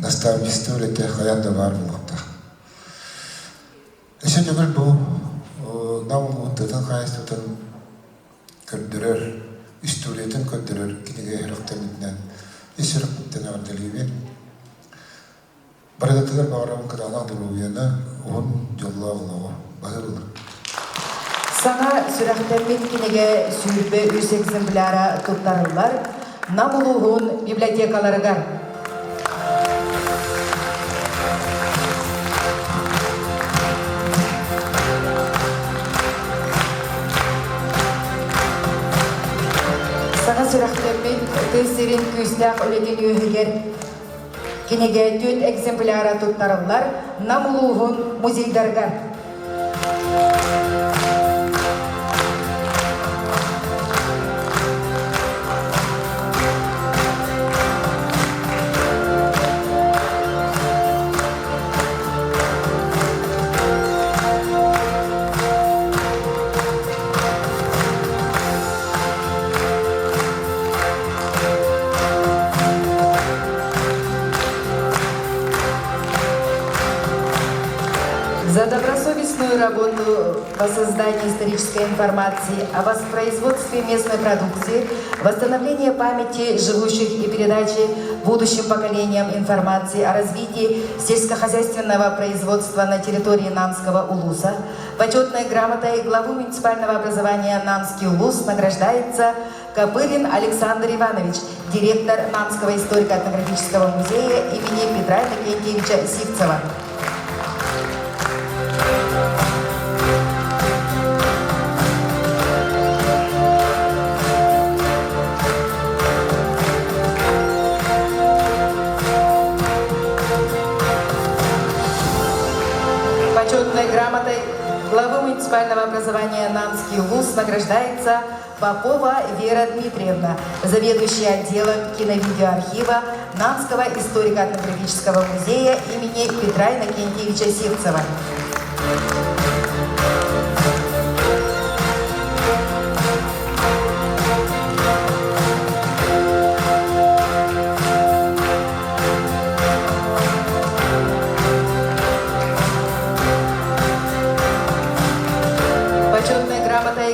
наставничествеулеті қаянда бар болғанда. Әсен өгіл бұл, намыл мұнтатын қайыстылытын көрдірер, үстеулетін көрдірер, кенеге әріқтен үтінен, есіріп бұттен ағырдылығымен. Предатыгар бағарабын кыдана дұруғена он жолла олығы бағырылыр. Саңа сүрәхтәммит кинеге сүйірбе үз экземпляра туттарылар, намулуғын библиотекаларыгар. Саңа сүрәхтәммит тәсірін күстәқ өлеген үйігер кинеге 4 экземпляра туттарылар, намулуғын музейдаргар. За добросовестную работу по созданию исторической информации о воспроизводстве местной продукции, восстановление памяти живущих и передаче будущим поколениям информации о развитии сельскохозяйственного производства на территории Нанского улуса, почетной грамотой главы муниципального образования Нанский улус награждается Копырин Александр Иванович, директор Нанского историко-этнографического музея имени Петра Иннокентьевича Сивцева. Почетной грамотой главы муниципального образования Нанский улус награждается Попова Вера Дмитриевна, заведующая отделом киновидеоархива Нанского историко-этнографического музея имени Петра Иннокентьевича Сивцева.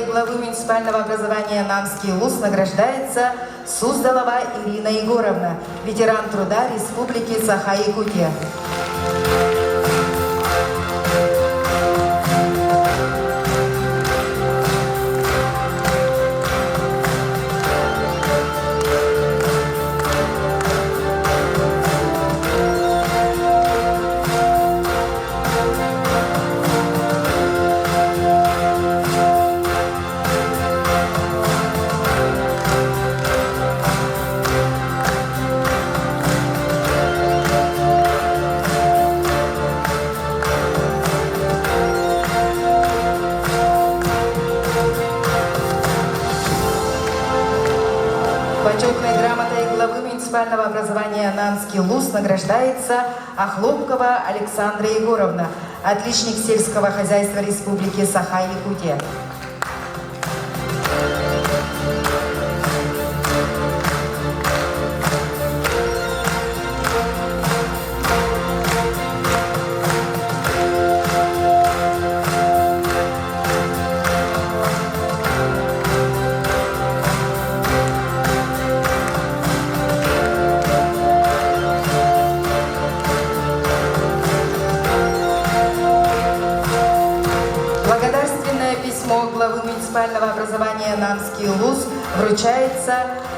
Главы муниципального образования Нанский улус награждается Суздалова Ирина Егоровна, ветеран труда Республики Саха-Якутия. Почетной грамотой главы муниципального образования Нанский улус награждается Охлопкова Александра Егоровна, отличник сельского хозяйства Республики Саха-Якутия. Главы муниципального образования Нанский улус вручается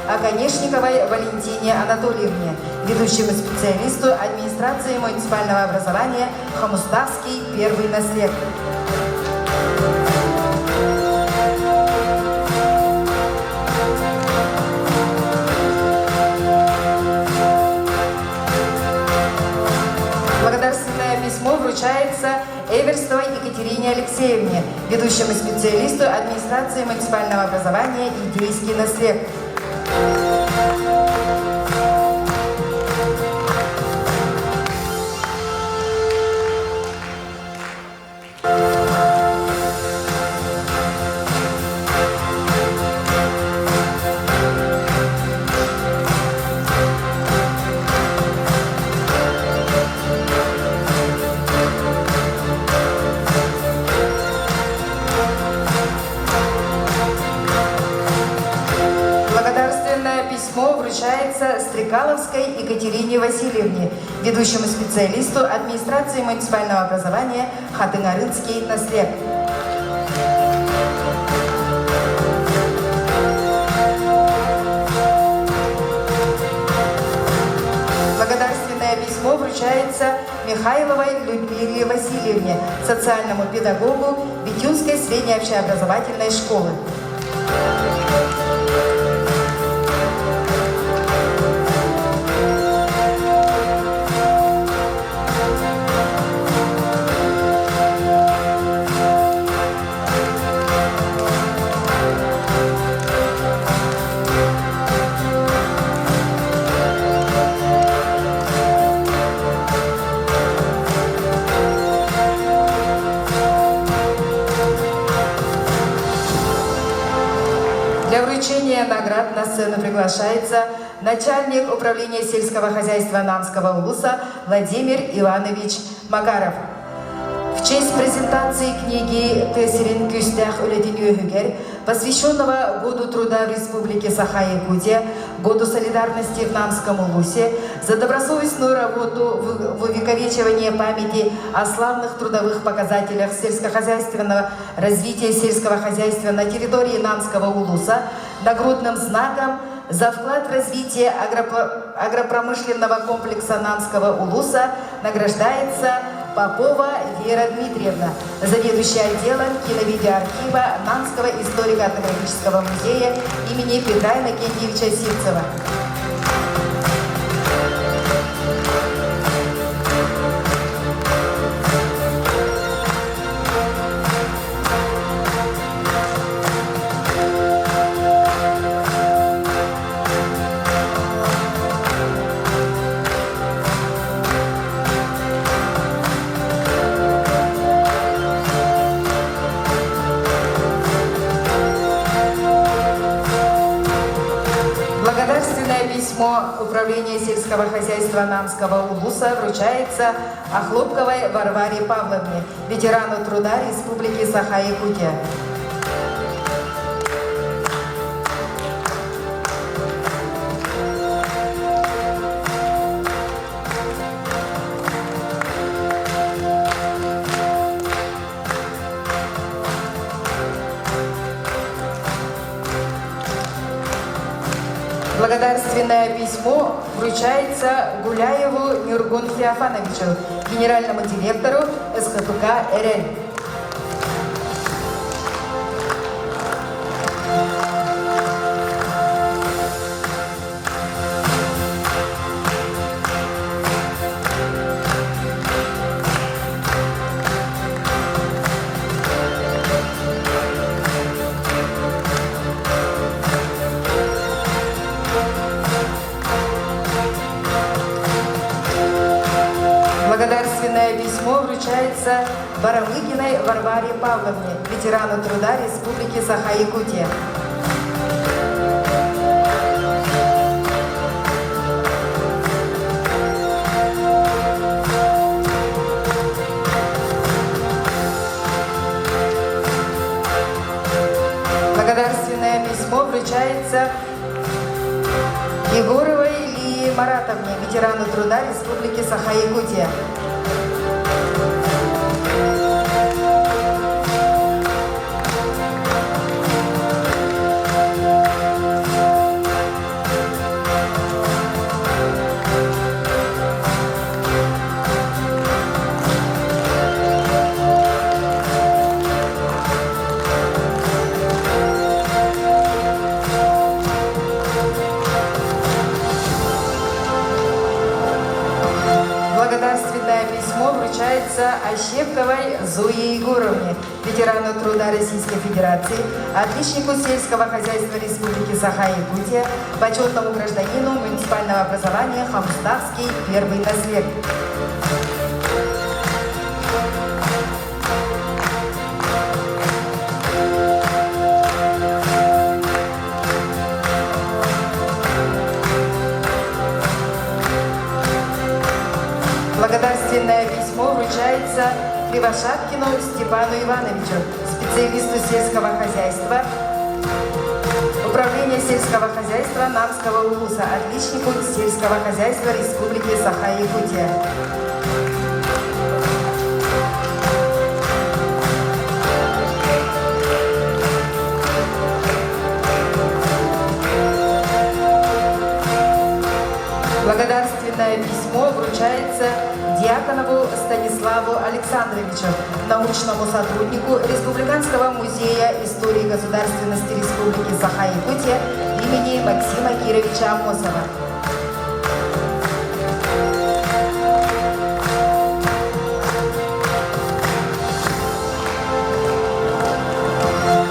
Оконешниковой Валентине Анатольевне, ведущему специалисту администрации муниципального образования Хомуставский первый наследник. Благодарственное письмо вручается Эверстовой Екатерине Алексеевне, ведущему специалисту администрации муниципального образования Идейский наследник. письмо вручается Стрекаловской Екатерине Васильевне, ведущему специалисту администрации муниципального образования Хатынарынский наслед. Благодарственное письмо вручается Михайловой Людмиле Васильевне, социальному педагогу Битюнской средней общеобразовательной школы. Для вручения наград на сцену приглашается начальник управления сельского хозяйства Нанского улуса Владимир Иванович Макаров. В честь презентации книги «Тесерин Кюстях Улетинюхюгер», посвященного Году труда в Республике Саха-Якутия, Году солидарности в Нанском улусе, за добросовестную работу в увековечивании памяти о славных трудовых показателях сельскохозяйственного развития сельского хозяйства на территории Нанского улуса, нагрудным знаком за вклад в развитие агропромышленного комплекса Нанского улуса награждается Попова Вера Дмитриевна, заведующая отделом киновидеоархива Нанского историко-этнографического музея имени Петра Иннокентьевича Сивцева. Благодарственное письмо Управления сельского хозяйства Нанского улуса вручается Охлопковой Варваре Павловне, ветерану труда Республики Саха-Якутия. Благодарственное письмо вручается Гуляеву Нюргун Феофановичу, генеральному директору СХПК РЛ. Благодарственное письмо вручается Барамыгиной Варваре Павловне, ветерану труда Республики Саха-Якутия. Благодарственное письмо вручается Егоровой Лии Маратовне, ветерану труда Республики Саха-Якутия. Благодарственное письмо вручается Ощепковой Зое Егоровне, ветерану труда Российской Федерации, отличнику сельского хозяйства Республики Саха-Якутия, почетному гражданину муниципального образования Хамуставский первый наследник. Благодарственное письмо вручается Кривошапкину Степану Ивановичу, специалисту сельского хозяйства, Управление сельского хозяйства Намского улуса, отличнику сельского хозяйства Республики Саха-Якутия. Благодарственное письмо вручается Дьяконову Станиславу Александровичу, научному сотруднику Республиканского музея истории государственности Республики Саха-Якутия имени Максима Кировича Амосова.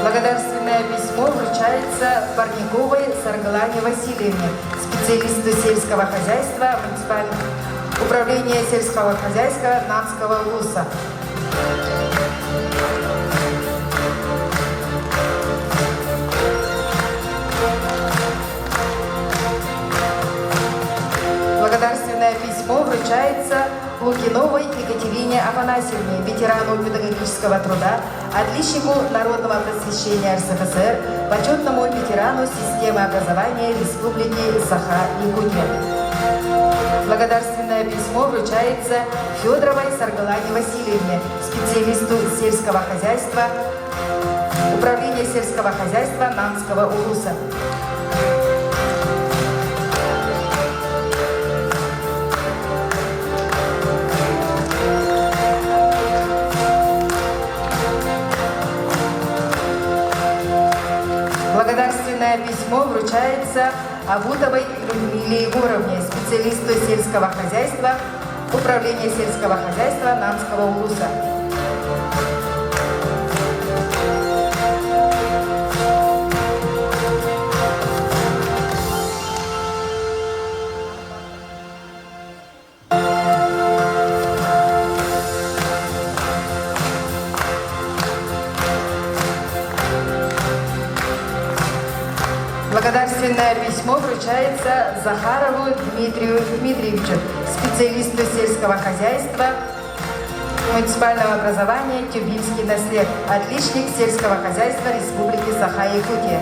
Благодарственное письмо вручается Парниковой Саргалане Васильевне, специалисту сельского хозяйства муниципального управления сельского хозяйства Намского улуса. Благодарственное письмо вручается Лукиновой Екатерине Афанасьевне, ветерану педагогического труда, отличнику народного просвещения РСФСР, почетному ветерану системы образования Республики Саха-Якутия. Благодарственное письмо вручается Федоровой Саргалане Васильевне, специалисту сельского хозяйства, управления сельского хозяйства Намского улуса. Благодарственное письмо вручается Абутовой Людмиле Егоровне, специалисту сельского хозяйства, управления сельского хозяйства Намского улуса. Благодарственное письмо вручается Захарову Дмитрию Дмитриевичу, специалисту сельского хозяйства, муниципального образования Тюбинский наслед, отличник сельского хозяйства Республики Саха-Якутия.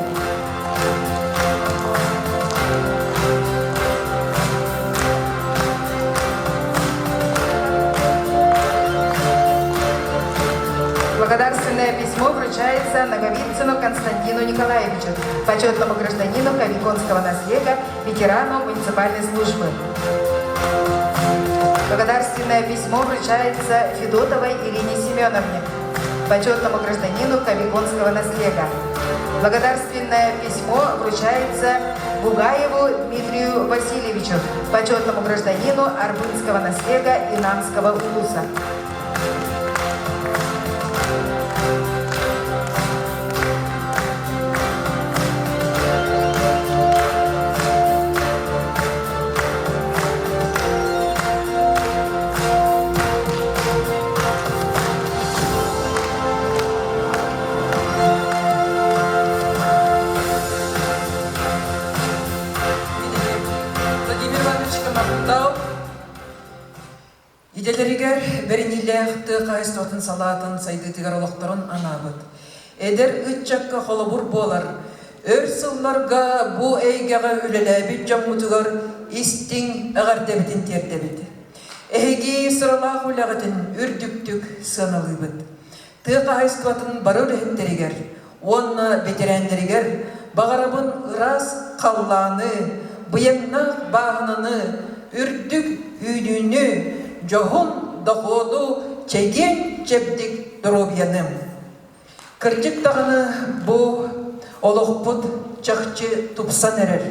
Благодарственное письмо вручается Наговицыну Константину Николаевичу, почетному гражданину Кавиконского наслега, ветерану муниципальной службы. Благодарственное письмо вручается Федотовой Ирине Семеновне, почетному гражданину Кавиконского наслега. Благодарственное письмо вручается Бугаеву Дмитрию Васильевичу, почетному гражданину Арбынского наслега и Намского улуса. Иделеригер беринилэхты кайстотын салатын сайдытыгар олохторун анабыт. Эдер ытчакка холобур болар. Өр сылларга бу эйгега үлеләбит жаммутугар истиң агартебитин тертебит. Эги сыралах улягытын үрдүктүк сыналыбыт. Ты кайстотын барыр хеттеригер, онна ветерандеригер багарабын ырас калланы, быяннак багынаны, үрдүк үйдүүнү Джохун доходу чеген чептик дробьяным. Кырдык тағыны бу олохпут чахчы тупсан эрер.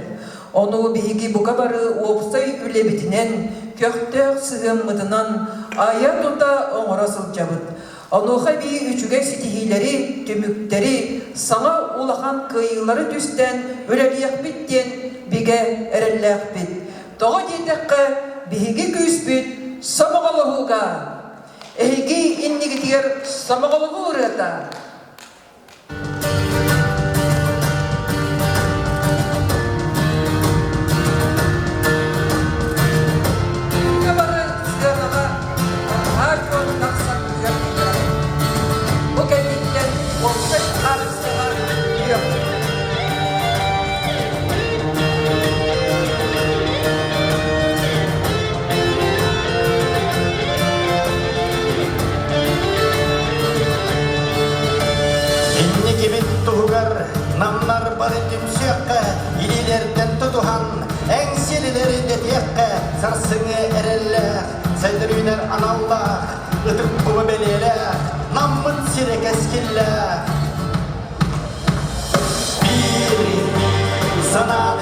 Ону биги бука бары опсай үлебитинен көктөк сыгыммытынан ая тута оңоросыл жабыт. Ону хаби үчүге ситихилери, төмүктери, саңа улахан кыйылары түстен үлелиyak биттен биге эрелләк бит. Тоғы детекке биги күспит Самоголовуга, эги иннигитер самоголовурата. Кабары сгернага, ажон таксан ярдига. Букетиттен олсай арыстыга үйөп. Ежелерinde текке сарсыңы әрелләқ, сәйдірінер аналлақ, ұтып бұғы белеләқ, наммыт сирек әскелләқ. Bir sanat